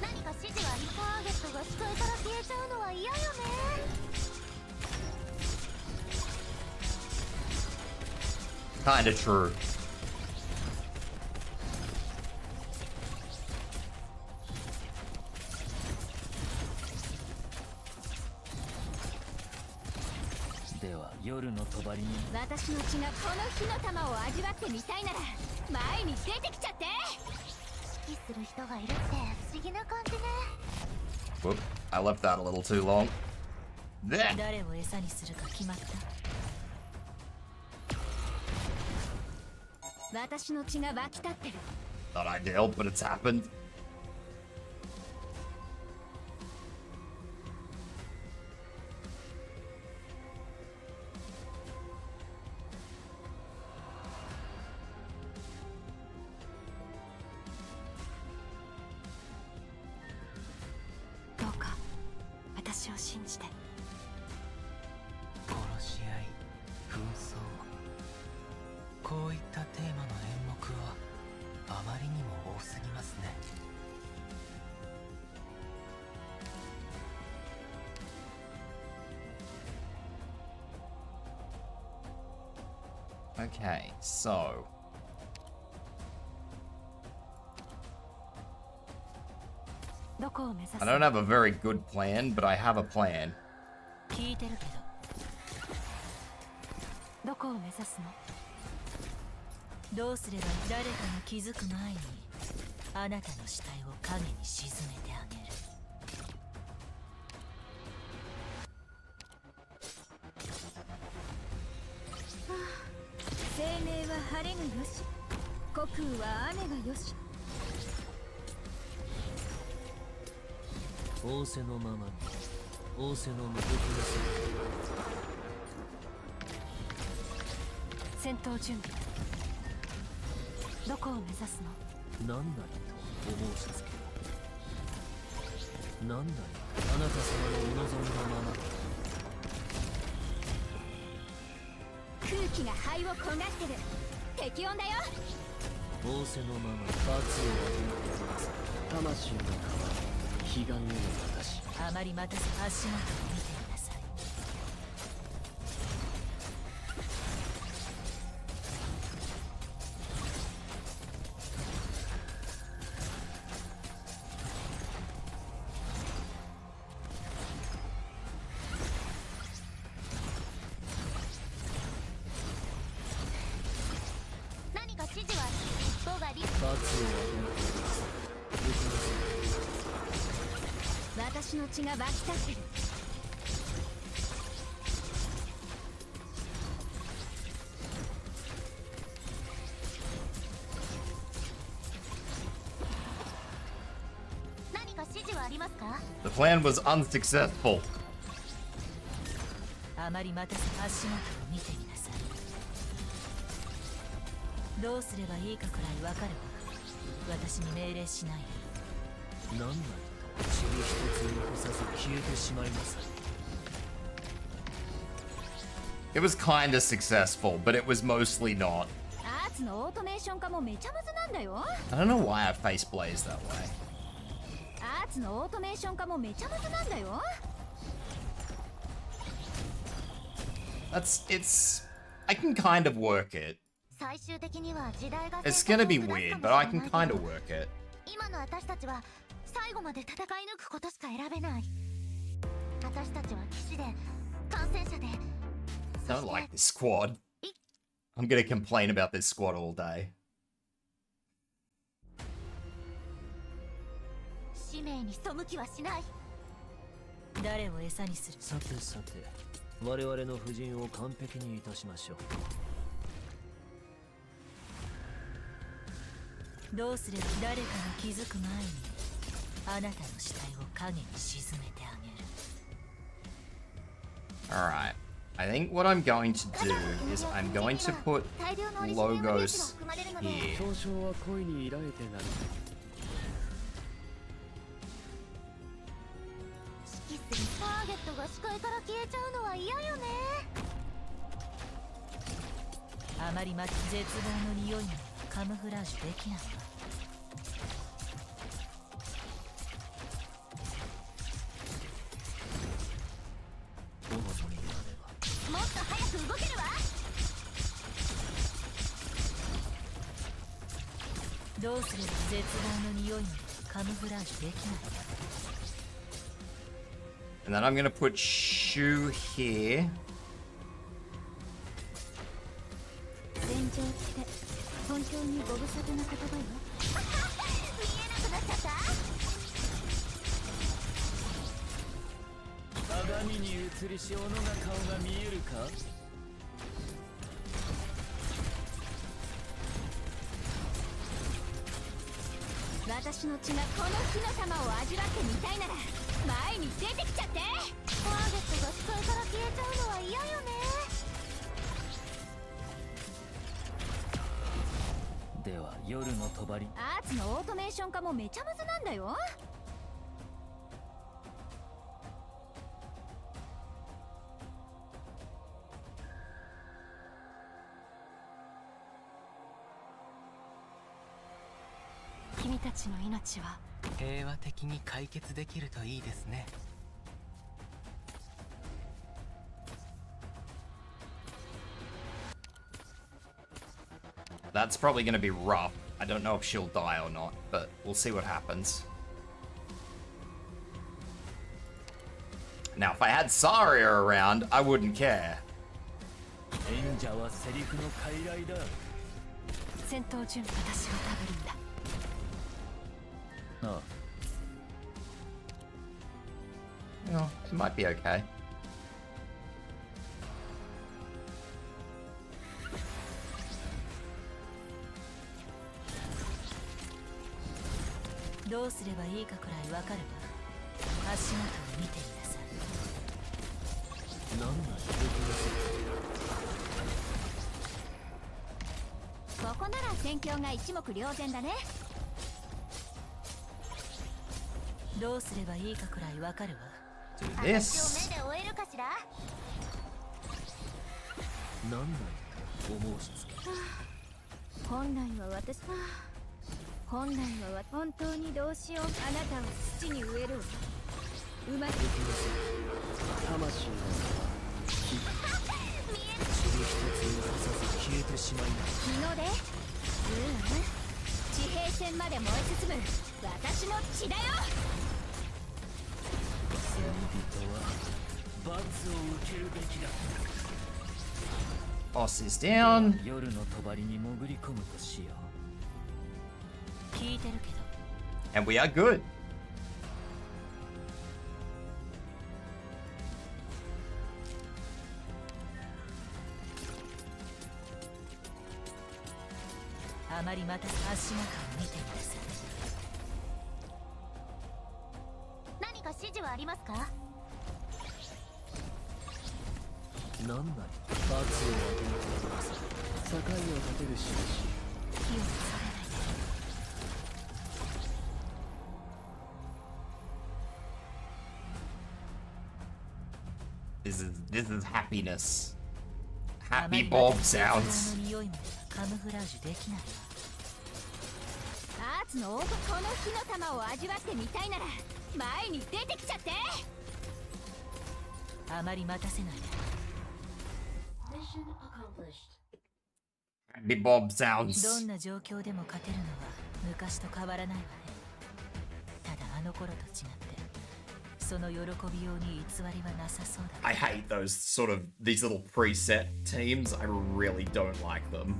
何か指示はターゲットが視界から消えちゃうのは嫌よね。Kinda true. では夜の帳に。私の血がこの火の玉を味わってみたいなら前に出てきちゃって。指揮する人がいるって不思議な感じね。 Whoop, I left that a little too long. There. 誰を餌にするか決まった。私の血が湧き立ってる。 Not ideal, but it's happened. どうか私を信じて。殺し合い、紛争、こういったテーマの演目はあまりにも多すぎますね。Okay, so I don't have a very good plan, but I have a plan. 聞いてるけど。どこを目指すの？どうすれば誰かに気づく前にあなたの死体を影に沈めてあげる。生命は晴れがよし、虚空は雨がよし。仰せのままに、仰せの無敵の戦闘準備。どこを目指すの？何なりと申しつけ。何なりあなた様のお望みのまま。空気が灰を焦がしてる。適温だよ。仰せのまま罰を与えてください。魂の川、彼岸への私。あまり待たせ足元を見てみなさい。何か指示はボガリ。罰を与えてください。私の血が湧き立ってる。何か指示はありますか？ The plan was unsuccessful. あまり待たせ足元を見てみなさい。どうすればいいかくらいわかるわ。私に命令しないで。何なりと塵一つ残さず消えてしまいなさい。 It was kinda successful, but it was mostly not. アーツのオートメーション化もめちゃむずなんだよ。 I don't know why I face blaze that way. アーツのオートメーション化もめちゃむずなんだよ。 I can kind of work it. 最終的には時代が It's gonna be weird, but I can kind of work it. 今の私たちは最後まで戦い抜くことしか選べない。私たちは騎士で感染者で。 Don't like this squad. I'm gonna complain about this squad all day. 使命に背きはしない。誰を餌にする？さてさて、我々の布陣を完璧にいたしましょう。どうすれば誰かが気づく前にあなたの死体を影に沈めてあげる。 Alright. I think what I'm going to do is I'm going to put logos here. 嘲笑は恋に抱いてなる。ターゲットが視界から消えちゃうのは嫌よね。あまり絶望の匂いもカムフラージュできないわ。お望みであれば。もっと早く動けるわ。どうすれば絶望の匂いもカムフラージュできないわ。 And then I'm gonna put shoe here. 戦場って本当にご無沙汰な言葉よ。見えなくなっちゃった。鏡に映りし斧が顔が見えるか。私の血がこの火の玉を味わってみたいなら前に出てきちゃって。ターゲットが視界から消えちゃうのは嫌よね。では夜の帳。アーツのオートメーション化もめちゃむずなんだよ。君たちの命は平和的に解決できるといいですね。That's probably gonna be rough. I don't know if she'll die or not, but we'll see what happens. Now, if I had Saria around, I wouldn't care. 演者はセリフの傀儡だ。戦闘中私を食べるんだ。ああ。 Oh, it might be okay. どうすればいいかくらいわかるわ。足元を見てみなさい。なんだここなら戦況が一目瞭然だね。どうすればいいかくらいわかるわ。Do 私を this. 目で追えるかしら。なんだお申し付け。本来は私本当にどうしよう。あなたを土に植える。うまく魂見える。塵一つ残さず消えてしまいます。日の出。地平線まで燃え進む私の血だよ。罪人は罰を受けるべきだ。 Boss is down. 夜の帳に潜り込むとしよう。 聞いてるけど And we are good. あまりまた足中を見てみなさい。何か指示はありますか。なんなり罰を与えてください。境を立てる印。火をされないで。 This is happiness. Happy Bob sounds. の匂いもカムフラージュできないわ。アーツの王国、この火の玉を味わってみたいなら前に出てきちゃって。あまり待たせないで。 Mission accomplished. Happy Bob ど sounds. んな状況でも勝てるのは昔と変わらないわね。ただあの頃と違ってその喜びように偽りはなさそうだ。 I hate those sort of these little preset teams. I really don't like them.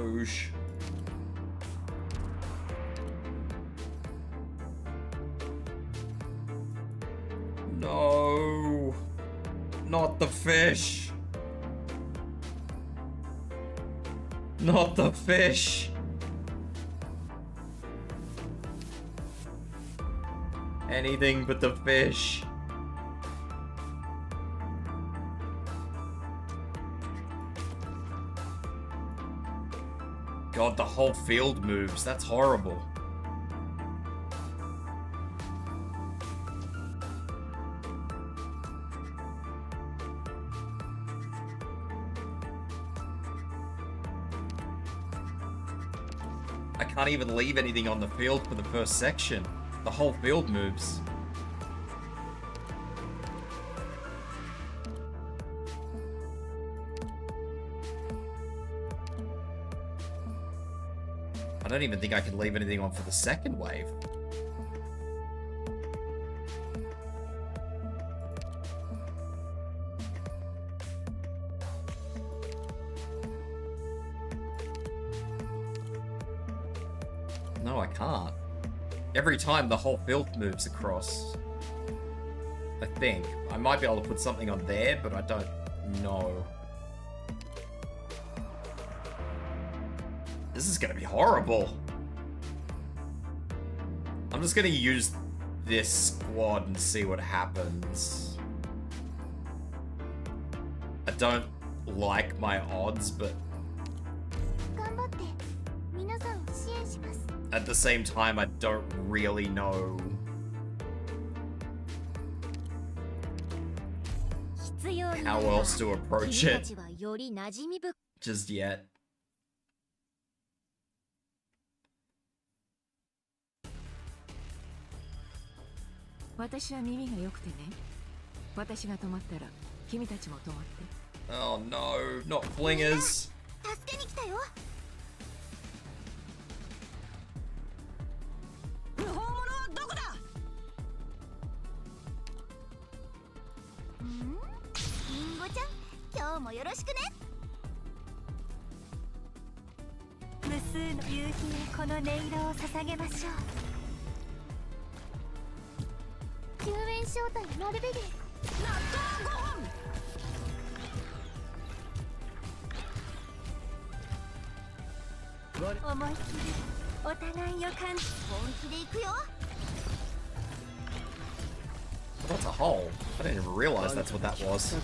Doge. No. Not the fish. Not the fish. Anything but the fish. God, the whole field moves. That's horrible. I can't even leave anything on the field for the first section. The whole field moves. I don't even think I can leave anything on for the second wave. No, I can't. Every time the whole field moves across. I think. I might be able to put something on there, but I don't know. This is gonna be horrible. I'm just gonna use this squad and see what happens. I don't like my odds, but at the same time, I don't really know how else to approach it just yet. Oh no, not flingers. That's a hole. I didn't even realize that's what that was.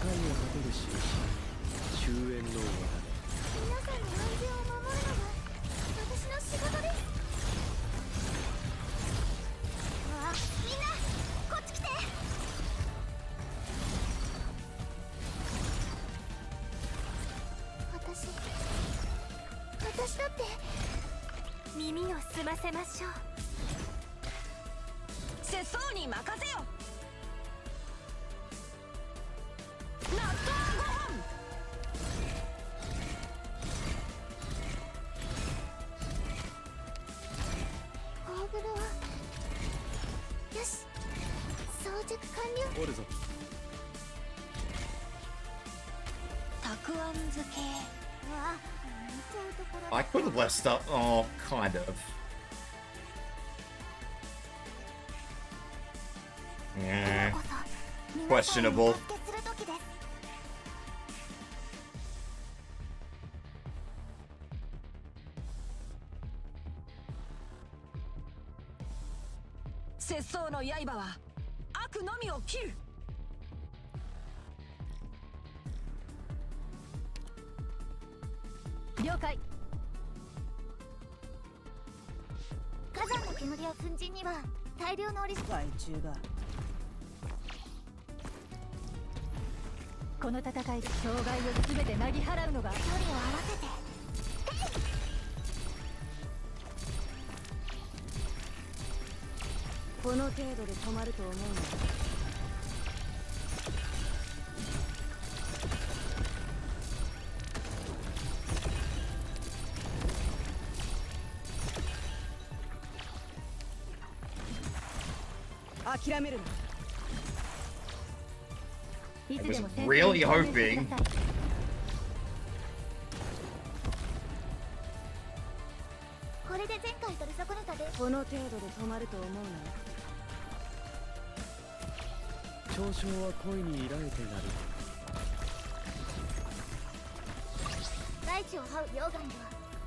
I could have left stuff. Oh, kind of. Yeah. Questionable. I was really hoping この程度で止まると思うな。嘲笑は恋に抱いてなる。大地を這う溶岩よ、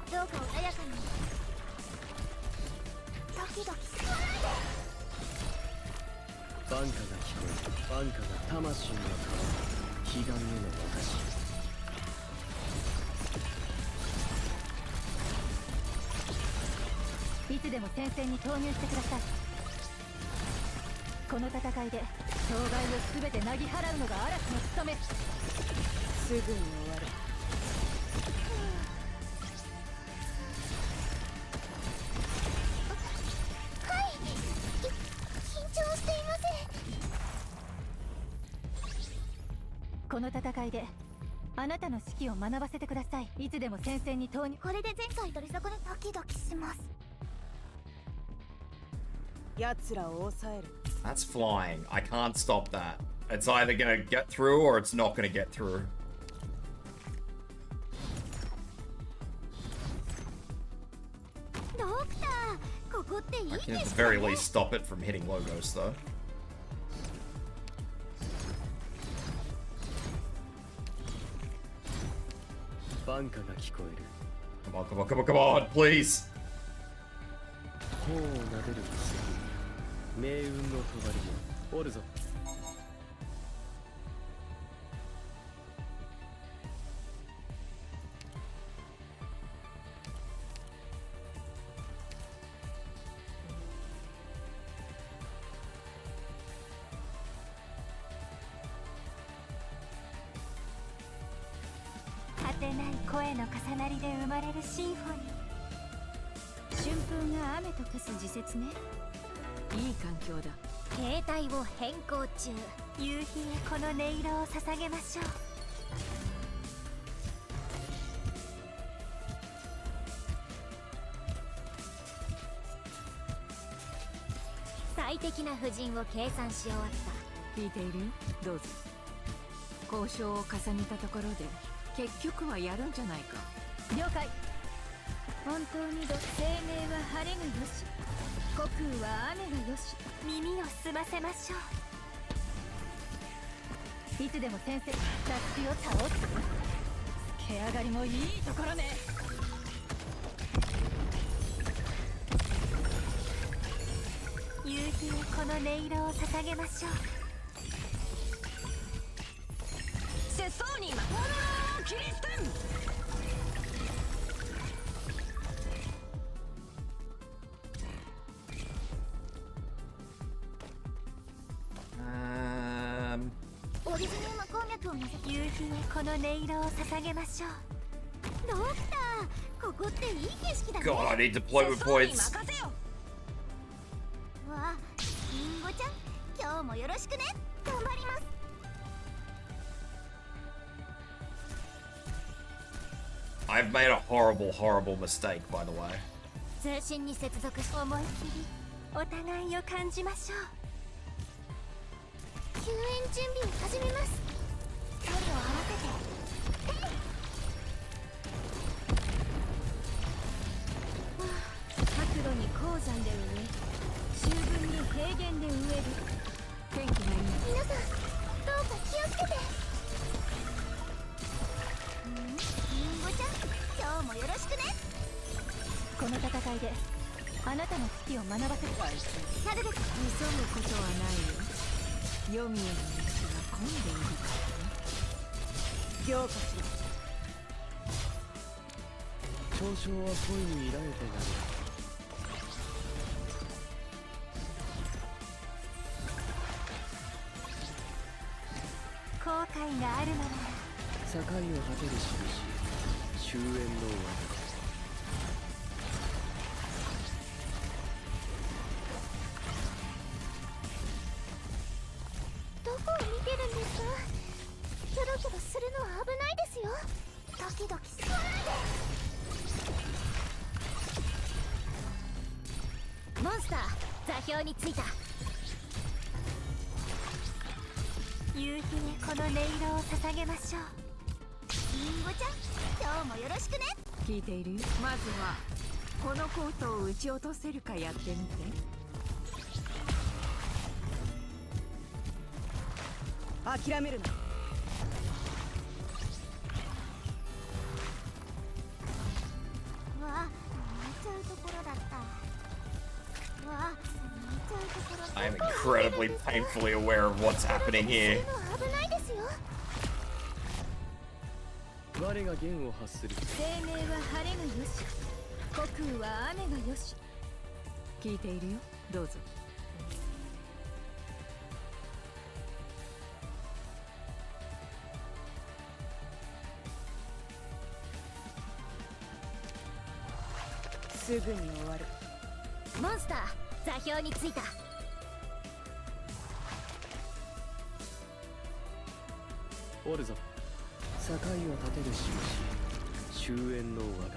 どうか穏やかに。ドキドキしないで。バンカが聞こえる。バンカが魂の川、彼岸への私。いつでも戦線に投入してください。この戦いで障害を全てなぎ払うのが嵐の務め。すぐに終わる。はい、緊張していません。この戦いであなたの指揮を学ばせてください。いつでも戦線に投入。これで前回取り損ねドキドキします。奴らを抑える。 That's flying. I can't stop that. It's either gonna get through or it's not gonna get through. ドクター、ここっていい I で can at す the か very ね。 least stop it from hitting logos though. バンカが聞こえる。 Come on, come on, come on, come on, please. 頬を撫でる薬、命運の帳もおるぞ。果てない声の重なりで生まれるシンフォニー。春風が雨と化す時節ね。いい環境だ。携帯を変更中。夕日へこの音色を捧げましょう。最適な布陣を計算し終わった。聞いているよ。どうぞ。交渉を重ねたところで結局はやるんじゃないか。了解。本当に生命は晴れがよし、虚空は雨がよし。耳を澄ませましょう。いつでも先生、夏を倒す。つけ上がりもいいところね。夕日へこの音色を捧げましょう。節操に魔法のキリステン。オリジナル魔鉱脈を乗せて。夕日へこの音色を捧げましょう。ドクター、ここっていい景色だね。 God, I need deployment points. わあ、リンゴちゃん、今日もよろしくね。頑張ります。 I've made a horrible, horrible mistake, by the way. 通信に接続し、思い切りお互いを感じましょう。救援準備を始めます。距離を合わせて。角度に鉱山で植え、秋分に平原で植える。天気がいい。皆さん、どうか気をつけて。リンゴちゃん、今日もよろしくね。この戦いであなたの指揮を学ばせる。なるべく急ぐことはないよ。黄泉の道が混んでいるからね。強化しろ。嘲笑は恋に抱いてなる。後悔があるのなら境を果てる印、終焉の終わり。どこを見てるんですか。キョロキョロするのは危ないですよ。ドキドキしないで。モンスター、座標についた。夕日へこの音色を捧げましょう。リンゴちゃん、今日もよろしくね。聞いているよ。まずはこのコートを撃ち落とせるかやってみて。諦めるな。うわ、見ちゃうところだった。うわ、見ちゃうところだった。 I am incredibly painfully aware of what's happening here. 危ないですよ。我が弦を発する。生命は晴れがよし、虚空は雨がよし。聞いているよ。どうぞ。すぐに終わる。モンスター座標についた。おるぞ。境を立てる印。終焉の我が。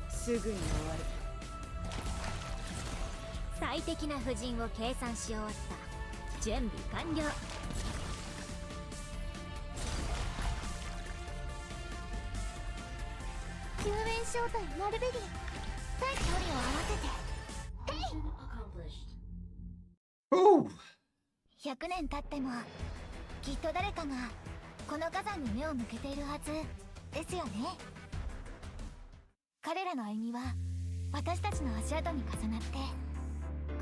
すぐに終わる。最適な布陣を計算し終わった。準備完了。救援招待マルベリア。対距離を合わせて。 Mission accomplished. 100年経ってもきっと誰かがこの火山に目を向けているはずですよね。彼らの歩みは私たちの足跡に重なって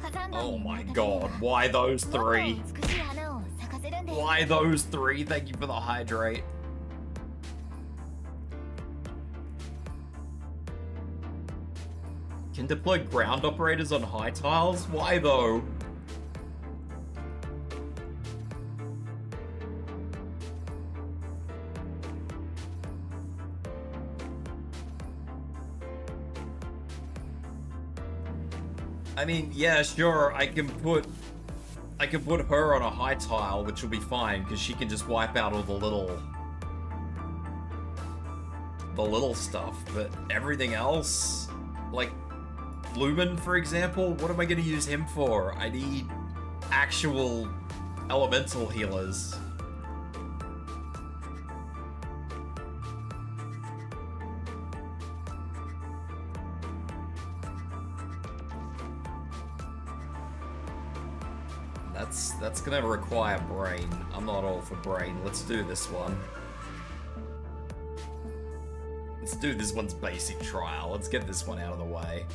火山岩 Oh に my 見渡 god, せ why those もっと three? 美しい花を咲かせるんです。 Why those three? Thank you for the hydrate. Can deploy ground operators on high tiles? Why though? I mean, yeah, sure, I can put her on a high tile, which will be fine, because she can just wipe out all the little stuff, but everything else, like Lumen, for example, what am I going to use him for? I need actual elemental healers. That's gonna require brain. I'm not all for brain. Let's do this one. Let's do this one's basic trial. Let's get this one out of the way.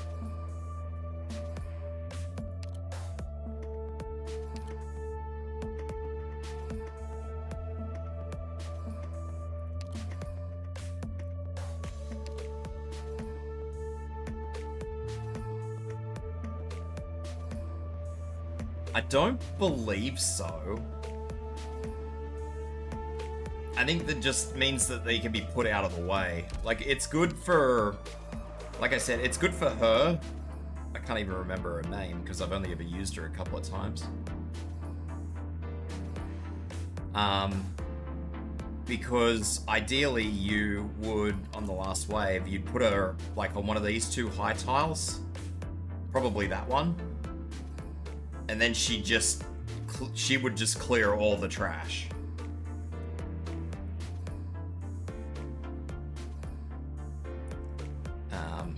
I don't believe so. I think that just means that they can be put out of the way. Like, it's good for... Like I said, it's good for her. I can't even remember her name, because I've only ever used her a couple of times. Because ideally you would, on the last wave, you'd put her, like, on one of these two high tiles. Probably that one. And then she would just clear all the trash.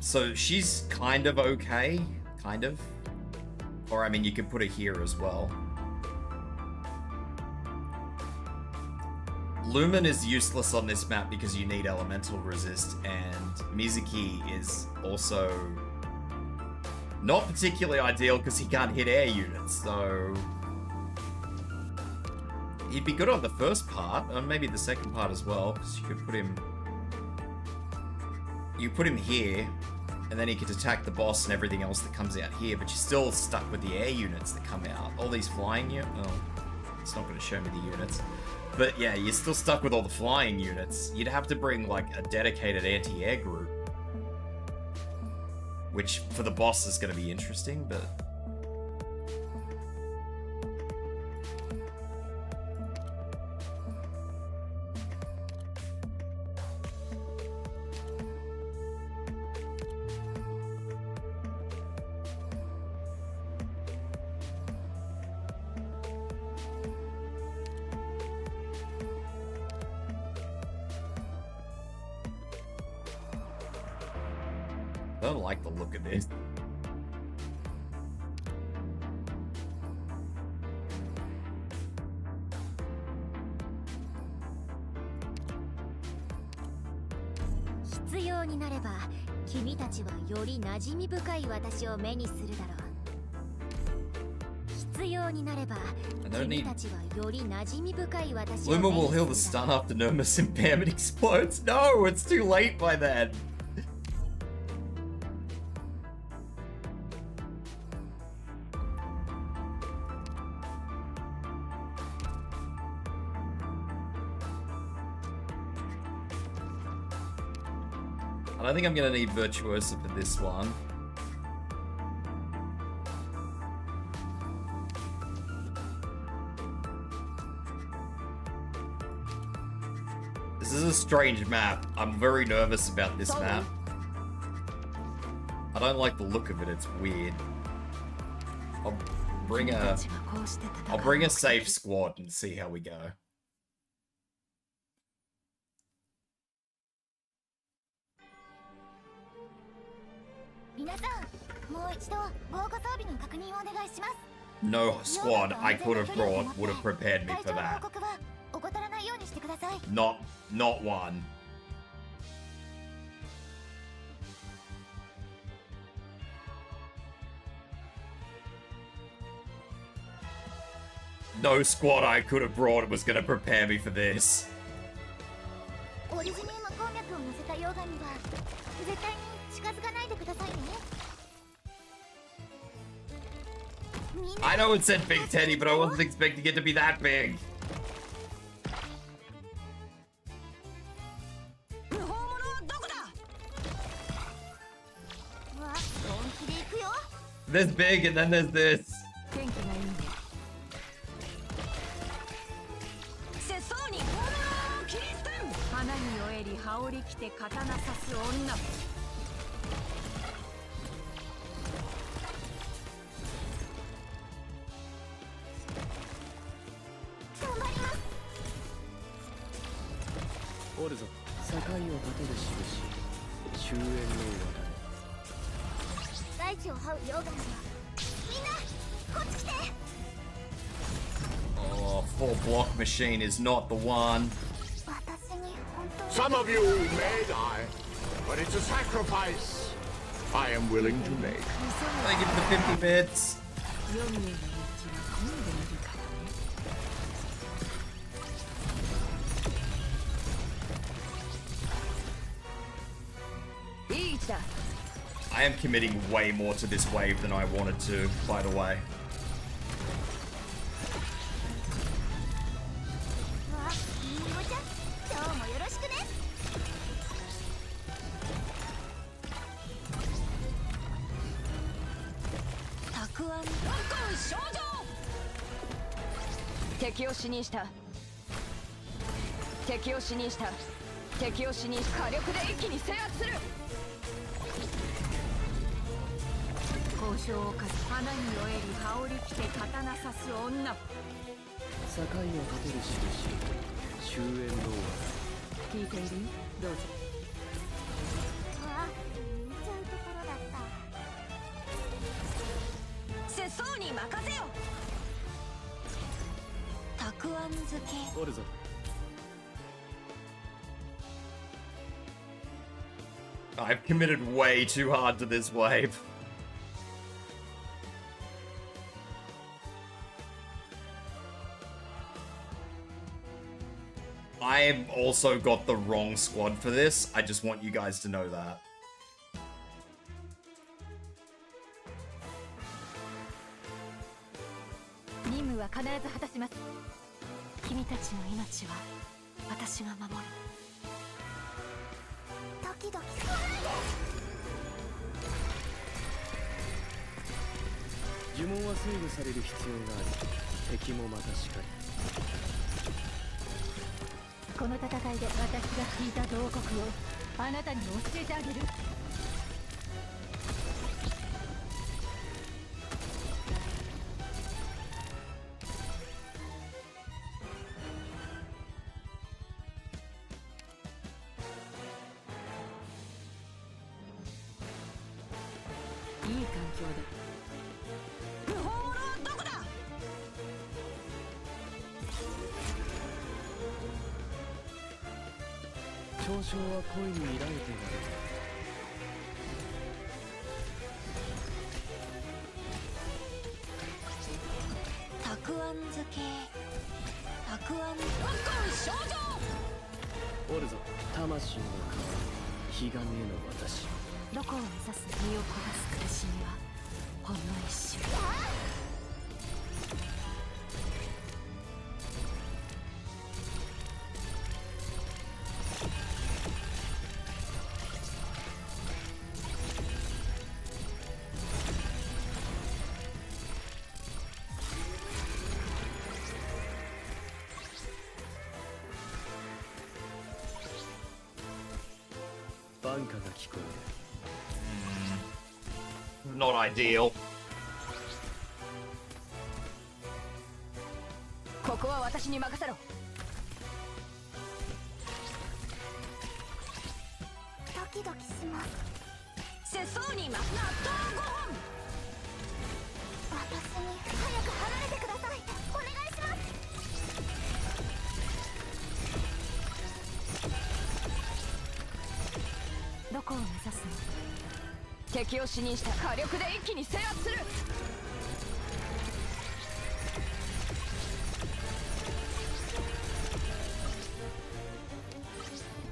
So she's kind of okay, kind of. Or I mean, you could put her here as well. Lumen is useless on this map because you need elemental resist, and Mizuki is also not particularly ideal because he can't hit air units, so he'd be good on the first part, and maybe the second part as well, because you could put him... You put him here, and then he could attack the boss and everything else that comes out here, but you're still stuck with the air units that come out. All these flying units... Oh, it's not going to show me the units. But yeah, you're still stuck with all the flying units. You'd have to bring, like, a dedicated anti-air group. Which, for the boss, is going to be interesting, but... I don't like the look of this. Luma will heal the stun after Nermus impairment explodes. No, it's too late by then. I don't think I'm gonna need Virtuosa for this one. This is a strange map. I'm very nervous about this map. I don't like the look of it, it's weird. I'll bring a safe squad and see how we go. No squad I could have brought would have prepared me for that. Not one. No squad I could have brought was gonna prepare me for this. I know it said Big Teddy, but I wasn't expecting it to be that big. This big and then there's this. Oh, full block machine is not the one. Some of you may die, but it's a sacrifice I am willing to make. Thank you for the 50 bits. I am committing way more to this wave than I wanted to, by the way. I've committed way too hard to this wave. I've also got the wrong squad for this. I just want you guys to know that. い環境だ。不法者はどこだ。嘲笑は恋に見られている。たくあん漬け、たくあん少女。おるぞ魂の皮膚、彼岸への私。どこを目指す身を焦がす苦しみはほんの一瞬。バンカが聞こえる。Not ideal. ここは私に任せろ。ドキドキします。世相に納豆ご飯。私に早く離れてください。お願いします。どこを目指すの？敵を死にした火力で一気に制圧する。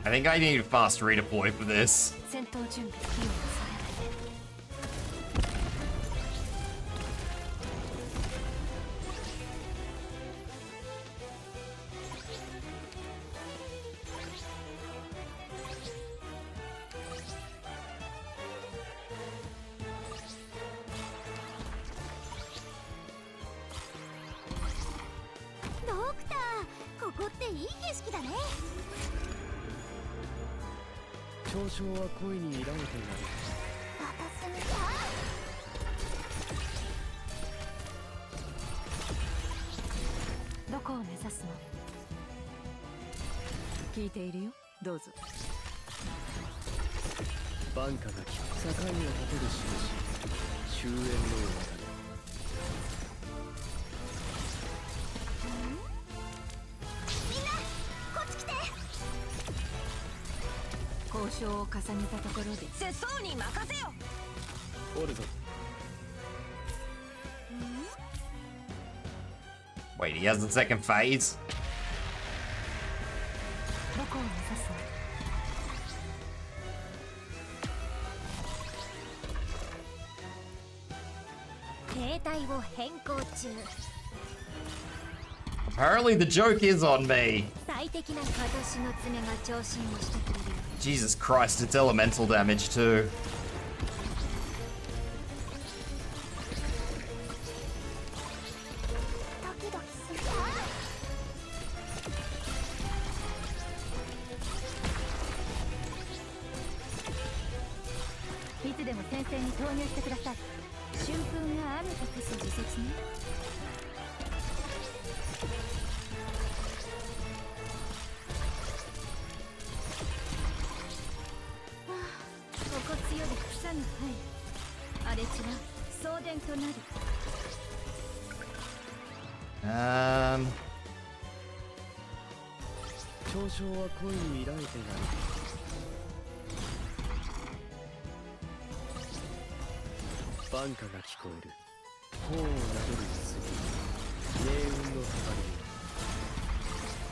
I think I need a fast redeploy for this. 戦闘準備、火を抑ドクター、ここっていい景色だね。嘲笑は恋に見られていない。私にどこを目指すの？聞いているよ。どうぞ。バンカが聞く。境を立てる印。終焉のようだね。みんなこっち来て。交渉を重ねたところで世相に任せよ。おるぞ。Wait, he has the second phase? どこを目指すの？携帯を変更中。 Apparently the joke is on me. 最適な私の爪が調子にしてくれる。 Jesus Christ, it's elemental damage too. ドキドキする。いつでも戦線に投入してください。春風が雨と消す時節ね。心地より草が生え、荒れ地は送電となる。嘲笑は恋に見られていない。バンカが聞こえる。頬を撫でる水。命運のたまり。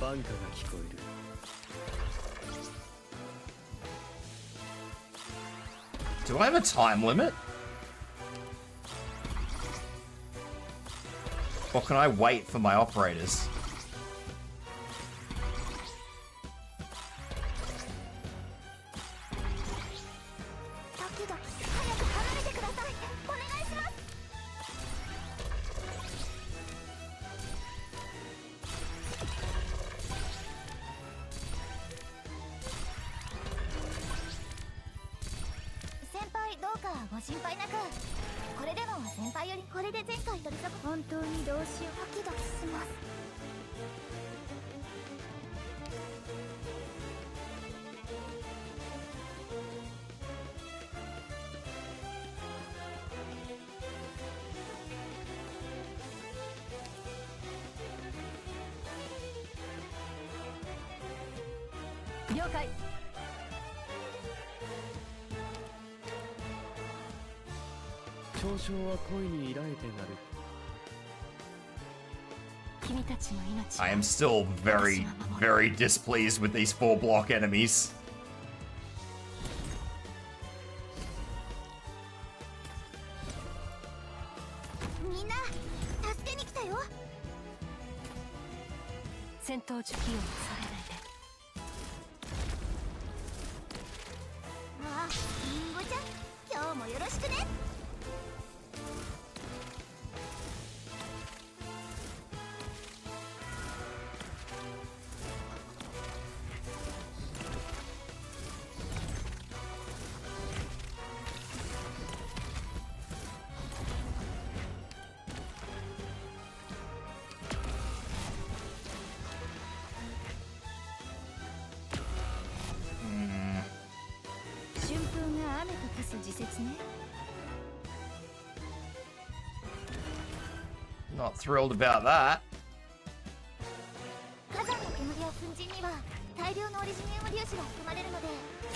バンカが聞こえる。Do I have a time limit? Or can I wait for my operators? ドキドキ、早く離れてください。お願いします。先輩、どうかご心配なく。これでも先輩よりこれで前回取り損。本当にどうしよう。ドキドキします。了解。嘲笑は恋に抱いてなる。 I am still very, very displeased with these 4-block enemies. みんな助けに来たよ。戦闘時期をされないで。わあ、リンゴちゃん、今日もよろしくね。春風が雨と化す時節ね。 Not thrilled about that. 火山の煙や粉塵には大量のオリジニウム粒子が含まれるので、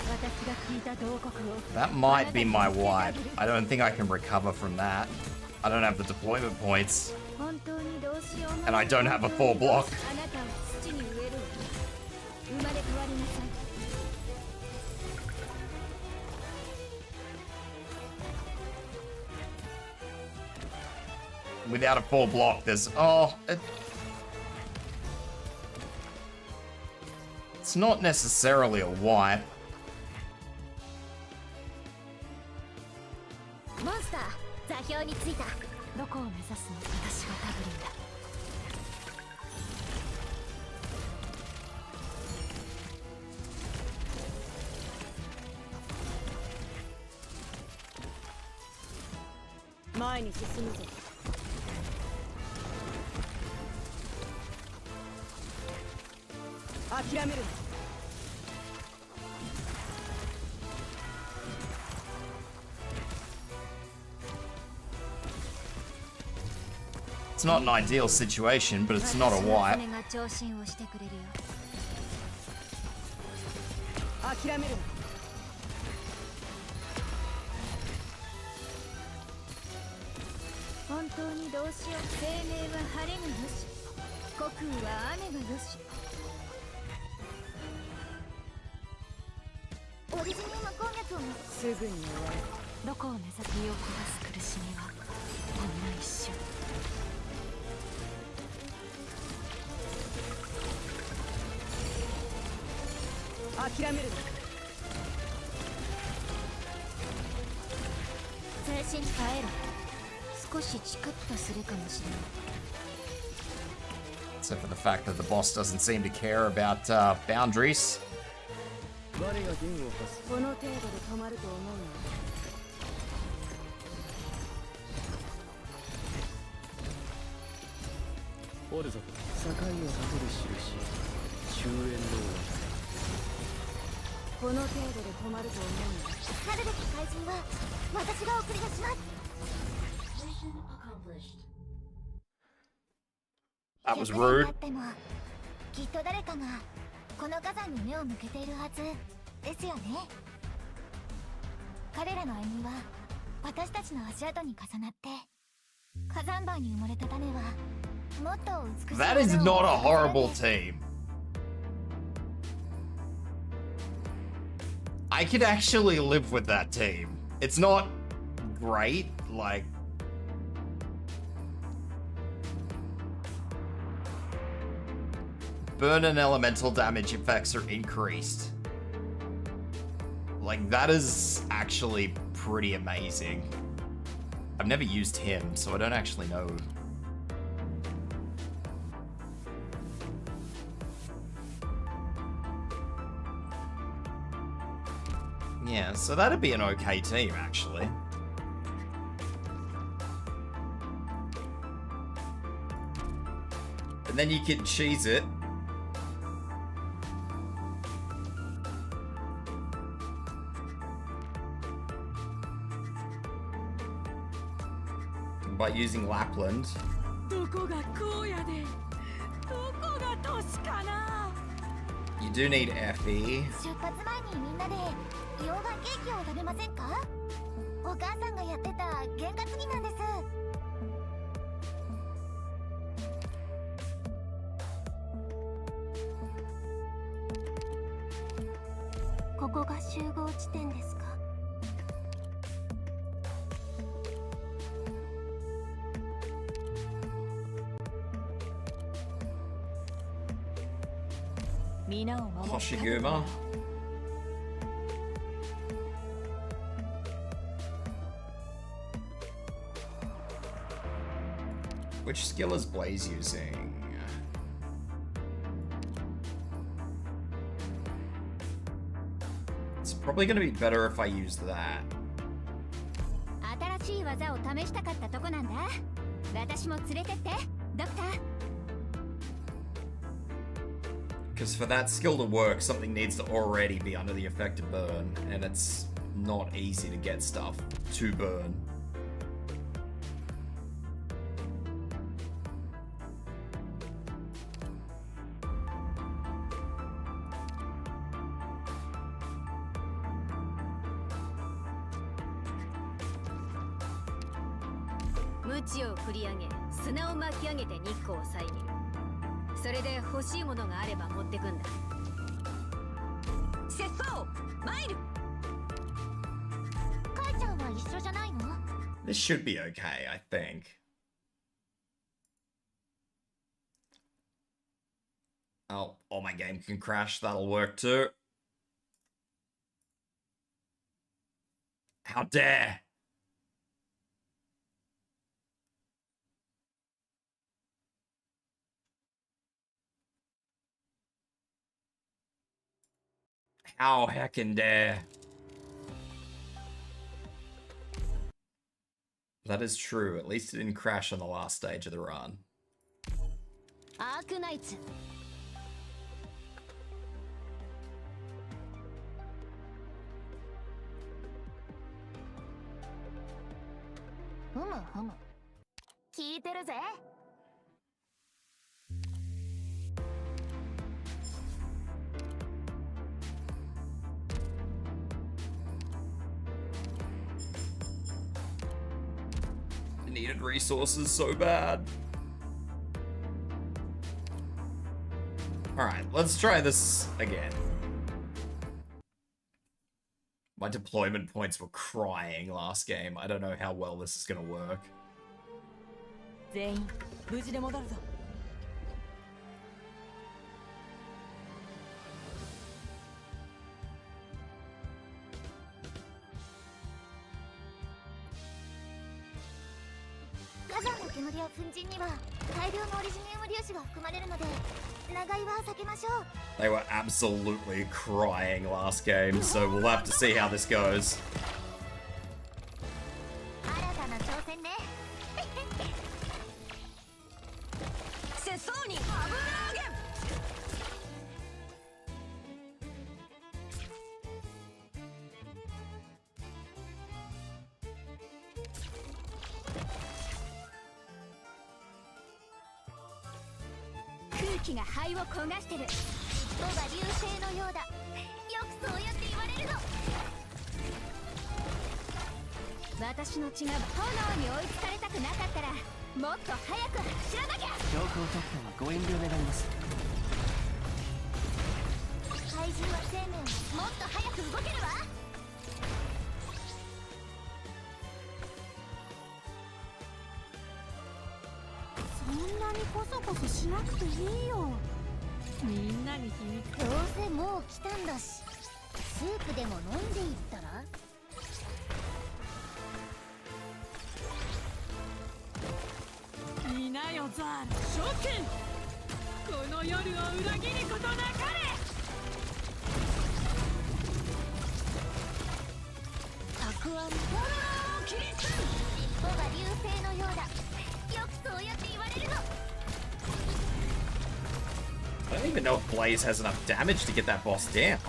私が聞いた同国を。 That might be my wipe. I don't think I can recover from that. I don't have the deployment points. 本当にどうしようも And I don't have a 4 block. あなたを土に植えるわ。生まれ変わりなさい。 Without a 4 block, there's... Oh, it's not necessarily a wipe. モンスター座標についた。どこを目指すの？私がタブリンだ。 前に進むぞ。諦めるな。 It's not an ideal situation, but it's not a wipe. 私の娘が調子をしてくれるよ。諦めるな。 本当にどうしよう。生命は晴れがよし、虚空は雨がよし。オリジニウム攻撃をすぐに終わる。どこを目指す身を壊す苦しみはほんの一瞬。諦めるな。精神変えろ。少しチクッとするかもしれない。 Except for the fact that the boss doesn't seem to care about boundaries. 我が弦を発す。この程度で止まると思うな。 おるぞ。境を立てる印。終焉のこの程度で止まると思うな。去るべき怪人は私が送り出します。 Mission accomplished. That was rude. きっと誰かがこの火山に目を向けているはずですよね。彼らの歩みは私たちの足跡に重なって火山灰に埋もれた種はもっと美しい。 That is not a horrible team. I could actually live with that team. It's not great, like... Burn and elemental damage effects are increased. Like, that is actually pretty amazing. I've never used him, so I don't actually know. Yeah, so that'd be an okay team, actually. And then you can cheese it. By using Lapland. どこが荒野でどこが都市かな。You do need FE. 出発前にみんなで溶岩ケーキを食べませんか？お母さんがやってた験担ぎなんです。ここが集合地点ですか？皆を守って Hoshiguma. Which skill is Blaze using? It's probably going to be better if I use that. 新しい技を試したかったとこなんだ。私も連れてって、ドクター。Because for that skill to work, something needs to already be under the effect of burn, and it's not easy to get stuff to burn.鞭を振り上げ、砂を巻き上げて日光を遮る。それで欲しいものがあれば持ってくんだ。セッソー、マイル。カイちゃんは一緒じゃないの？ This should be okay, I think. Oh, my game can crash. That'll work too. How dare! How heckin' dare! That is true. At least it didn't crash on the last stage of the run. Arknights. ふむふむ。聞いてるぜ。Needed resources so bad. Alright, let's try this again. My deployment points were crying last game. I don't know how well this is gonna work. 全員無事で戻るぞ。火山の煙や粉塵には大量のオリジニウム粒子が含まれるので長居は避けましょう。 They were absolutely crying last game, so we'll have to see how this goes. 新たな挑戦ね。セッソーに油揚げ。空気が肺を焦がしてる。人が流星のようだ。よくそうやって言われるの。私の血が炎に追いつかれたくなかったらもっと早く走らなきゃ。強行突破はご遠慮願います。怪獣は生命もっと早く動けるわ。そんなにコソコソしなくていいよ。みんなに秘密。どうせもう来たんだし、スープでも飲んでいったら。いなよザール諸君、この夜を裏切ることなかれ。たくあんキリス人が流星のようだ。よくそうやって言われるの。 I don't even know if Blaze has enough damage to get that boss down.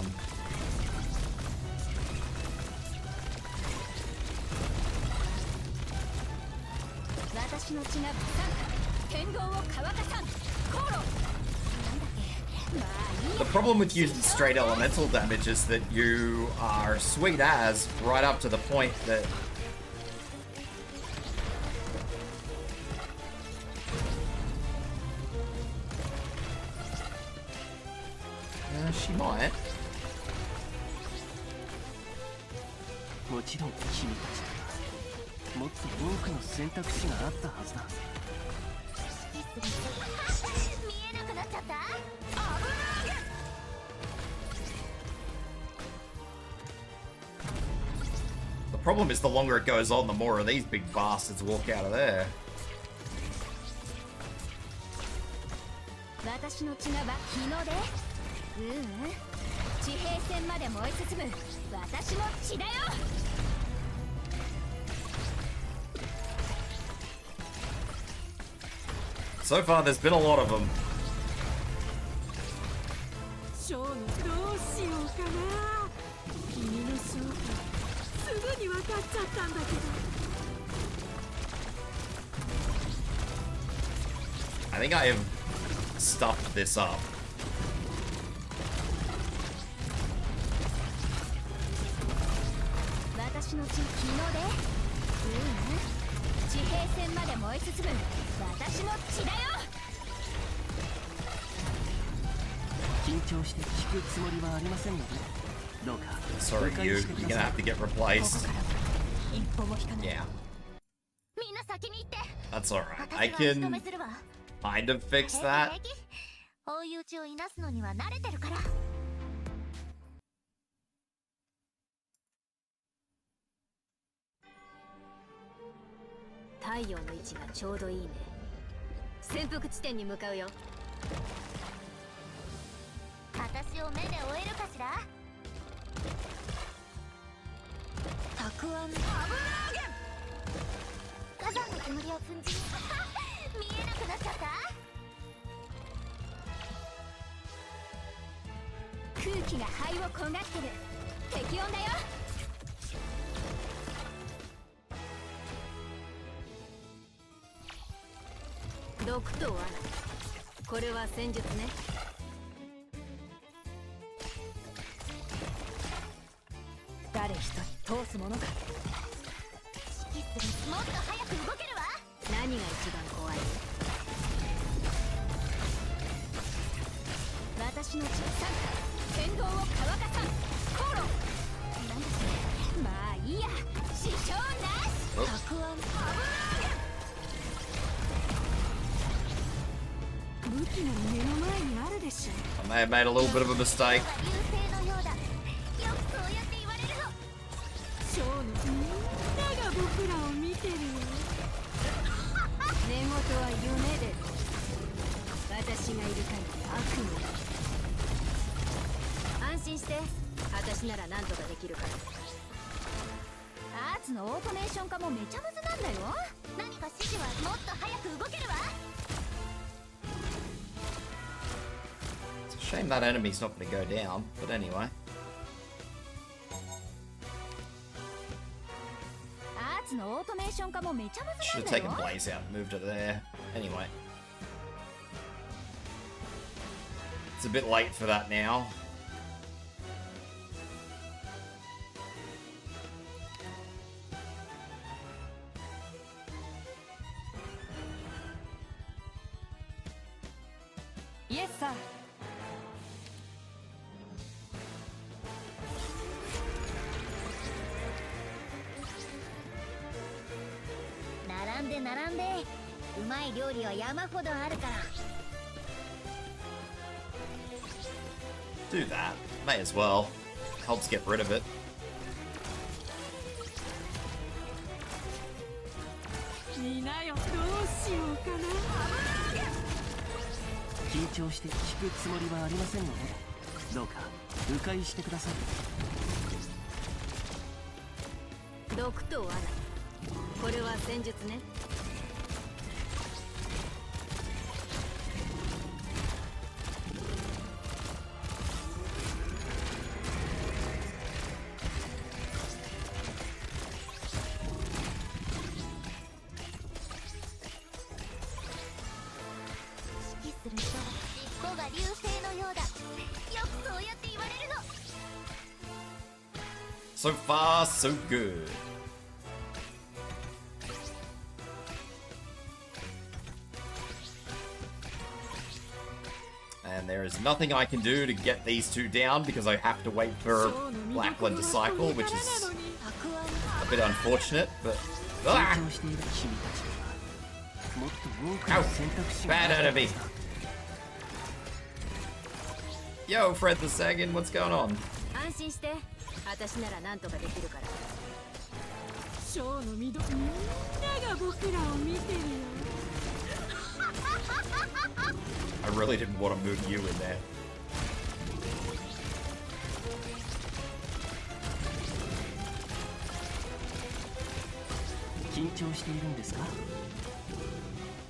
私の血がバサン剣道を乾かさん航路。なんだっけ The problem with using straight elemental damage is that you are sweet as right up to the point that she might. もちろん君たちにはもっと多くの選択肢があったはずだ。見えなくなっちゃった。 The problem is the longer it goes on, the more of these big bastards walk out of there. 私の血が日の出。地平線まで燃え進む私の血だよ。 So far, there's been a lot of them. ショーのどうしようかな。君の正体すぐに分かっちゃったんだけど。 I think I have stuffed this up. 私の血日の出。地平線まで燃え進む私の血だよ。 緊張して聞くつもりはありませんので、どうか Sorry, you. You're gonna have to get replaced. 一歩も引かない。 Yeah, みんな先に行って。 that's alright. 私 I が足止 can めするわ。 kind of fix that. 平気。追い打ちをいなすのには慣れてるから。 太陽の位置がちょうどいいね。潜伏地点に向かうよ。私を目で追えるかしら。たくあん。火山の煙を粉塵に見えなくなっちゃった。空気が肺を焦がしてる。適温だよ。 毒と罠。これは戦術ね。誰一人通すものか。指揮する。もっと早く動けるわ。何が一番怖い？私の血参加。剣道を乾かさん。コロ。なんだそれ。まあいいや。支障なし。たくあん。 武器の目の前にあるでしょ。 I may have made a little bit of a mistake. 流星のようだ。よくそうやって言われるの。ショーのみんなが僕らを見てるよ。寝言は夢で。私がいる限り悪夢。安心して。私なら何とかできるから。アーツのオートメーション化もめちゃむずなんだよ。何か指示はもっと早く動けるわ。 Shame that enemy's not going to go down, but anyway. アーツのオートメーション化もめちゃむず Should なん have だ taken よ。 Blaze out and moved it there. Anyway. It's a bit late for that now. Yes, sir. 並んで並んで。うまい料理は山ほどあるから。 Do that. May as well. Helps get rid of it. みなよ、どうしようかな。 緊張して聞くつもりはありませんので、どうか迂回してください。毒と罠。これは戦術ね。指揮すると尻尾が流星のよようだ。よくそうやって言われるの。 So far, so good. And there is nothing I can do to get these two down because I have to wait for Blackland to cycle, which is a bit unfortunate, but... Ah! Ow! Bad enemy! Yo, Fred the Sagan, what's going on? 安心して、私なら何とかできるから。ショーのみんなが僕らを見てるよ。 I really didn't want to move you in there.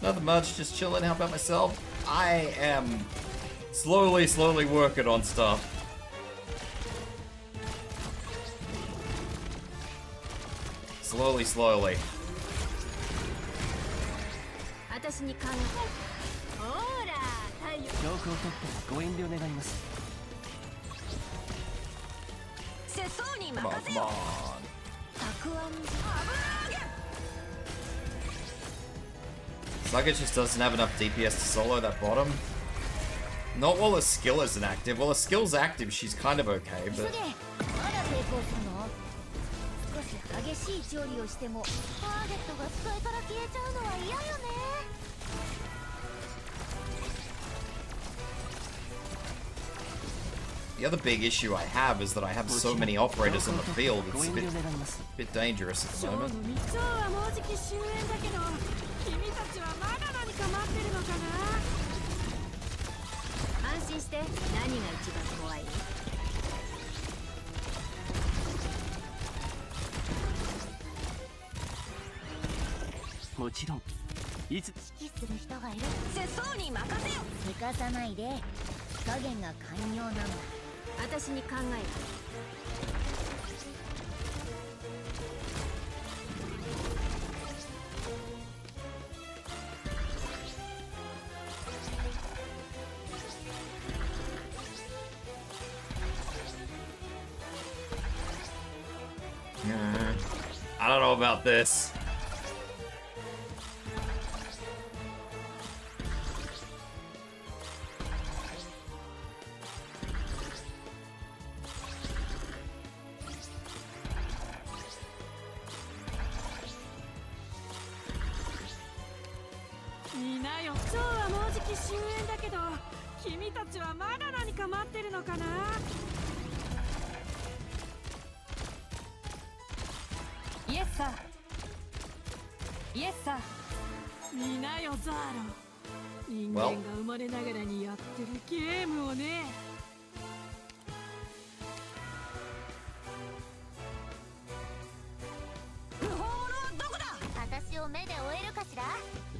Nothing much, just chilling. How about myself? I am slowly working on stuff. Slowly. 私に考え。ほら、太陽。記録を取ってご遠慮願います。世相に Come 任 on, せ come よ。 on. たくあん。 Sluggish just doesn't have enough DPS to solo that bottom. Not while her skill isn't active. While her skill's active, she's kind of okay, but... まだ抵抗するの？少し激しい調理をしてもターゲットが視界から消えちゃうのは嫌よね。 The other big issue I have is that I have so many operators in the field. It's a bit dangerous at the moment. 超はもうじき終焉だけど、君たちはまだ何か待ってるのかな。安心して、何が一番怖い？もちろん。いつ指揮する人がいる。世相に任せよ。せかさないで。火加減が寛容なんだ。 私に考える。I don't know about this. Well.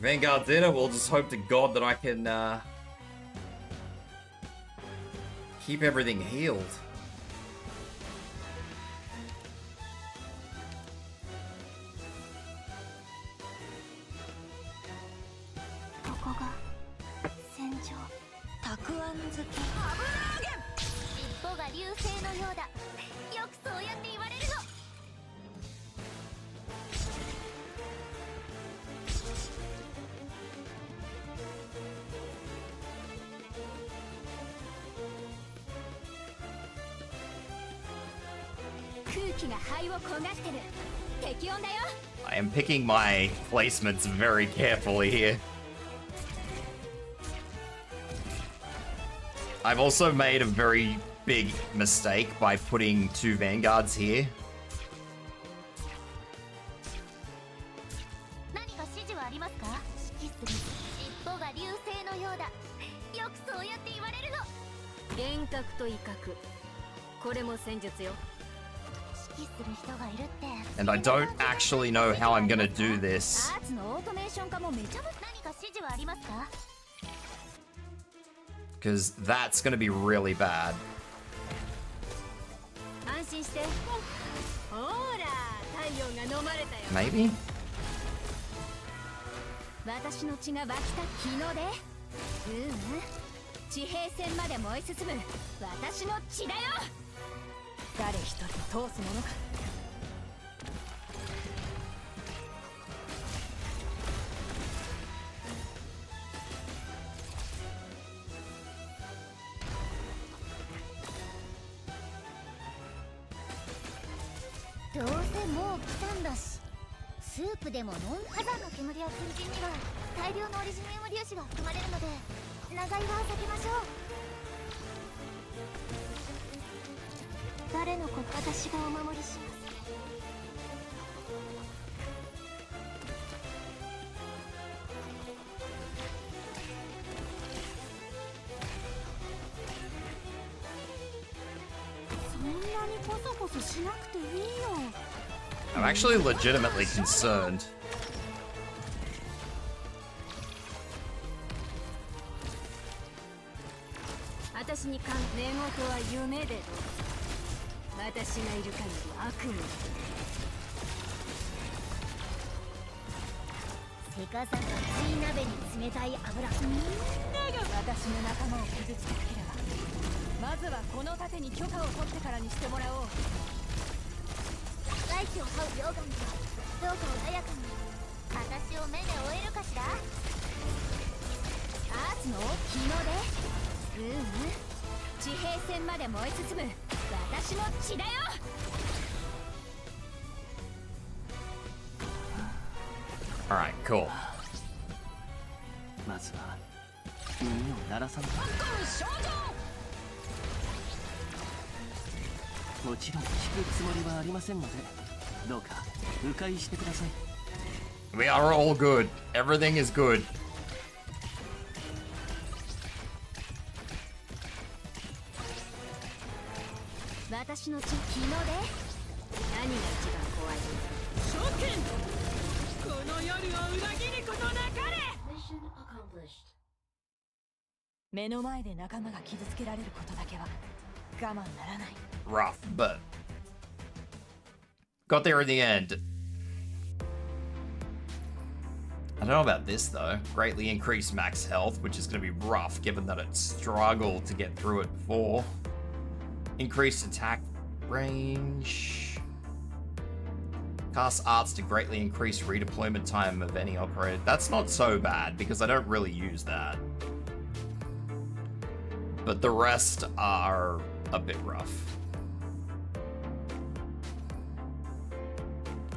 Vanguard's in it, we'll just hope to God that I can keep everything healed. I am picking my placements very carefully here. I've also made a very big mistake by putting 2 Vanguards here. And I don't actually know how I'm gonna do this. Because that's gonna be really bad. Maybe? 地平線まで燃え進む私の血だよ。誰一人通すものか。どうせもう来たんだし、スープでも飲ん。火山の煙や粉塵には大量のオリジニウム粒子が含まれるので、長居は避けましょう。誰のこと？私がお守りします。I'm actually legitimately concerned. 私に関寝言は夢でどうぞ。私がいる限り悪夢。せかさが熱い鍋に冷たい油。みんなが私の仲間を傷つけたければ、まずはこの盾に許可を取ってからにしてもらおう。外気を這う溶岩にはどうか穏やかに。私を目で追えるかしら。アーツの日の出。地平線まで燃え進む私の血だよ。Alright, cool. まずは耳を鳴らさなかった。もちろん聞くつもりはありませんので、どうか迂回してください。 We are all good. Everything is good. 私の血日の出。何が一番怖い？諸君、この夜を裏切ることなかれ。 Mission accomplished. 目の前で仲間が傷つけられることだけは我慢ならない。 Rough, but got there in the end. I don't know about this though. Greatly increased max health, which is going to be rough given that it struggled to get through it before. Increased attack range. Cast arts to greatly increase redeployment time of any operator. That's not so bad because I don't really use that. But the rest are a bit rough.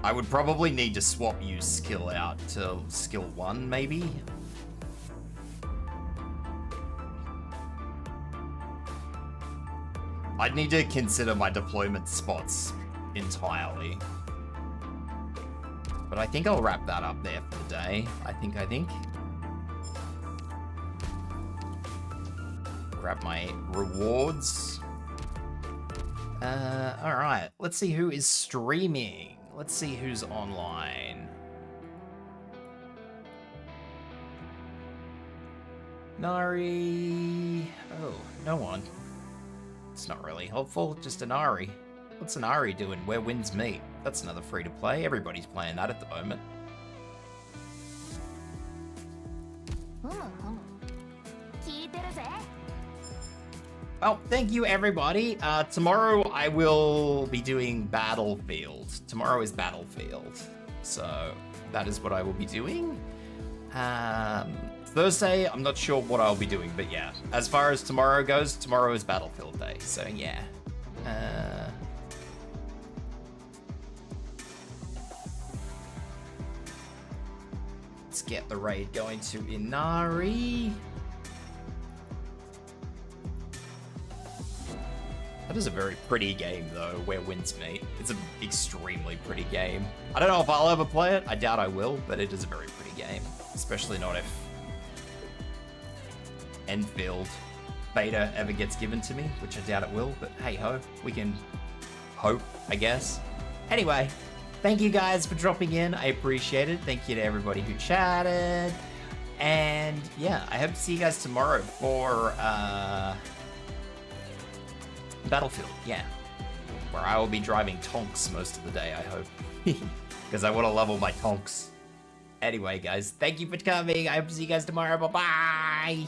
I would probably need to swap use skill out to skill 1 maybe. I'd need to consider my deployment spots entirely. But I think I'll wrap that up there for the day. I think. Grab my rewards. Alright, let's see who is streaming. Let's see who's online. Nari. Oh, no one. It's not really helpful, just an Ari. What's an Ari doing? Where winds meet? That's another free to play. Everybody's playing that at the moment. Well, thank you everybody. Tomorrow I will be doing Battlefield. Tomorrow is Battlefield. So that is what I will be doing. Thursday, I'm not sure what I'll be doing, but yeah. As far as tomorrow goes, tomorrow is Battlefield Day, so yeah. Let's get the raid going to Inari. That is a very pretty game though, Where Winds Meet. It's an extremely pretty game. I don't know if I'll ever play it, I doubt I will, but it is a very pretty game. Especially not if Endfield beta ever gets given to me, which I doubt it will, but hey ho, we can hope, I guess. Anyway, thank you guys for dropping in, I appreciate it. Thank you to everybody who chatted. And yeah, I hope to see you guys tomorrow for Battlefield, yeah. Where I will be driving Tonks most of the day, I hope. Because I want to level my Tonks. Anyway, guys, thank you for coming. I hope to see you guys tomorrow. Bye-bye!